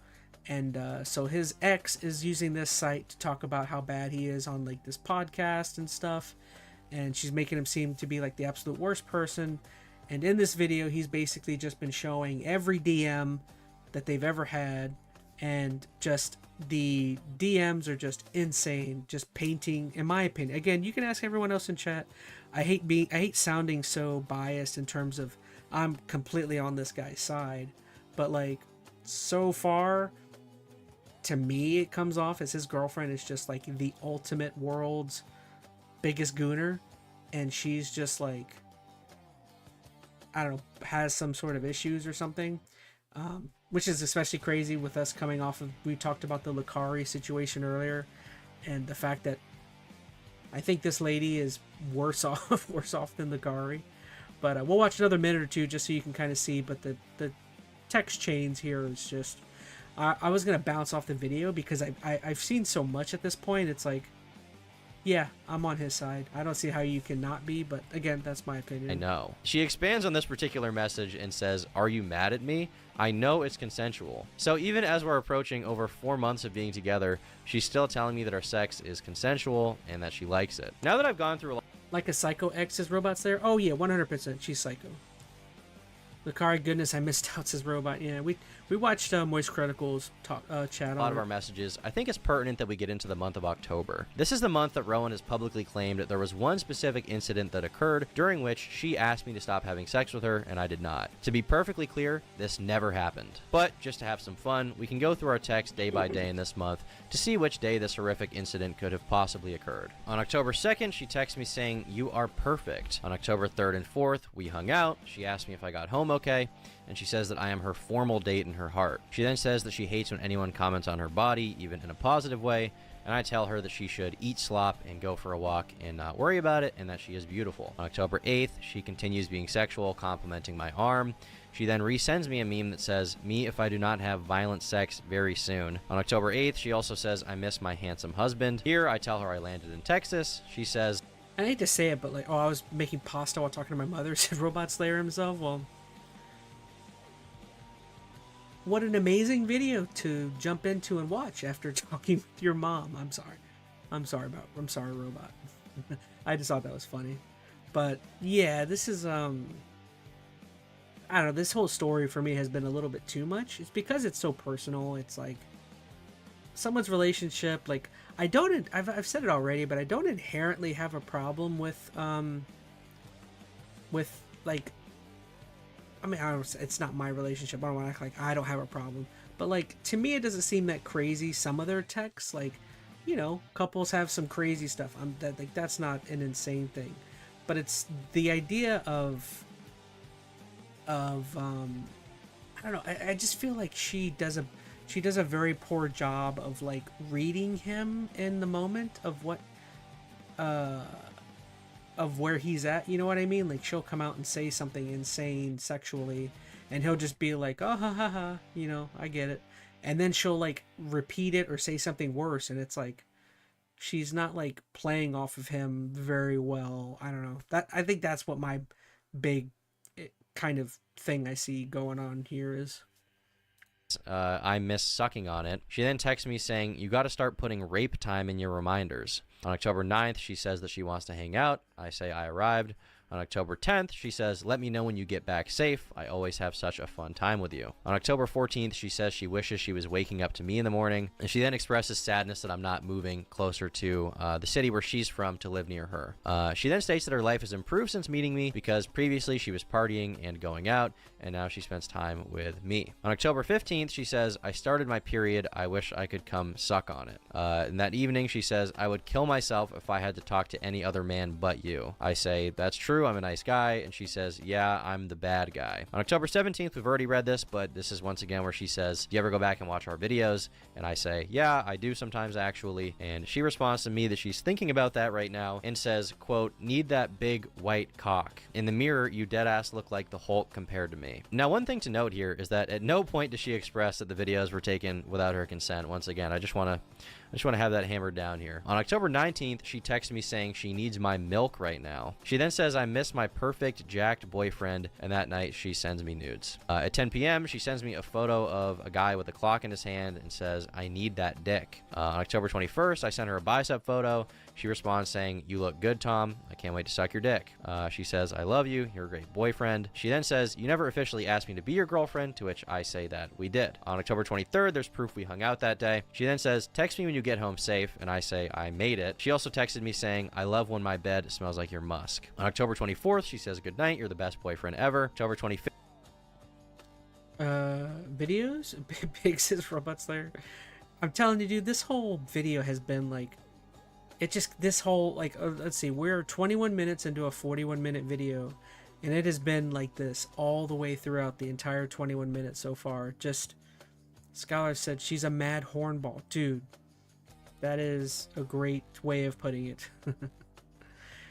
And so his ex is using this site to talk about how bad he is on like this podcast and stuff, and she's making him seem to be like the absolute worst person. And in this video, he's basically just been showing every DM that they've ever had, and just the DMs are just insane, just painting, in my opinion. Again, you can ask everyone else in chat. I hate sounding so biased in terms of I'm completely on this guy's side, but like so far, to me, it comes off as his girlfriend is just like the ultimate world's biggest gooner, and she's just like, I don't know, has some sort of issues or something, which is especially crazy with us coming off of, we talked about the Lucari situation earlier, and the fact that I think this lady is worse off than Lucari. But we'll watch another minute or two just so you can kind of see. But the text chains here is just, I was gonna bounce off the video because I've seen so much at this point. It's like, yeah, I'm on his side. I don't see how you can not be, but again, that's my opinion. I know. She expands on this particular message and says, "Are you mad at me? I know it's consensual." So even as we're approaching over 4 months of being together, she's still telling me that our sex is consensual and that she likes it. Now that I've gone through a lot... Like a psycho ex, says Robot Slayer. Oh yeah, 100%. She's psycho. Lucari, goodness, I missed out, says Robot. Yeah, we watched Moist Critical's chat on a lot of our messages. I think it's pertinent that we get into the month of October. This is the month that Rowan has publicly claimed that there was one specific incident that occurred during which she asked me to stop having sex with her, and I did not. To be perfectly clear, this never happened. But just to have some fun, we can go through our texts day by day in this month to see which day this horrific incident could have possibly occurred. On October 2nd, she texted me saying, "You are perfect." On October 3rd and 4th, we hung out. She asked me if I got home okay, and she says that I am her formal date in her heart. She then says that she hates when anyone comments on her body, even in a positive way, and I tell her that she should eat slop and go for a walk and not worry about it, and that she is beautiful. On October 8th, she continues being sexual, complimenting my arm. She then resends me a meme that says, "Me if I do not have violent sex very soon." On October 8th, she also says, "I miss my handsome husband." Here, I tell her I landed in Texas. She says, I hate to say it, but like, oh, I was making pasta while talking to my mother, said Robot Slayer himself. Well, what an amazing video to jump into and watch after talking with your mom. I'm sorry, Robot. I just thought that was funny. But yeah, this is I don't know, this whole story for me has been a little bit too much. It's because it's so personal. It's like someone's relationship, like I've said it already, but I don't inherently have a problem with like, I mean, it's not my relationship. I don't want to act like I don't have a problem. But like, to me, it doesn't seem that crazy. Some of their texts, like, you know, couples have some crazy stuff. That's not an insane thing, but it's the idea of I don't know. I just feel like she does a very poor job of like reading him in the moment of what of where he's at. You know what I mean? Like, she'll come out and say something insane sexually, and he'll just be like, oh, ha ha ha, you know, I get it. And then she'll like repeat it or say something worse, and it's like she's not like playing off of him very well. I don't know. I think that's what my big kind of thing I see going on here is. I miss sucking on it. She then texts me saying, you got to start putting rape time in your reminders. On October 9th, she says that she wants to hang out. I say I arrived. On October 10th, she says, let me know when you get back safe. I always have such a fun time with you. On October 14th, she says she wishes she was waking up to me in the morning. And she then expresses sadness that I'm not moving closer to the city where she's from to live near her. She then states that her life has improved since meeting me because previously she was partying and going out, and now she spends time with me. On October 15th, she says, I started my period. I wish I could come suck on it. And that evening, she says, I would kill myself if I had to talk to any other man but you. I say, that's true. I'm a nice guy. And she says, yeah, I'm the bad guy. On October 17th, we've already read this, but this is once again where she says, do you ever go back and watch our videos? And I say, yeah, I do sometimes actually. And she responds to me that she's thinking about that right now and says, quote, need that big white cock. In the mirror, you deadass look like the Hulk compared to me. Now, one thing to note here is that at no point does she express that the videos were taken without her consent. Once again, I just want to have that hammered down here. On October 19th, she texts me saying she needs my milk right now. She then says, I miss my perfect jacked boyfriend, and that night she sends me nudes. At 10 p.m., she sends me a photo of a guy with a clock in his hand and says, I need that dick. On October 21st, I sent her a bicep photo. She responds saying, you look good, Tom. I can't wait to suck your dick. She says, I love you. You're a great boyfriend. She then says, you never officially asked me to be your girlfriend, to which I say that we did. On October 23rd, there's proof we hung out that day. She then says, text me when you get home safe, and I say, I made it. She also texted me saying, I love when my bed smells like your musk. On October 24th, she says, good night. You're the best boyfriend ever. October 25th. Videos? Big sis robots there. I'm telling you, dude, this whole video has been like, this whole, like, let's see, we're 21 minutes into a 41-minute video, and it has been like this all the way throughout the entire 21 minutes so far. Just, Scholar said she's a mad hornball. Dude, that is a great way of putting it.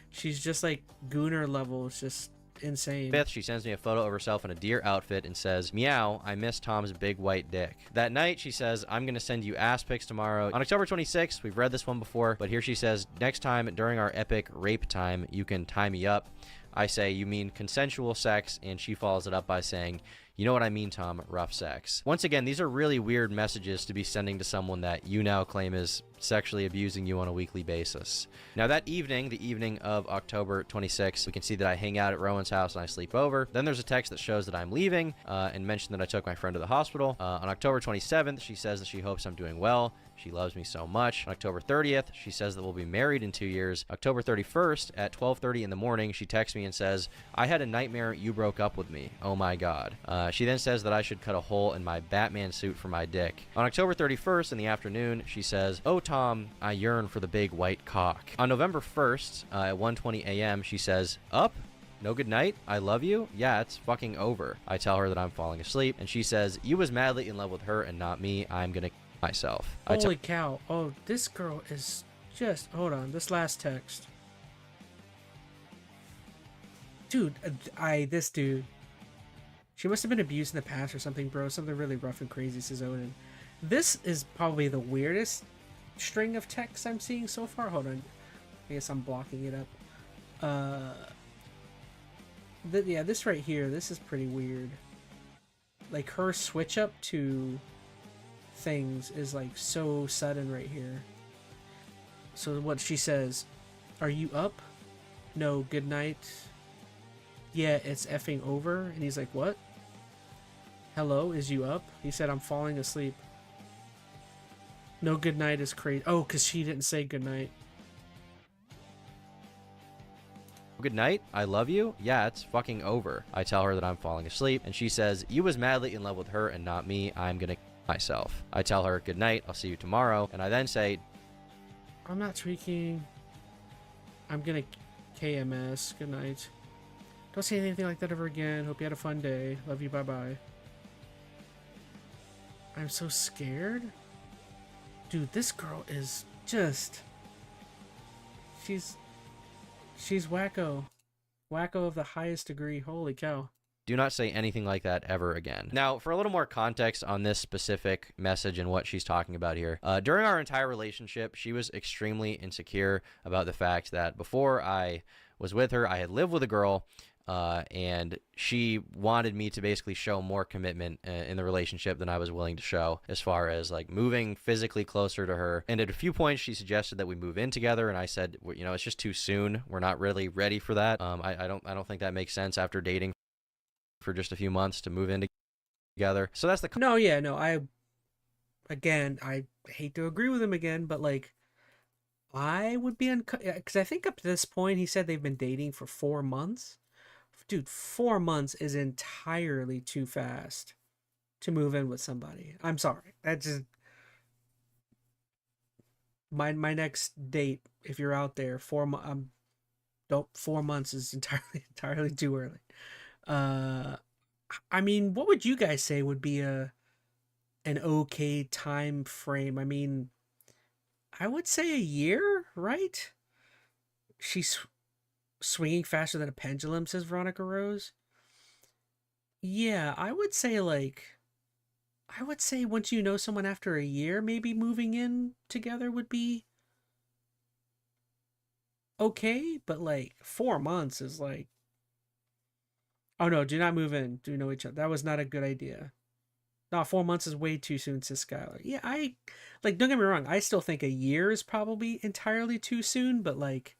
She's just like Gooner levels, just insane. 5th, she sends me a photo of herself in a deer outfit and says, meow, I miss Tom's big white dick. That night, she says, I'm going to send you ass pics tomorrow. On October 26th, we've read this one before, but here she says, next time during our epic rape time, you can tie me up. I say, you mean consensual sex? And she follows it up by saying, you know what I mean, Tom, rough sex. Once again, these are really weird messages to be sending to someone that you now claim is sexually abusing you on a weekly basis. Now that evening, the evening of October 26th, we can see that I hang out at Rowan's house and I sleep over. Then there's a text that shows that I'm leaving and mentioned that I took my friend to the hospital. On October 27th, she says that she hopes I'm doing well. She loves me so much. On October 30th, she says that we'll be married in 2 years. October 31st at 12:30 in the morning, she texts me and says, I had a nightmare you broke up with me. Oh my God. She then says that I should cut a hole in my Batman suit for my dick. On October 31st in the afternoon, she says, oh Tom, I yearn for the big white cock. On November 1st at 1:20 a.m., she says, up? No good night? I love you? Yeah, it's fucking over. I tell her that I'm falling asleep, and she says, you was madly in love with her and not me. I'm gonna myself. Holy cow. Oh, this girl is just, hold on, this last text. Dude, this dude. She must have been abused in the past or something, bro. Something really rough and crazy, says Odin. This is probably the weirdest string of texts I'm seeing so far. Hold on. I guess I'm blocking it up. Yeah, this right here, this is pretty weird. Like, her switch up to things is like so sudden right here. So what she says, are you up? No, good night. Yeah, it's effing over. And he's like, what? Hello, is you up? He said, I'm falling asleep. No good night is crazy. Oh, because she didn't say good night. Good night. I love you. Yeah, it's fucking over. I tell her that I'm falling asleep, and she says, you was madly in love with her and not me. I'm gonna myself. I tell her, good night, I'll see you tomorrow, and I then say, I'm not tweaking. I'm gonna KMS. Good night. Don't say anything like that ever again. Hope you had a fun day. Love you. Bye-bye. I'm so scared. Dude, this girl is just... She's wacko. Wacko of the highest degree. Holy cow. do not say anything like that ever again. Now, for a little more context on this specific message and what she's talking about here, during our entire relationship, she was extremely insecure about the fact that before I was with her, I had lived with a girl, and she wanted me to basically show more commitment in the relationship than I was willing to show, as far as like moving physically closer to her. And at a few points, she suggested that we move in together, and I said, you know, it's just too soon. We're not really ready for that. I don't think that makes sense after dating for just a few months to move in together. So that's the I hate to agree with him again, but like I would be because I think up to this point he said they've been dating for 4 months. Dude, 4 months is entirely too fast to move in with somebody. I'm sorry. That's just my next date. If you're out there, 4 months is entirely too early. I mean, what would you guys say would be an okay time frame? I mean, I would say a year, right? She's swinging faster than a pendulum, says Veronica Rose. Yeah, I would say once you know someone after a year, maybe moving in together would be okay, but like 4 months is like, oh no, do not move in. Do know each other. That was not a good idea. No, 4 months is way too soon, says Skylar. Yeah, don't get me wrong, I still think a year is probably entirely too soon, but like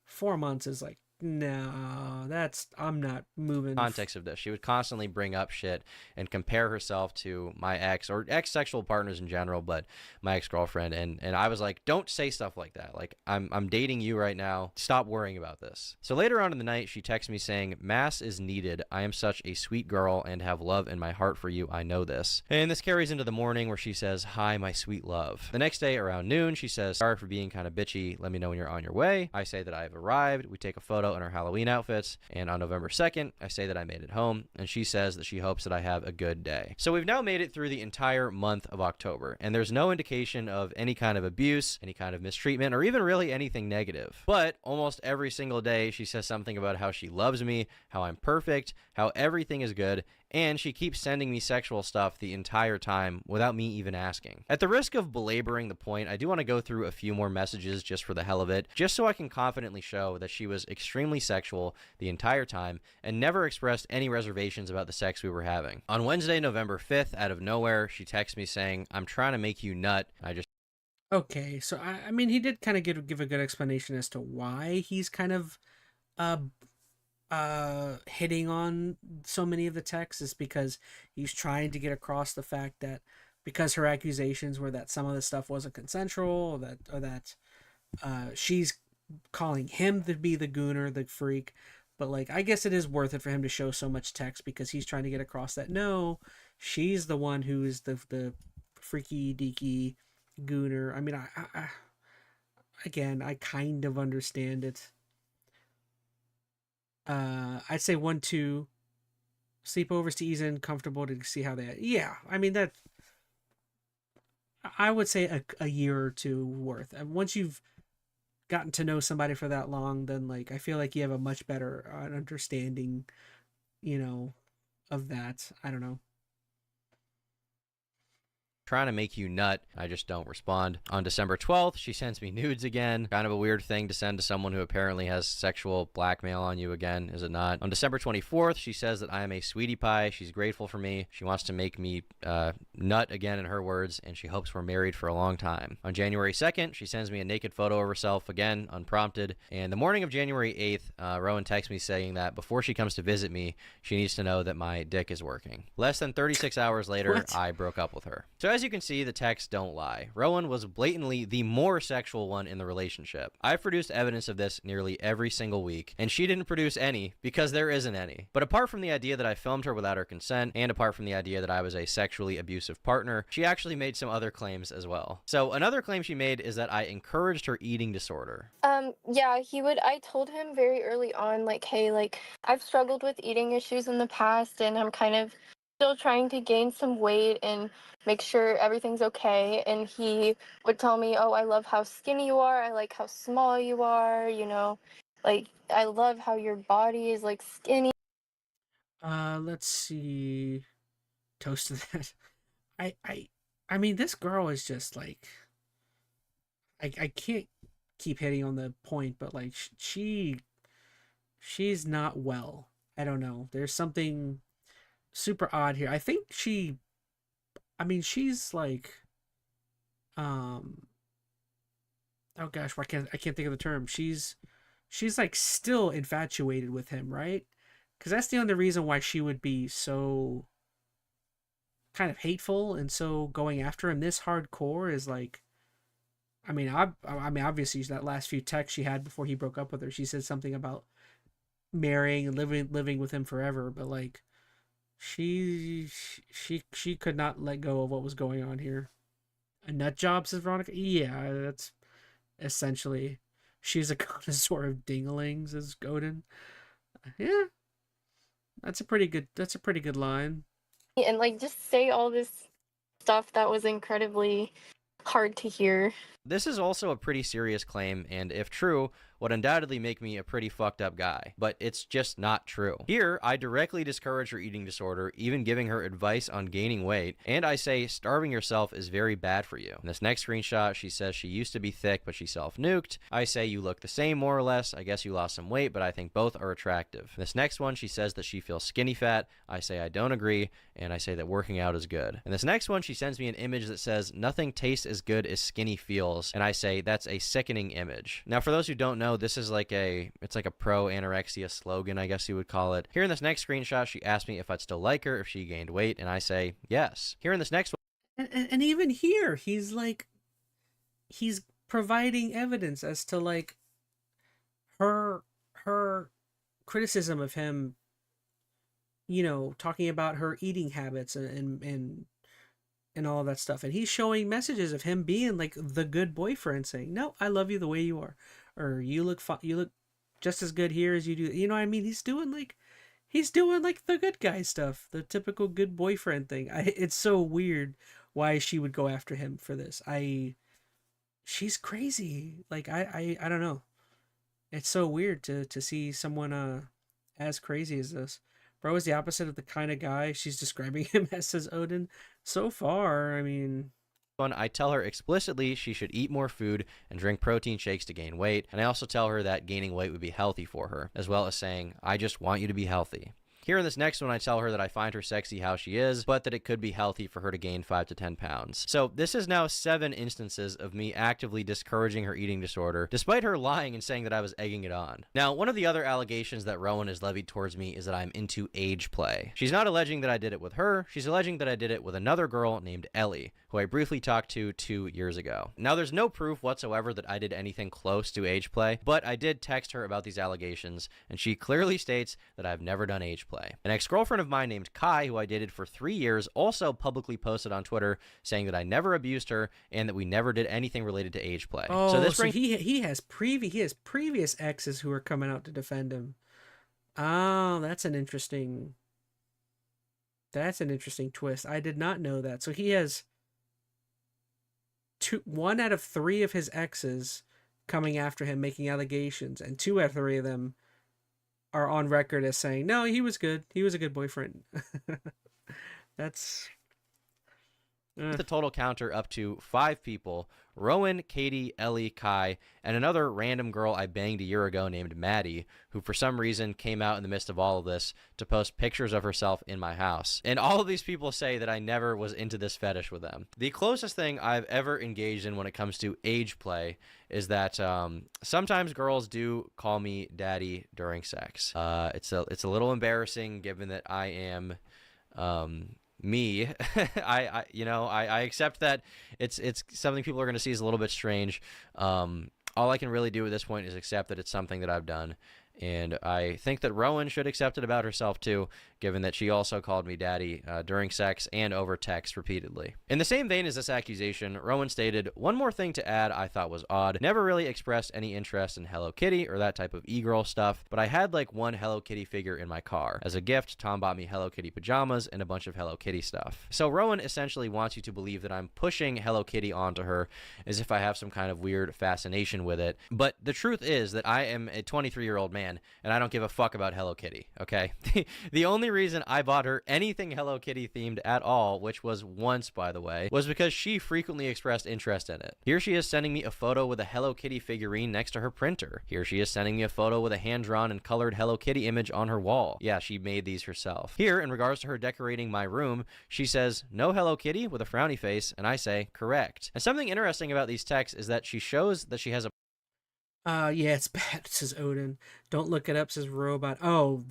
4 months is like, no, I'm not moving. Context of this, she would constantly bring up shit and compare herself to my ex or ex-sexual partners in general, but my ex-girlfriend, and I was like, don't say stuff like that. Like, I'm dating you right now. Stop worrying about this. So later on in the night, she texts me saying, mass is needed. I am such a sweet girl and have love in my heart for you. I know this. And this carries into the morning where she says, hi, my sweet love. The next day around noon, she says, sorry for being kind of bitchy. Let me know when you're on your way. I say that I've arrived. We take a photo in our Halloween outfits, and on November 2nd, I say that I made it home, and she says that she hopes that I have a good day. So we've now made it through the entire month of October, and there's no indication of any kind of abuse, any kind of mistreatment, or even really anything negative. But almost every single day, she says something about how she loves me, how I'm perfect, how everything is good, and she keeps sending me sexual stuff the entire time without me even asking. At the risk of belaboring the point, I do want to go through a few more messages just for the hell of it, just so I can confidently show that she was extremely sexual the entire time and never expressed any reservations about the sex we were having. On Wednesday, November 5th, out of nowhere, she texts me saying, I'm trying to make you nut. Okay, so I mean, he did kind of give a good explanation as to why he's kind of hitting on so many of the texts, is because he's trying to get across the fact that because her accusations were that some of the stuff wasn't consensual, or that she's calling him to be the gooner, the freak. But like, I guess it is worth it for him to show so much text, because he's trying to get across that no, she's the one who is the freaky deaky gooner. I mean, I kind of understand it. I'd say 1-2 sleepovers to ease in, comfortable to see how they. Yeah, I mean that. I would say a year or two worth. And once you've gotten to know somebody for that long, then like I feel like you have a much better understanding, of that. I don't know. Trying to make you nut. I just don't respond. On December 12th, she sends me nudes again. Kind of a weird thing to send to someone who apparently has sexual blackmail on you again, is it not? On December 24th, she says that I am a sweetie pie. She's grateful for me. She wants to make me nut again, in her words, and she hopes we're married for a long time. On January 2nd, she sends me a naked photo of herself again, unprompted. And the morning of January 8th, Rowan texts me saying that before she comes to visit me, she needs to know that my dick is working. Less than 36 hours later, I broke up with her. So as you can see, the texts don't lie. Rowan was blatantly the more sexual one in the relationship. I've produced evidence of this nearly every single week, and she didn't produce any because there isn't any. But apart from the idea that I filmed her without her consent, and apart from the idea that I was a sexually abusive partner, she actually made some other claims as well. So another claim she made is that I encouraged her eating disorder. Yeah, I told him very early on, like, hey, like, I've struggled with eating issues in the past, and I'm kind of still trying to gain some weight and make sure everything's okay. And he would tell me, oh, I love how skinny you are. I like how small you are, like, I love how your body is, like, skinny. Let's see. Toast to that. I mean, this girl is just like, I can't keep hitting on the point, but like she's not well. I don't know. There's something super odd here. I think she's like, oh gosh, I can't think of the term. She's like still infatuated with him, right? Because that's the only reason why she would be so kind of hateful and so going after him this hardcore is like, I mean, obviously that last few texts she had before he broke up with her, she said something about marrying and living with him forever, but like she could not let go of what was going on here. A nut job, says Veronica. Yeah, that's essentially, she's a connoisseur of dinglings, says Godin. Yeah, that's a pretty good line. And like just say all this stuff that was incredibly hard to hear. This is also a pretty serious claim, and if true, would undoubtedly make me a pretty fucked up guy, but it's just not true. Here, I directly discourage her eating disorder, even giving her advice on gaining weight, and I say starving yourself is very bad for you. In this next screenshot, she says she used to be thick, but she self-nuked. I say you look the same more or less. I guess you lost some weight, but I think both are attractive. In this next one, she says that she feels skinny fat. I say I don't agree, and I say that working out is good. In this next one, she sends me an image that says nothing tastes as good as skinny feels, and I say that's a sickening image. Now, for those who don't know, this is like it's like a pro-anorexia slogan, I guess you would call it. Here in this next screenshot, she asked me if I'd still like her if she gained weight, and I say yes. Here in this next one, and even here, he's providing evidence as to like her criticism of him, talking about her eating habits and all that stuff, and he's showing messages of him being like the good boyfriend, saying, no, I love you the way you are, or you look just as good here as you do. You know what I mean? He's doing like the good guy stuff, the typical good boyfriend thing. It's so weird why she would go after him for this. She's crazy. Like I don't know. It's so weird to see someone as crazy as this. Bro is the opposite of the kind of guy she's describing him as, says Odin. So far, I mean, I tell her explicitly she should eat more food and drink protein shakes to gain weight, and I also tell her that gaining weight would be healthy for her, as well as saying, I just want you to be healthy. Here in this next one, I tell her that I find her sexy how she is, but that it could be healthy for her to gain 5 to 10 pounds. So this is now 7 instances of me actively discouraging her eating disorder, despite her lying and saying that I was egging it on. Now, one of the other allegations that Rowan has levied towards me is that I'm into age play. She's not alleging that I did it with her, she's alleging that I did it with another girl named Ellie, who I briefly talked to 2 years ago. Now, there's no proof whatsoever that I did anything close to age play, but I did text her about these allegations, and she clearly states that I've never done age play. An ex-girlfriend of mine named Kai, who I dated for 3 years, also publicly posted on Twitter saying that I never abused her and that we never did anything related to age play. Oh, so he has previous exes who are coming out to defend him. Oh, that's an interesting twist. I did not know that. So he has 1 out of 3 of his exes coming after him, making allegations, and 2 out of 3 of them are on record as saying, no, he was good. He was a good boyfriend. That's the total counter up to 5 people: Rowan, Katie, Ellie, Kai, and another random girl I banged a year ago named Maddie, who for some reason came out in the midst of all of this to post pictures of herself in my house. And all of these people say that I never was into this fetish with them. The closest thing I've ever engaged in when it comes to age play is that sometimes girls do call me daddy during sex. It's a little embarrassing given that I am me. I accept that it's something people are going to see as a little bit strange. All I can really do at this point is accept that it's something that I've done. And I think that Rowan should accept it about herself too, given that she also called me daddy during sex and over text repeatedly. In the same vein as this accusation, Rowan stated, "One more thing to add I thought was odd. Never really expressed any interest in Hello Kitty or that type of e-girl stuff, but I had like one Hello Kitty figure in my car. As a gift, Tom bought me Hello Kitty pajamas and a bunch of Hello Kitty stuff." So Rowan essentially wants you to believe that I'm pushing Hello Kitty onto her as if I have some kind of weird fascination with it. But the truth is that I am a 23-year-old man and I don't give a fuck about Hello Kitty, okay? The only reason I bought her anything Hello Kitty themed at all, which was once, by the way, was because she frequently expressed interest in it. Here she is sending me a photo with a Hello Kitty figurine next to her printer. Here she is sending me a photo with a hand-drawn and colored Hello Kitty image on her wall. Yeah, she made these herself. Here, in regards to her decorating my room, she says, "No Hello Kitty?" with a frowny face, and I say, "Correct." And something interesting about these texts is that she shows that she has a yeah, it's bad, says Odin. Don't look it up, says Robot. Oh,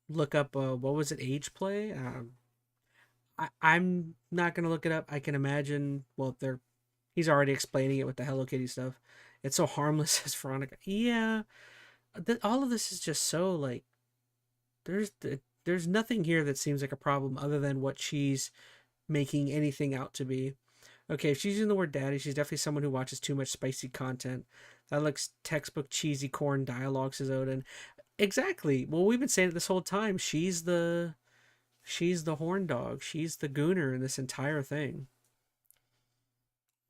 look up, what was it, age play? I'm not going to look it up. I can imagine, well, he's already explaining it with the Hello Kitty stuff. It's so harmless, says Veronica. Yeah, all of this is just so, like, there's nothing here that seems like a problem other than what she's making anything out to be. Okay, if she's using the word daddy, she's definitely someone who watches too much spicy content. That looks textbook cheesy corn dialogue, says Odin. Exactly. Well, we've been saying it this whole time. She's the horn dog. She's the gooner in this entire thing.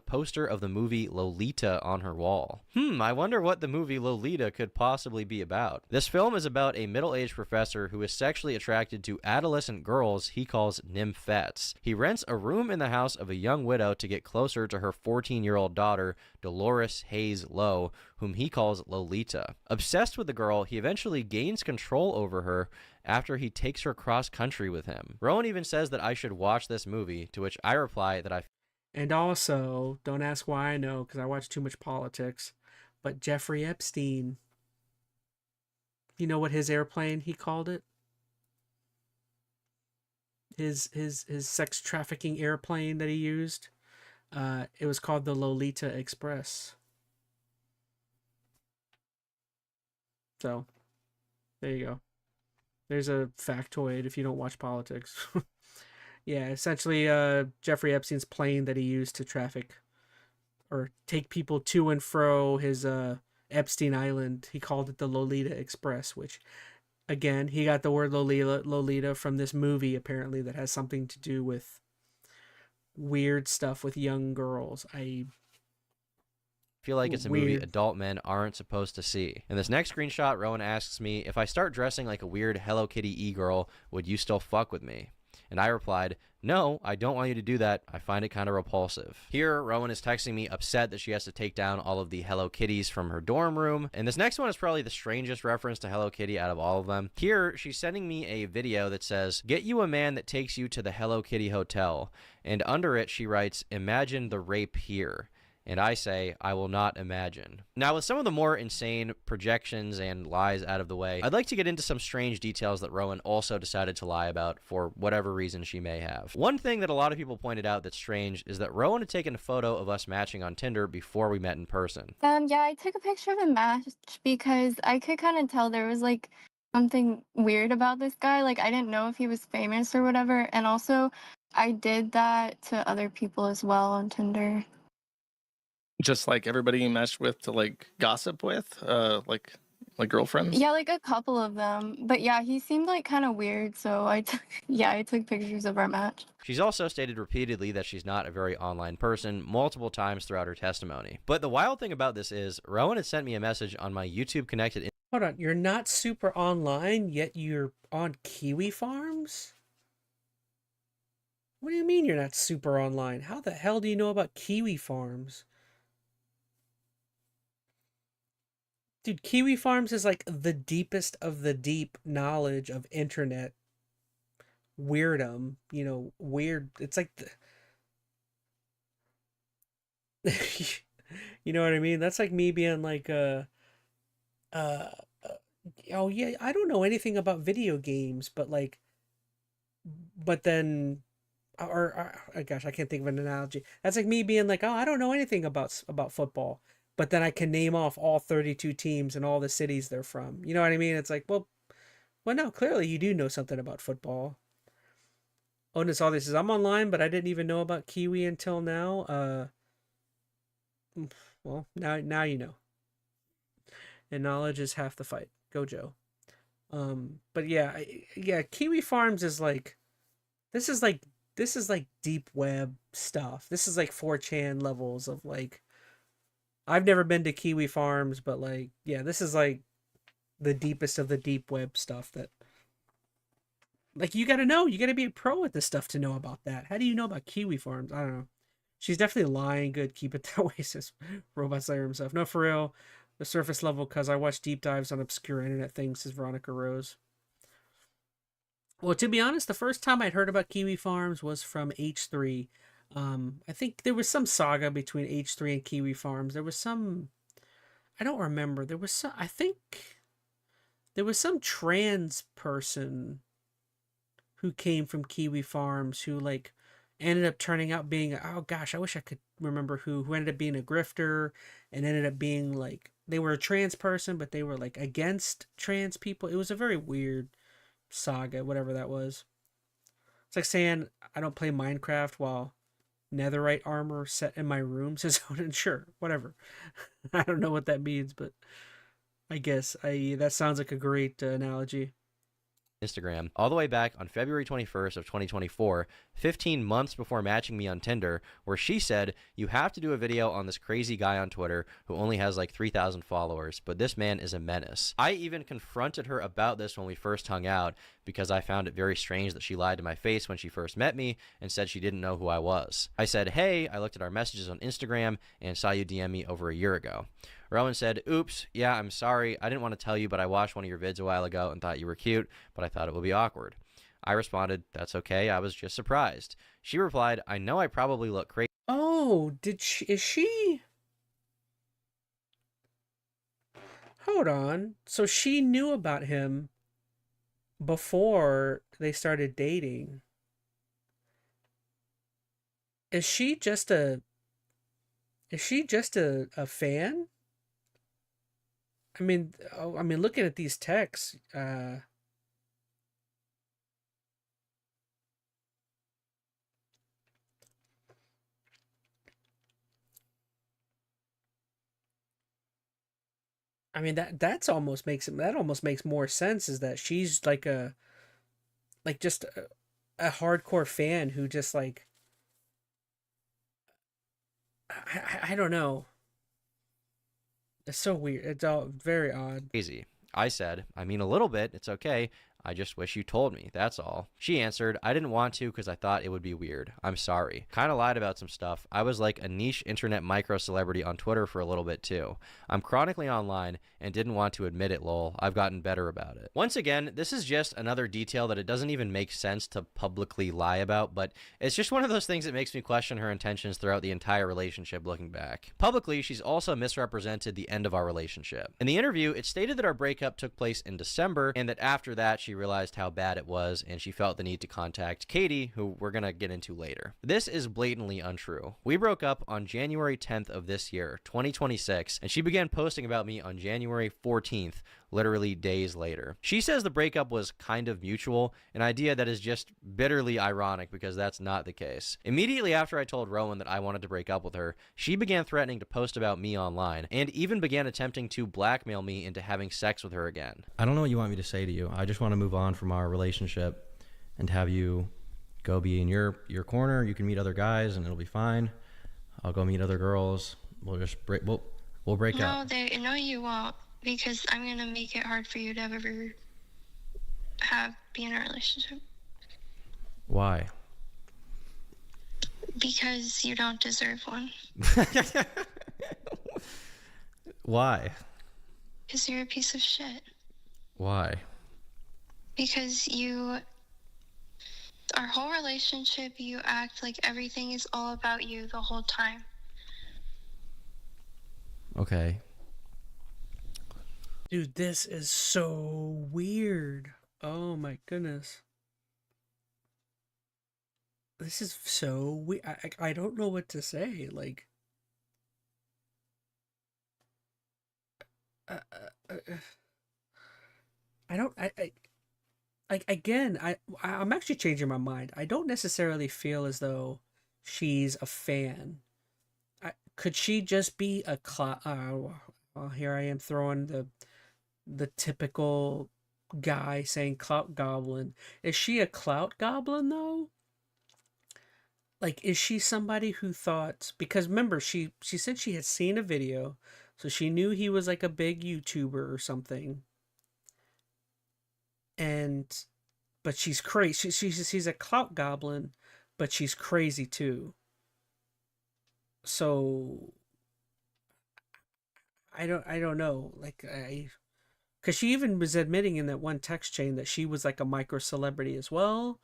Poster of the movie Lolita on her wall. I wonder what the movie Lolita could possibly be about. This film is about a middle-aged professor who is sexually attracted to adolescent girls he calls nymphettes. He rents a room in the house of a young widow to get closer to her 14-year-old daughter, Dolores Hayes Lowe, whom he calls Lolita. Obsessed with the girl, he eventually gains control over her after he takes her cross-country with him. Rowan even says that I should watch this movie, to which I reply that I... And also, don't ask why I know, because I watch too much politics, but Jeffrey Epstein, you know what his airplane, he called it? His sex trafficking airplane that he used? It was called the Lolita Express. So, there you go. There's a factoid if you don't watch politics. Yeah, essentially, Jeffrey Epstein's plane that he used to traffic or take people to and fro his Epstein Island, he called it the Lolita Express, which, again, he got the word Lolita from this movie, apparently, that has something to do with weird stuff with young girls. I feel like it's a movie adult men aren't supposed to see. In this next screenshot, Rowan asks me, if I start dressing like a weird Hello Kitty e-girl, would you still fuck with me? And I replied, "No, I don't want you to do that. I find it kind of repulsive." Here, Rowan is texting me upset that she has to take down all of the Hello Kitties from her dorm room. And this next one is probably the strangest reference to Hello Kitty out of all of them. Here, she's sending me a video that says, "Get you a man that takes you to the Hello Kitty hotel." And under it, she writes, "Imagine the rape here." And I say, I will not imagine. Now, with some of the more insane projections and lies out of the way, I'd like to get into some strange details that Rowan also decided to lie about for whatever reason she may have. One thing that a lot of people pointed out that's strange is that Rowan had taken a photo of us matching on Tinder before we met in person. Yeah, I took a picture of a match because I could kind of tell there was like something weird about this guy. Like, I didn't know if he was famous or whatever. And also, I did that to other people as well on Tinder. Just like everybody you matched with to like gossip with, like girlfriends. Yeah, like a couple of them. But yeah, he seemed like kind of weird, so I took pictures of our match. She's also stated repeatedly that she's not a very online person multiple times throughout her testimony. But the wild thing about this is, Rowan had sent me a message on my YouTube connected... Hold on, you're not super online, yet you're on Kiwi Farms? What do you mean you're not super online? How the hell do you know about Kiwi Farms? Dude, Kiwi Farms is like the deepest of the deep knowledge of internet weirdom. You know, weird. It's like you know what I mean? That's like me being like, oh yeah, I don't know anything about video games, but like but then, gosh, I can't think of an analogy. That's like me being like, oh, I don't know anything about football, but then I can name off all 32 teams and all the cities they're from. You know what I mean? It's like, well, no, clearly you do know something about football. Oh, and it's all this is I'm online, but I didn't even know about Kiwi until now. Well, now you know. And knowledge is half the fight. Go Joe. But yeah, Kiwi Farms is like, this is like deep web stuff. This is like 4chan levels of like, I've never been to Kiwi Farms, but like, yeah, this is like the deepest of the deep web stuff that, like, you got to be a pro at this stuff to know about that. How do you know about Kiwi Farms? I don't know. She's definitely lying. Good. Keep it that way, says Robot Slayer himself. No, for real. The surface level, because I watch deep dives on obscure internet things, says Veronica Rose. Well, to be honest, the first time I'd heard about Kiwi Farms was from H3. I think there was some saga between H3 and Kiwi Farms. There was some, I don't remember. There was some, I think there was some trans person who came from Kiwi Farms who like ended up turning out being, oh gosh, I wish I could remember who ended up being a grifter and ended up being like, they were a trans person, but they were like against trans people. It was a very weird saga, whatever that was. It's like saying I don't play Minecraft while netherite armor set in my room, says Odin. Sure, whatever. I don't know what that means, but I guess that sounds like a great analogy. Instagram all the way back on February 21st of 2024, 15 months before matching me on Tinder, where she said, you have to do a video on this crazy guy on Twitter who only has like 3,000 followers, but this man is a menace. I even confronted her about this when we first hung out because I found it very strange that she lied to my face when she first met me and said she didn't know who I was. I said, hey, I looked at our messages on Instagram and saw you DM me over a year ago. Rowan said, oops, yeah, I'm sorry. I didn't want to tell you, but I watched one of your vids a while ago and thought you were cute, but I thought it would be awkward. I responded, that's okay. I was just surprised. She replied, I know I probably look crazy. Oh, is she? Hold on. So she knew about him before they started dating. Is she just a fan? I mean, looking at these texts, I mean that almost makes more sense, is that she's like just a hardcore fan who just like, I don't know. It's so weird. It's all very odd. Crazy. I said, I mean, a little bit. It's okay. I just wish you told me, that's all. She answered, I didn't want to because I thought it would be weird. I'm sorry. Kind of lied about some stuff. I was like a niche internet micro celebrity on Twitter for a little bit too. I'm chronically online and didn't want to admit it, lol. I've gotten better about it. Once again, this is just another detail that it doesn't even make sense to publicly lie about, but it's just one of those things that makes me question her intentions throughout the entire relationship looking back. Publicly, she's also misrepresented the end of our relationship. In the interview, it stated that our breakup took place in December and that after that she realized how bad it was and she felt the need to contact Katie, who we're gonna get into later. This is blatantly untrue. We broke up on January 10th of this year, 2026, and she began posting about me on January 14th, literally days later. She says the breakup was kind of mutual, an idea that is just bitterly ironic because that's not the case. Immediately after I told Rowan that I wanted to break up with her, she began threatening to post about me online and even began attempting to blackmail me into having sex with her again. I don't know what you want me to say to you. I just want to move on from our relationship and have you go be in your corner. You can meet other guys and it'll be fine. I'll go meet other girls. We'll just we'll break up. No, you won't, because I'm gonna make it hard for you to ever be in a relationship. Why? Because you don't deserve one. Why? Because you're a piece of shit. Why? Because our whole relationship, you act like everything is all about you the whole time. Okay. Dude, this is so weird. Oh my goodness. This is so we. I don't know what to say. Like, uh, uh, uh, I don't. Again. I'm actually changing my mind. I don't necessarily feel as though she's a fan. Could she just be a well, here I am throwing the typical guy saying clout goblin. Is she a clout goblin though? Like, is she somebody who thought, because remember she said she had seen a video, so she knew he was like a big YouTuber or something. And but she's crazy. She's a clout goblin, but she's crazy too. So I don't know. Like because she even was admitting in that one text chain that she was like a micro celebrity as well.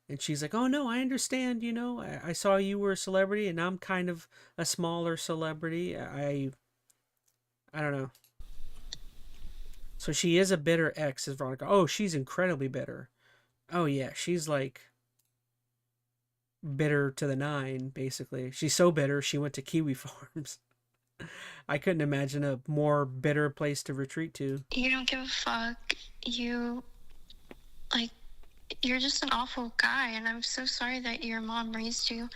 And she's like, oh no, I understand, you know, I saw you were a celebrity and I'm kind of a smaller celebrity. I don't know. So she is a bitter ex, is Veronica. Oh, she's incredibly bitter. Oh yeah, she's like bitter to the nine, basically. She's so bitter she went to Kiwi Farms. I couldn't imagine a more bitter place to retreat to. You don't give a fuck. You, like, you're just an awful guy, and I'm so sorry that your mom raised you.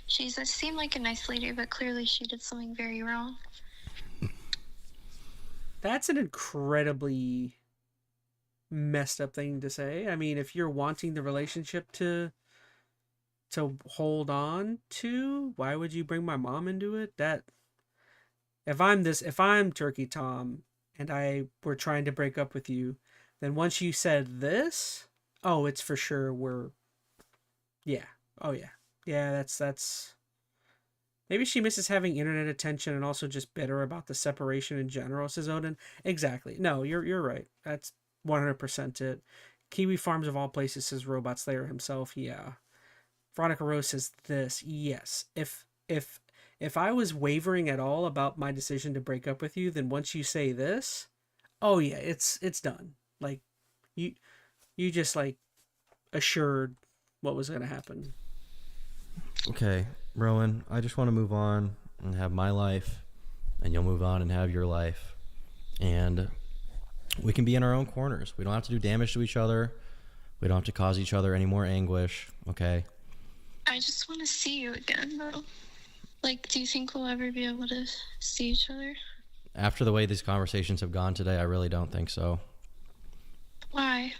She seemed like a nice lady, but clearly she did something very wrong. That's an incredibly messed up thing to say. I mean, if you're wanting the relationship to hold on to, why would you bring my mom into it? That if I'm Turkey Tom and I were trying to break up with you, then once you said this, oh, it's for sure yeah. Oh yeah. Yeah, that's maybe she misses having internet attention and also just bitter about the separation in general, says Odin. Exactly. No, you're right. That's 100% it. Kiwi Farms of all places, says Robot Slayer himself. Yeah. Veronica Rose says this. Yes. If I was wavering at all about my decision to break up with you, then once you say this, oh yeah, it's done. Like you just like assured what was going to happen. Okay, Rowan, I just want to move on and have my life, and you'll move on and have your life. And we can be in our own corners. We don't have to do damage to each other. We don't have to cause each other any more anguish, okay? I just want to see you again, though. Like, do you think we'll ever be able to see each other? After the way these conversations have gone today, I really don't think so. Why?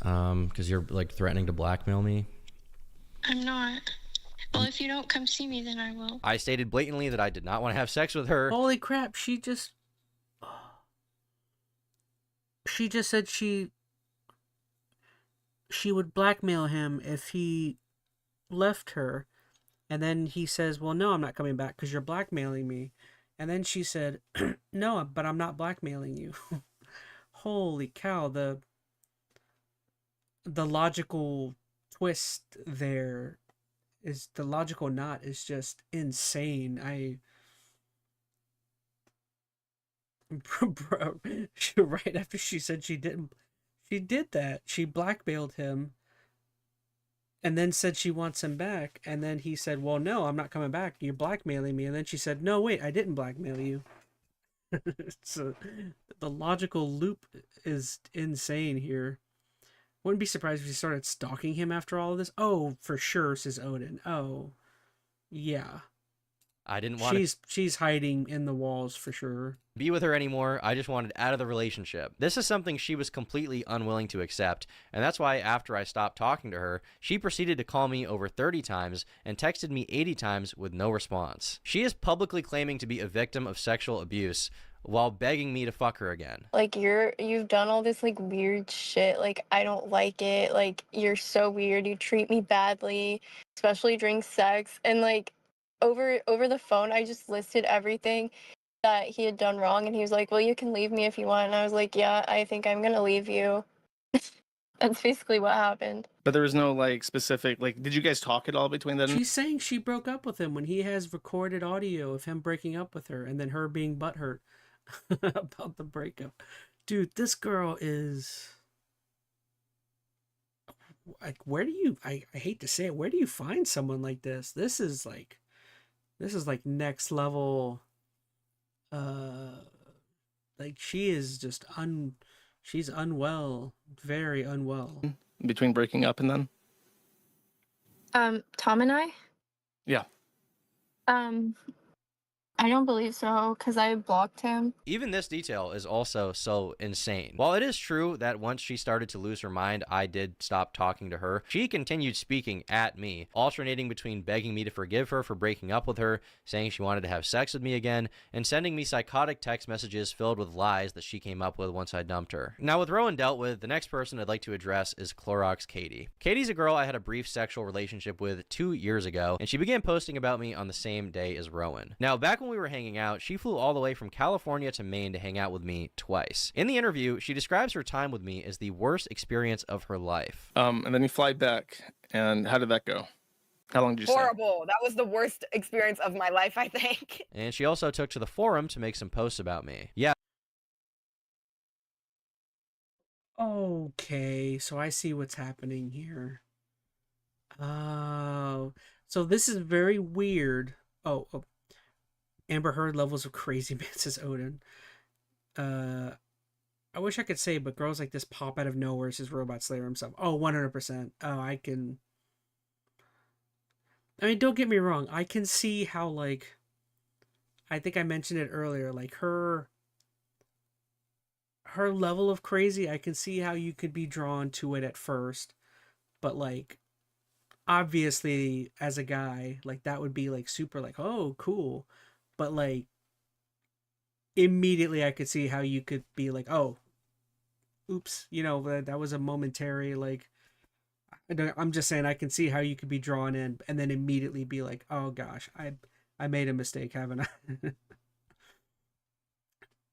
Because you're, like, threatening to blackmail me. I'm not. Well, if you don't come see me, then I will. I stated blatantly that I did not want to have sex with her. Holy crap, she just said she would blackmail him if he left her. And then he says, well, no, I'm not coming back because you're blackmailing me. And then she said, no, but I'm not blackmailing you. Holy cow, the logical twist there is, the logical knot is just insane. Bro, right after she said she did that. She blackmailed him and then said she wants him back. And then he said, well, no, I'm not coming back. You're blackmailing me. And then she said, no, wait, I didn't blackmail you. So the logical loop is insane here. Wouldn't be surprised if she started stalking him after all of this. Oh, for sure, says Odin. Oh, yeah. I didn't want She's hiding in the walls for sure. Be with her anymore. I just wanted out of the relationship. This is something she was completely unwilling to accept, and that's why after I stopped talking to her, she proceeded to call me over 30 times and texted me 80 times with no response. She is publicly claiming to be a victim of sexual abuse while begging me to fuck her again. Like, you've done all this, like, weird shit. Like, I don't like it. Like, you're so weird. You treat me badly, especially during sex. And, like, over the phone, I just listed everything that he had done wrong, and he was like, well, you can leave me if you want. And I was like, yeah, I think I'm gonna leave you. That's basically what happened. But there was no, like, specific, like, did you guys talk at all between then? She's saying she broke up with him when he has recorded audio of him breaking up with her and then her being butthurt about the breakup. Dude, this girl is... where do you, I hate to say it, where do you find someone like this? This is like next level. Like she is just she's unwell, very unwell. Between breaking up and then? Tom and I? Yeah. I don't believe so, because I blocked him. Even this detail is also so insane. While it is true that once she started to lose her mind, I did stop talking to her, she continued speaking at me, alternating between begging me to forgive her for breaking up with her, saying she wanted to have sex with me again, and sending me psychotic text messages filled with lies that she came up with once I dumped her. Now, with Rowan dealt with, the next person I'd like to address is Clorox Katie. Katie's a girl I had a brief sexual relationship with 2 years ago, and she began posting about me on the same day as Rowan. Now, back when we were hanging out, she flew all the way from California to Maine to hang out with me twice. In the interview, she describes her time with me as the worst experience of her life. And then you fly back, and how did that go? How long did you stay? Horrible. That was the worst experience of my life, I think. And she also took to the forum to make some posts about me. Yeah. Okay, so I see what's happening here. Oh, so this is very weird. Oh, Amber Heard levels of crazy man, says Odin. I wish I could say, but girls like this pop out of nowhere, says Robot Slayer himself. Oh, 100%. Oh, I mean, don't get me wrong. I can see how, like, I think I mentioned it earlier, like her level of crazy, I can see how you could be drawn to it at first. But, like, obviously, as a guy, like, that would be, like, super, like, oh, cool. But, like, immediately I could see how you could be like, oh, oops, you know, that was a momentary, like, I'm just saying I can see how you could be drawn in and then immediately be like, oh gosh, I made a mistake, haven't I?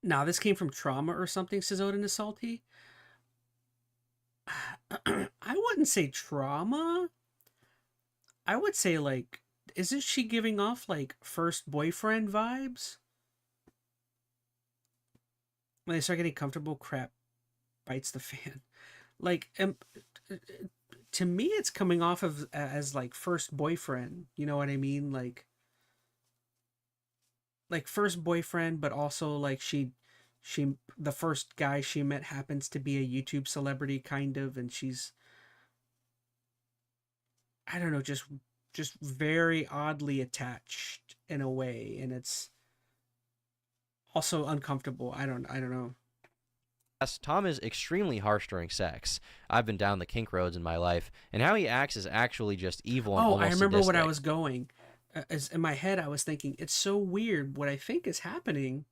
Now, this came from trauma or something, says Odin is salty. I wouldn't say trauma. I would say, like, isn't she giving off, like, first boyfriend vibes? When they start getting comfortable, crap bites the fan. Like, to me, it's coming off of as, like, first boyfriend. You know what I mean? Like first boyfriend, but also, like, she the first guy she met happens to be a YouTube celebrity, kind of, and she's, I don't know, just very oddly attached in a way, and it's also uncomfortable. I don't know. Tom is extremely harsh during sex. I've been down the kink roads in my life, and how he acts is actually just evil and almost I remember sadistic. what I was going. As in my head, I was thinking, it's so weird. What I think is happening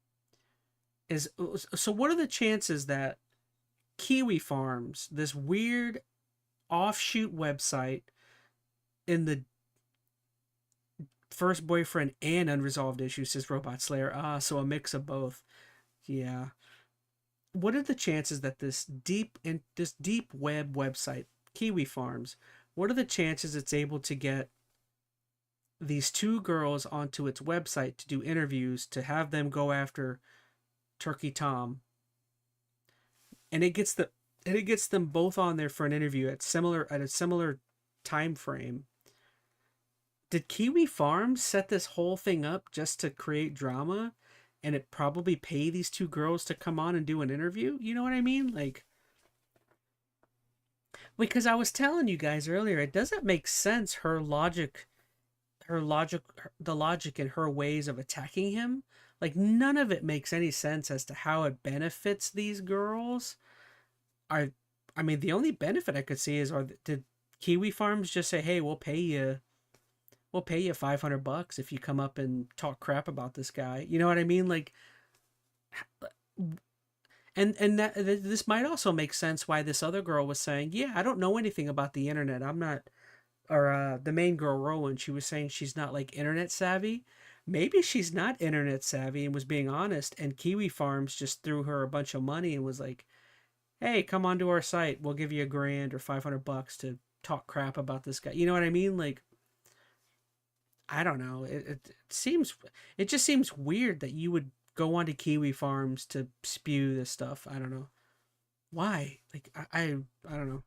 is, so what are the chances that Kiwi Farms, this weird offshoot website in the first boyfriend and unresolved issues, says Robot Slayer. So a mix of both. Yeah. What are the chances that this deep web website, Kiwi Farms, what are the chances it's able to get these two girls onto its website to do interviews, to have them go after Turkey Tom, and it gets them both on there for an interview at a similar time frame? Did Kiwi Farms set this whole thing up just to create drama, and it probably pay these two girls to come on and do an interview? You know what I mean? Like, because I was telling you guys earlier, it doesn't make sense, the logic in her ways of attacking him. Like, none of it makes any sense as to how it benefits these girls. I mean, the only benefit I could see is, did Kiwi Farms just say, hey, we'll pay you $500 if you come up and talk crap about this guy? You know what I mean? Like, and that this might also make sense why this other girl was saying, yeah, I don't know anything about the internet. I'm not, or the main girl, Rowan, she was saying she's not, like, internet savvy. Maybe she's not internet savvy and was being honest, and Kiwi Farms just threw her a bunch of money and was like, hey, come onto our site, we'll give you $1,000 or $500 to talk crap about this guy. You know what I mean? Like, I don't know. It just seems weird that you would go onto Kiwi Farms to spew this stuff. I don't know why. Like, I don't know.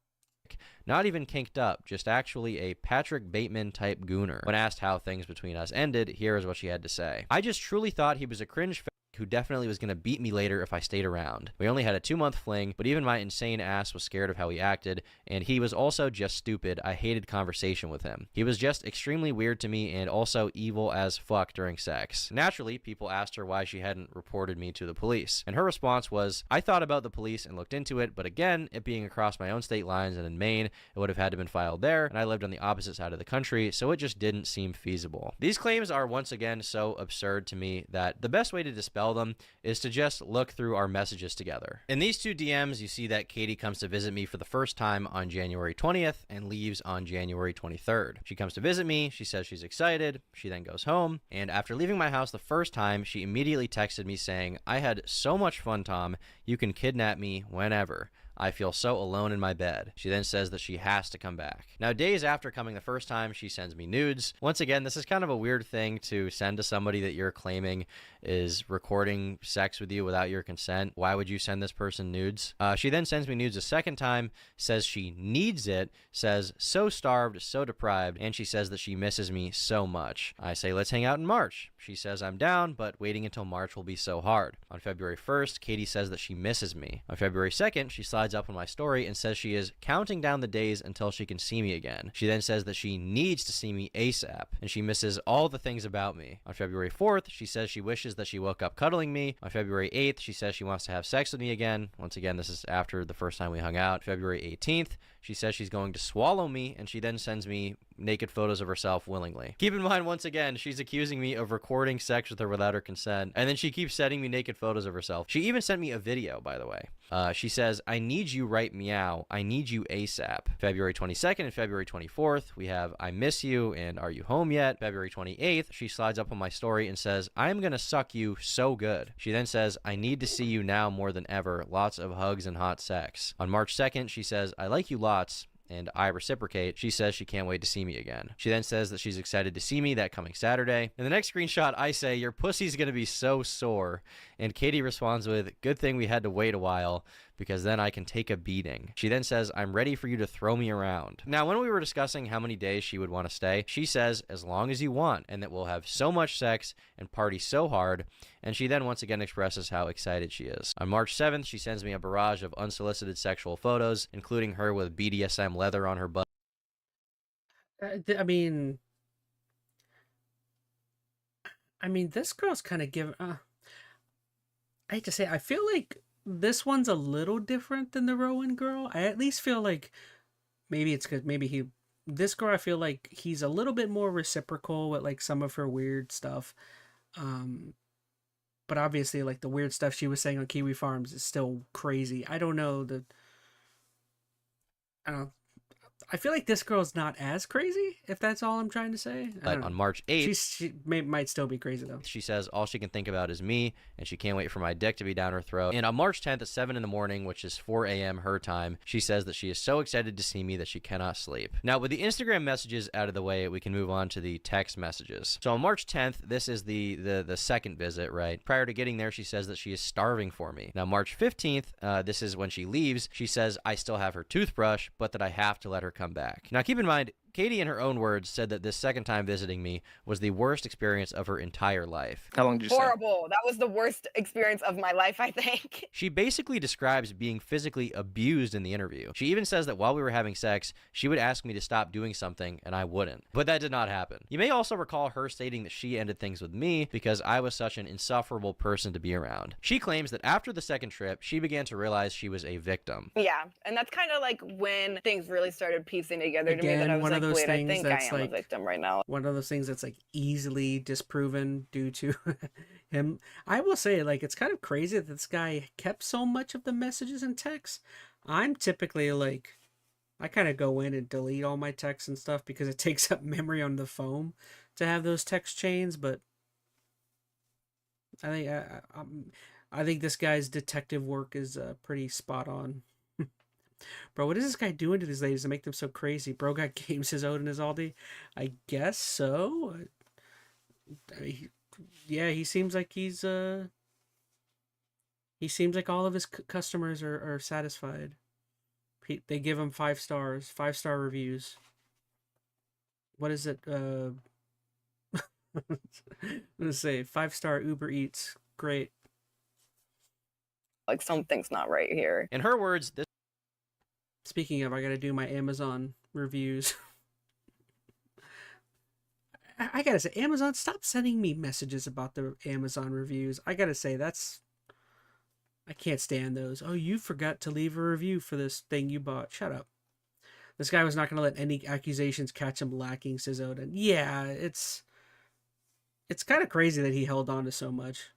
not even kinked up, just actually a Patrick Bateman type gooner. When asked how things between us ended, here is what she had to say. I just truly thought he was a cringe who definitely was going to beat me later if I stayed around. We only had a 2-month fling, but even my insane ass was scared of how he acted, and he was also just stupid. I hated conversation with him. He was just extremely weird to me and also evil as fuck during sex. Naturally, people asked her why she hadn't reported me to the police, and her response was, I thought about the police and looked into it, but again, it being across my own state lines and in Maine, it would have had to been filed there, and I lived on the opposite side of the country, so it just didn't seem feasible. These claims are once again so absurd to me that the best way to dispel them is to just look through our messages together. In these 2 DMs, you see that Katie comes to visit me for the first time on January 20th and leaves on January 23rd. She comes to visit me, she says she's excited, she then goes home, and after leaving my house the first time, she immediately texted me saying, I had so much fun, Tom, you can kidnap me whenever. I feel so alone in my bed. She then says that she has to come back. Now, days after coming the first time, she sends me nudes. Once again, this is kind of a weird thing to send to somebody that you're claiming is recording sex with you without your consent. Why would you send this person nudes? She then sends me nudes a second time, says she needs it, says so starved, so deprived, and she says that she misses me so much. I say, let's hang out in March. She says I'm down, but waiting until March will be so hard. On February 1st, Katie says that she misses me. On February 2nd, she slides up on my story and says she is counting down the days until she can see me again. She then says that she needs to see me ASAP, and she misses all the things about me. On February 4th, she says she wishes that she woke up cuddling me. On February 8th, she says she wants to have sex with me again. Once again, this is after the first time we hung out. February 18th, she says she's going to swallow me, and she then sends me naked photos of herself willingly. Keep in mind, once again, she's accusing me of recording sex with her without her consent, and then she keeps sending me naked photos of herself. She even sent me a video, by the way. She says, I need you right meow. I need you ASAP. February 22nd and February 24th, we have I miss you and are you home yet? February 28th, she slides up on my story and says, I'm gonna suck you so good. She then says, I need to see you now more than ever. Lots of hugs and hot sex. On March 2nd, she says, I like you lots. And I reciprocate. She says she can't wait to see me again. She then says that she's excited to see me that coming Saturday. In the next screenshot, I say, your pussy's gonna be so sore. And Katie responds with, good thing we had to wait a while, because then I can take a beating. She then says, I'm ready for you to throw me around. Now, when we were discussing how many days she would want to stay, she says, as long as you want, and that we'll have so much sex and party so hard. And she then once again expresses how excited she is. On March 7th, she sends me a barrage of unsolicited sexual photos, including her with BDSM leather on her butt. I mean, this girl's kind of giving. I hate to say it, I feel like this one's a little different than the Rowan girl. I at least feel like maybe it's because this girl, I feel like he's a little bit more reciprocal with like some of her weird stuff. But obviously, like the weird stuff she was saying on Kiwi Farms is still crazy. I don't know. I feel like this girl's not as crazy, if that's all I'm trying to say. But on March 8th, she might still be crazy, though. She says all she can think about is me, and she can't wait for my dick to be down her throat. And on March 10th at 7 in the morning, which is 4 a.m. her time, she says that she is so excited to see me that she cannot sleep. Now, with the Instagram messages out of the way, we can move on to the text messages. So on March 10th, this is the second visit, right? Prior to getting there, she says that she is starving for me. Now, March 15th, this is when she leaves. She says I still have her toothbrush, but that I have to let her come back. Now, keep in mind, Katie, in her own words, said that this second time visiting me was the worst experience of her entire life. How long did you say? Horrible. That was the worst experience of my life, I think. She basically describes being physically abused in the interview. She even says that while we were having sex, she would ask me to stop doing something, and I wouldn't. But that did not happen. You may also recall her stating that she ended things with me because I was such an insufferable person to be around. She claims that after the second trip, she began to realize she was a victim. Yeah, and that's kind of like when things really started piecing together to me that I was like, wait, I think I am a victim right now. One of those things that's like easily disproven due to him. I will say, like, it's kind of crazy that this guy kept so much of the messages and texts. I'm typically like, I kind of go in and delete all my texts and stuff because it takes up memory on the phone to have those text chains. But I think this guy's detective work is pretty spot on. Bro, what is this guy doing to these ladies to make them so crazy? Bro got games his own and his Aldi? I guess so. He seems like he seems like all of his customers are satisfied. They give him 5 stars, 5-star reviews. What is it? I'm gonna say 5-star Uber Eats. Great. Like something's not right here. In her words, this. Speaking of, I gotta do my Amazon reviews. I gotta say, Amazon, stop sending me messages about the Amazon reviews. I gotta say, I can't stand those. Oh, you forgot to leave a review for this thing you bought. Shut up. This guy was not gonna let any accusations catch him lacking, says Odin. Yeah, it's kind of crazy that he held on to so much.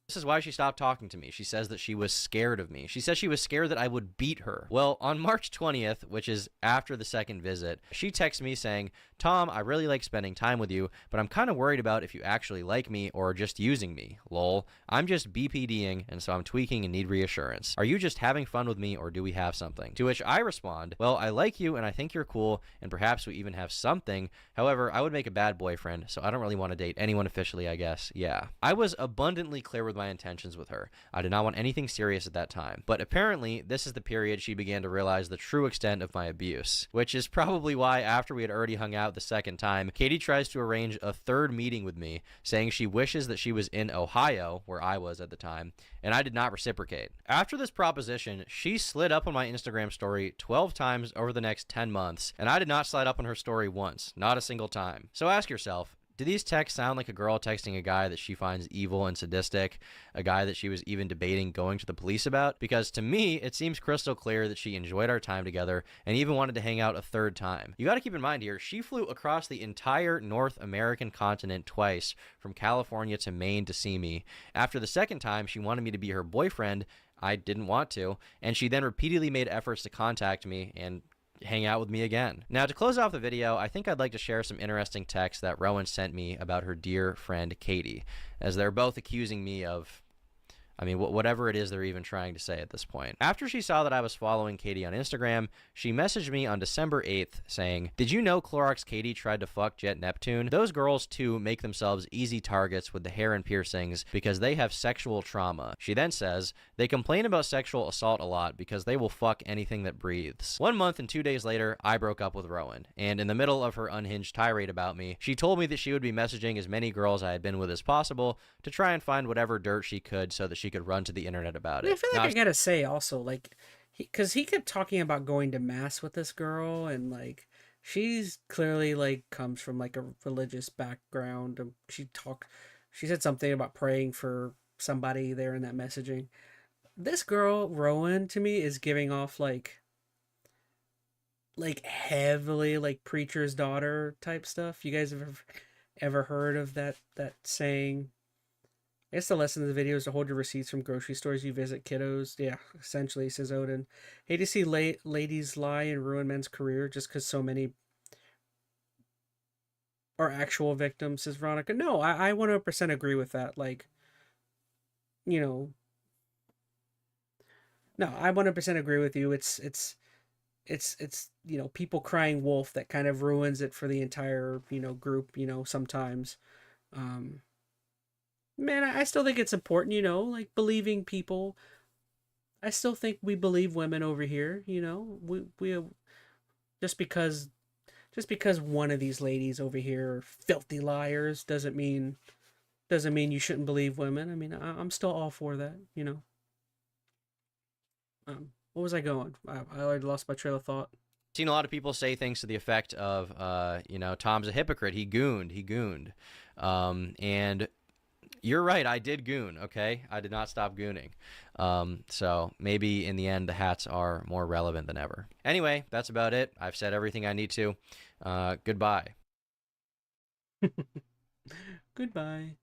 This is why she stopped talking to me. She says that she was scared of me. She says she was scared that I would beat her. Well, on March 20th, which is after the second visit, she texts me saying, Tom, I really like spending time with you, but I'm kind of worried about if you actually like me or are just using me. Lol. I'm just BPDing, and so I'm tweaking and need reassurance. Are you just having fun with me or do we have something? To which I respond, well, I like you and I think you're cool and perhaps we even have something. However, I would make a bad boyfriend, so I don't really want to date anyone officially, I guess. Yeah. I was abundantly clear with my intentions with her. I did not want anything serious at that time. But apparently, this is the period she began to realize the true extent of my abuse, which is probably why after we had already hung out the second time, Katie tries to arrange a third meeting with me, saying she wishes that she was in Ohio, where I was at the time, and I did not reciprocate. After this proposition, she slid up on my Instagram story 12 times over the next 10 months, and I did not slide up on her story once, not a single time. So ask yourself, do these texts sound like a girl texting a guy that she finds evil and sadistic, a guy that she was even debating going to the police about? Because to me, it seems crystal clear that she enjoyed our time together and even wanted to hang out a third time. You gotta keep in mind here, she flew across the entire North American continent twice, from California to Maine to see me. After the second time, she wanted me to be her boyfriend. I didn't want to, and she then repeatedly made efforts to contact me and hang out with me again. Now, to close off the video, I think I'd like to share some interesting texts that Rowan sent me about her dear friend Katie, as they're both accusing me of, I mean, whatever it is they're even trying to say at this point. After she saw that I was following Katie on Instagram, she messaged me on December 8th saying, did you know Clorox Katie tried to fuck Jet Neptune? Those girls too make themselves easy targets with the hair and piercings because they have sexual trauma. She then says, they complain about sexual assault a lot because they will fuck anything that breathes. 1 month and 2 days later, I broke up with Rowan, and in the middle of her unhinged tirade about me, she told me that she would be messaging as many girls I had been with as possible to try and find whatever dirt she could so that she could run to the internet about it. I feel like I gotta say also, like, because he kept talking about going to mass with this girl, and like, she's clearly like comes from like a religious background. She said something about praying for somebody there in that messaging. This girl, Rowan, to me is giving off like heavily like preacher's daughter type stuff. You guys have ever heard of that saying? I guess the lesson of the video is to hold your receipts from grocery stores you visit, kiddos. Yeah, essentially, says Odin. Hate to see ladies lie and ruin men's career just because so many are actual victims, says Veronica. No, I 100% agree with that. Like, you know, no, I 100% agree with you. It's you know, people crying wolf that kind of ruins it for the entire, you know, group, you know, sometimes. Man, I still think it's important, you know, like believing people. I still think we believe women over here, you know. We just because one of these ladies over here are filthy liars doesn't mean you shouldn't believe women. I mean, I'm still all for that, you know. What was I going? I already lost my trail of thought. Seen a lot of people say things to the effect of, you know, Tom's a hypocrite. He gooned. And you're right, I did goon, okay? I did not stop gooning. So maybe in the end, the hats are more relevant than ever. Anyway, that's about it. I've said everything I need to. Goodbye. Goodbye.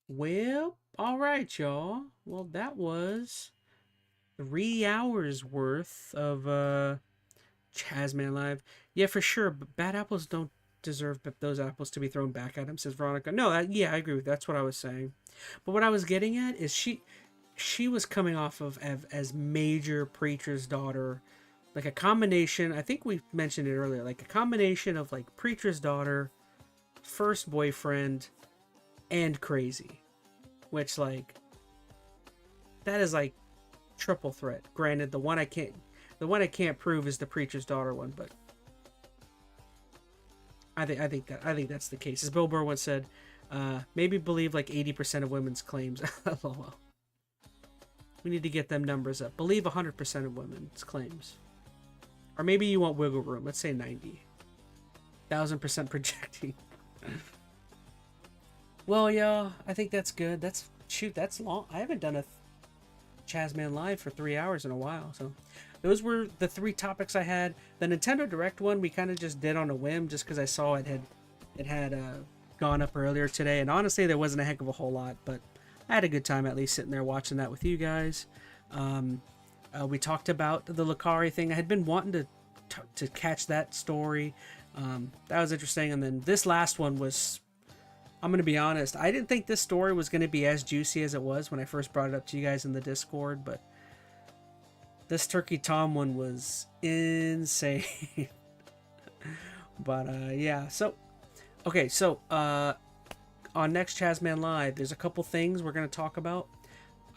Well, all right, y'all. Well, that was 3 hours worth of ChazmaN Live. Yeah, for sure. But bad apples don't deserve those apples to be thrown back at him, says Veronica. No, yeah, I agree with that. That's what I was saying. But what I was getting at is she was coming off of as major preacher's daughter, like a combination. I think we mentioned it earlier, like a combination of like preacher's daughter, first boyfriend, and crazy, which like that is like triple threat. Granted, the one I can't prove is the preacher's daughter one, but I think that's the case. As Bill Burr once said, maybe believe like 80% of women's claims. LOL. We need to get them numbers up. Believe 100% of women's claims. Or maybe you want wiggle room. Let's say 90. 1,000% projecting. Well, yeah, I think that's good. That's long. I haven't done a ChazmaN Live for 3 hours in a while. So those were the 3 topics I had. The Nintendo Direct one we kind of just did on a whim just because I saw it had gone up earlier today. And honestly, there wasn't a heck of a whole lot, but I had a good time at least sitting there watching that with you guys. We talked about the Lucari thing. I had been wanting to catch that story. That was interesting. And then this last one was, I'm going to be honest, I didn't think this story was going to be as juicy as it was when I first brought it up to you guys in the Discord, but this Turkey Tom one was insane. But yeah, so okay, so on next ChazmaN Live, there's a couple things we're going to talk about.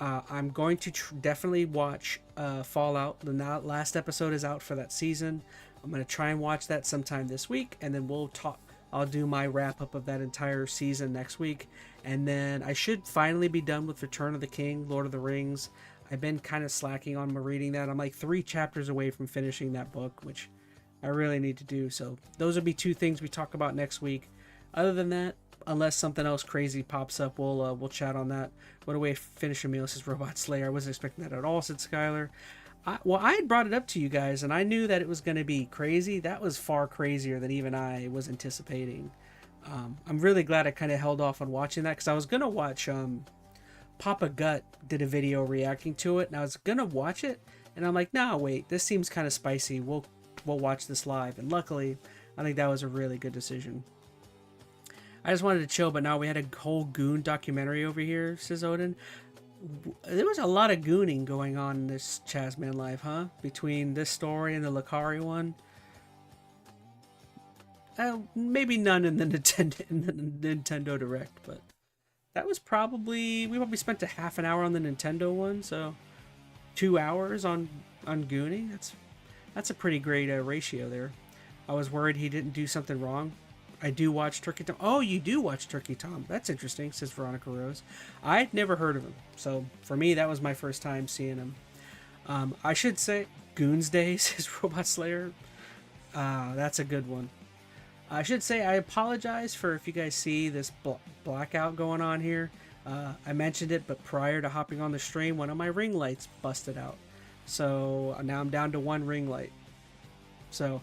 I'm going to definitely watch Fallout. The last episode is out for that season. I'm going to try and watch that sometime this week, and then I'll do my wrap-up of that entire season next week. And then I should finally be done with Return of the King, Lord of the Rings. I've been kind of slacking on my reading that. I'm like 3 chapters away from finishing that book, which I really need to do. So those will be 2 things we talk about next week. Other than that, unless something else crazy pops up, we'll chat on that. What a way to finish a meal, says Robot Slayer. I wasn't expecting that at all, said Skylar. I had brought it up to you guys, and I knew that it was going to be crazy. That was far crazier than even I was anticipating. I'm really glad I kind of held off on watching that, because I was going to watch... Papa Gut did a video reacting to it, and I was going to watch it, and I'm like, nah, wait, this seems kind of spicy. We'll watch this live. And luckily, I think that was a really good decision. I just wanted to chill, but now we had a whole goon documentary over here, says Odin. There was a lot of gooning going on in this ChazmaN Live, huh? Between this story and the Lucari one. Maybe none in the Nintendo Direct, but that was we probably spent a half an hour on the Nintendo one, so 2 hours on gooning. That's a pretty great ratio there. I was worried he didn't do something wrong. I do watch Turkey Tom. Oh, you do watch Turkey Tom. That's interesting, says Veronica Rose. I'd never heard of him, so for me, that was my first time seeing him. I should say, Goons Day, says Robot Slayer. That's a good one. I should say I apologize for if you guys see this blackout going on here. I mentioned it, but prior to hopping on the stream, one of my ring lights busted out. So now I'm down to 1 ring light. So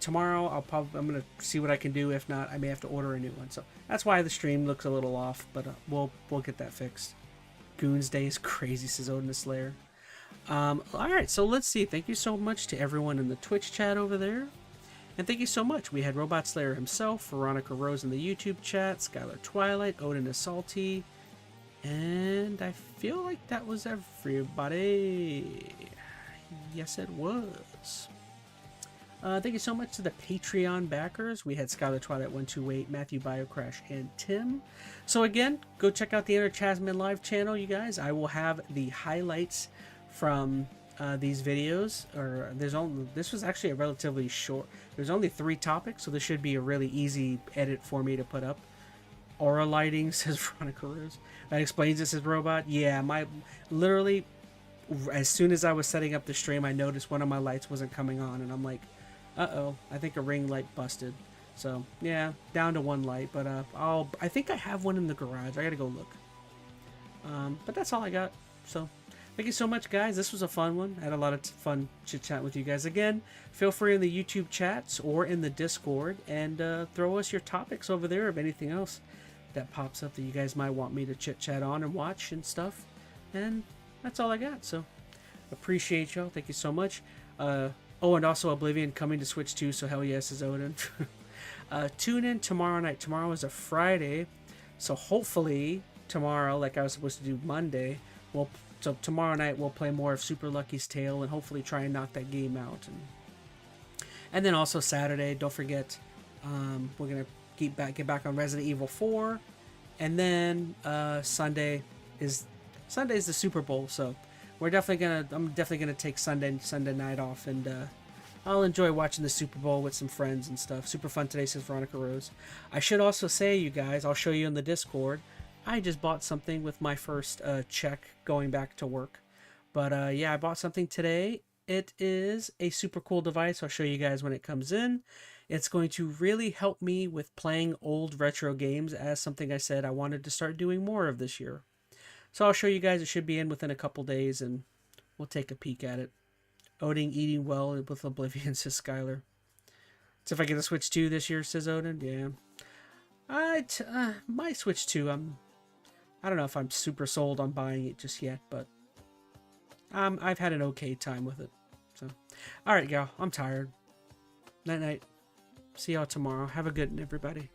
tomorrow I'm gonna see what I can do. If not, I may have to order a new one. So that's why the stream looks a little off, but we'll get that fixed. Goons Day is crazy, says Odin the Slayer. All right, so let's see. Thank you so much to everyone in the Twitch chat over there. And thank you so much. We had Robot Slayer himself, Veronica Rose in the YouTube chat, Skylar Twilight, Odin is Salty, and I feel like that was everybody. Yes, it was. Thank you so much to the Patreon backers. We had Skylar Twilight 128, Matthew Biocrash, and Tim. So again, go check out the Inner ChazmaN Live channel, you guys. I will have the highlights from these videos. This was actually a relatively short. There's only 3 topics, so this should be a really easy edit for me to put up. Aura lighting, says Veronica Rose. That explains this, says Robot. Yeah, literally, as soon as I was setting up the stream, I noticed one of my lights wasn't coming on, and I'm like, uh-oh, I think a ring light busted. So yeah, down to 1 light, but I think I have one in the garage. I gotta go look. But that's all I got. So thank you so much, guys. This was a fun one. I had a lot of fun chit-chat with you guys. Again, feel free in the YouTube chats or in the Discord, and throw us your topics over there of anything else that pops up that you guys might want me to chit-chat on and watch and stuff. And that's all I got. So appreciate y'all. Thank you so much. Oh, and also Oblivion coming to Switch 2, so hell yes, is Odin. Tune in tomorrow night. Tomorrow is a Friday, so hopefully tomorrow, like I was supposed to do Monday, so tomorrow night we'll play more of Super Lucky's Tale and hopefully try and knock that game out. And then also Saturday, don't forget, we're gonna get back on Resident Evil 4, and then Sunday is the Super Bowl, so I'm definitely gonna take Sunday night off, and I'll enjoy watching the Super Bowl with some friends and stuff. Super fun today, says Veronica Rose. I should also say, you guys, I'll show you in the Discord, I just bought something with my first check going back to work. But yeah, I bought something today. It is a super cool device. I'll show you guys when it comes in. It's going to really help me with playing old retro games, as something I said I wanted to start doing more of this year. So I'll show you guys. It should be in within a couple days, and we'll take a peek at it. Odin eating well with Oblivion, says Skylar. So if I get a Switch 2 this year, says Odin, yeah. My Switch 2, I don't know if I'm super sold on buying it just yet, but I've had an okay time with it. So, all right, gal, I'm tired. Night night. See y'all tomorrow. Have a good one, everybody.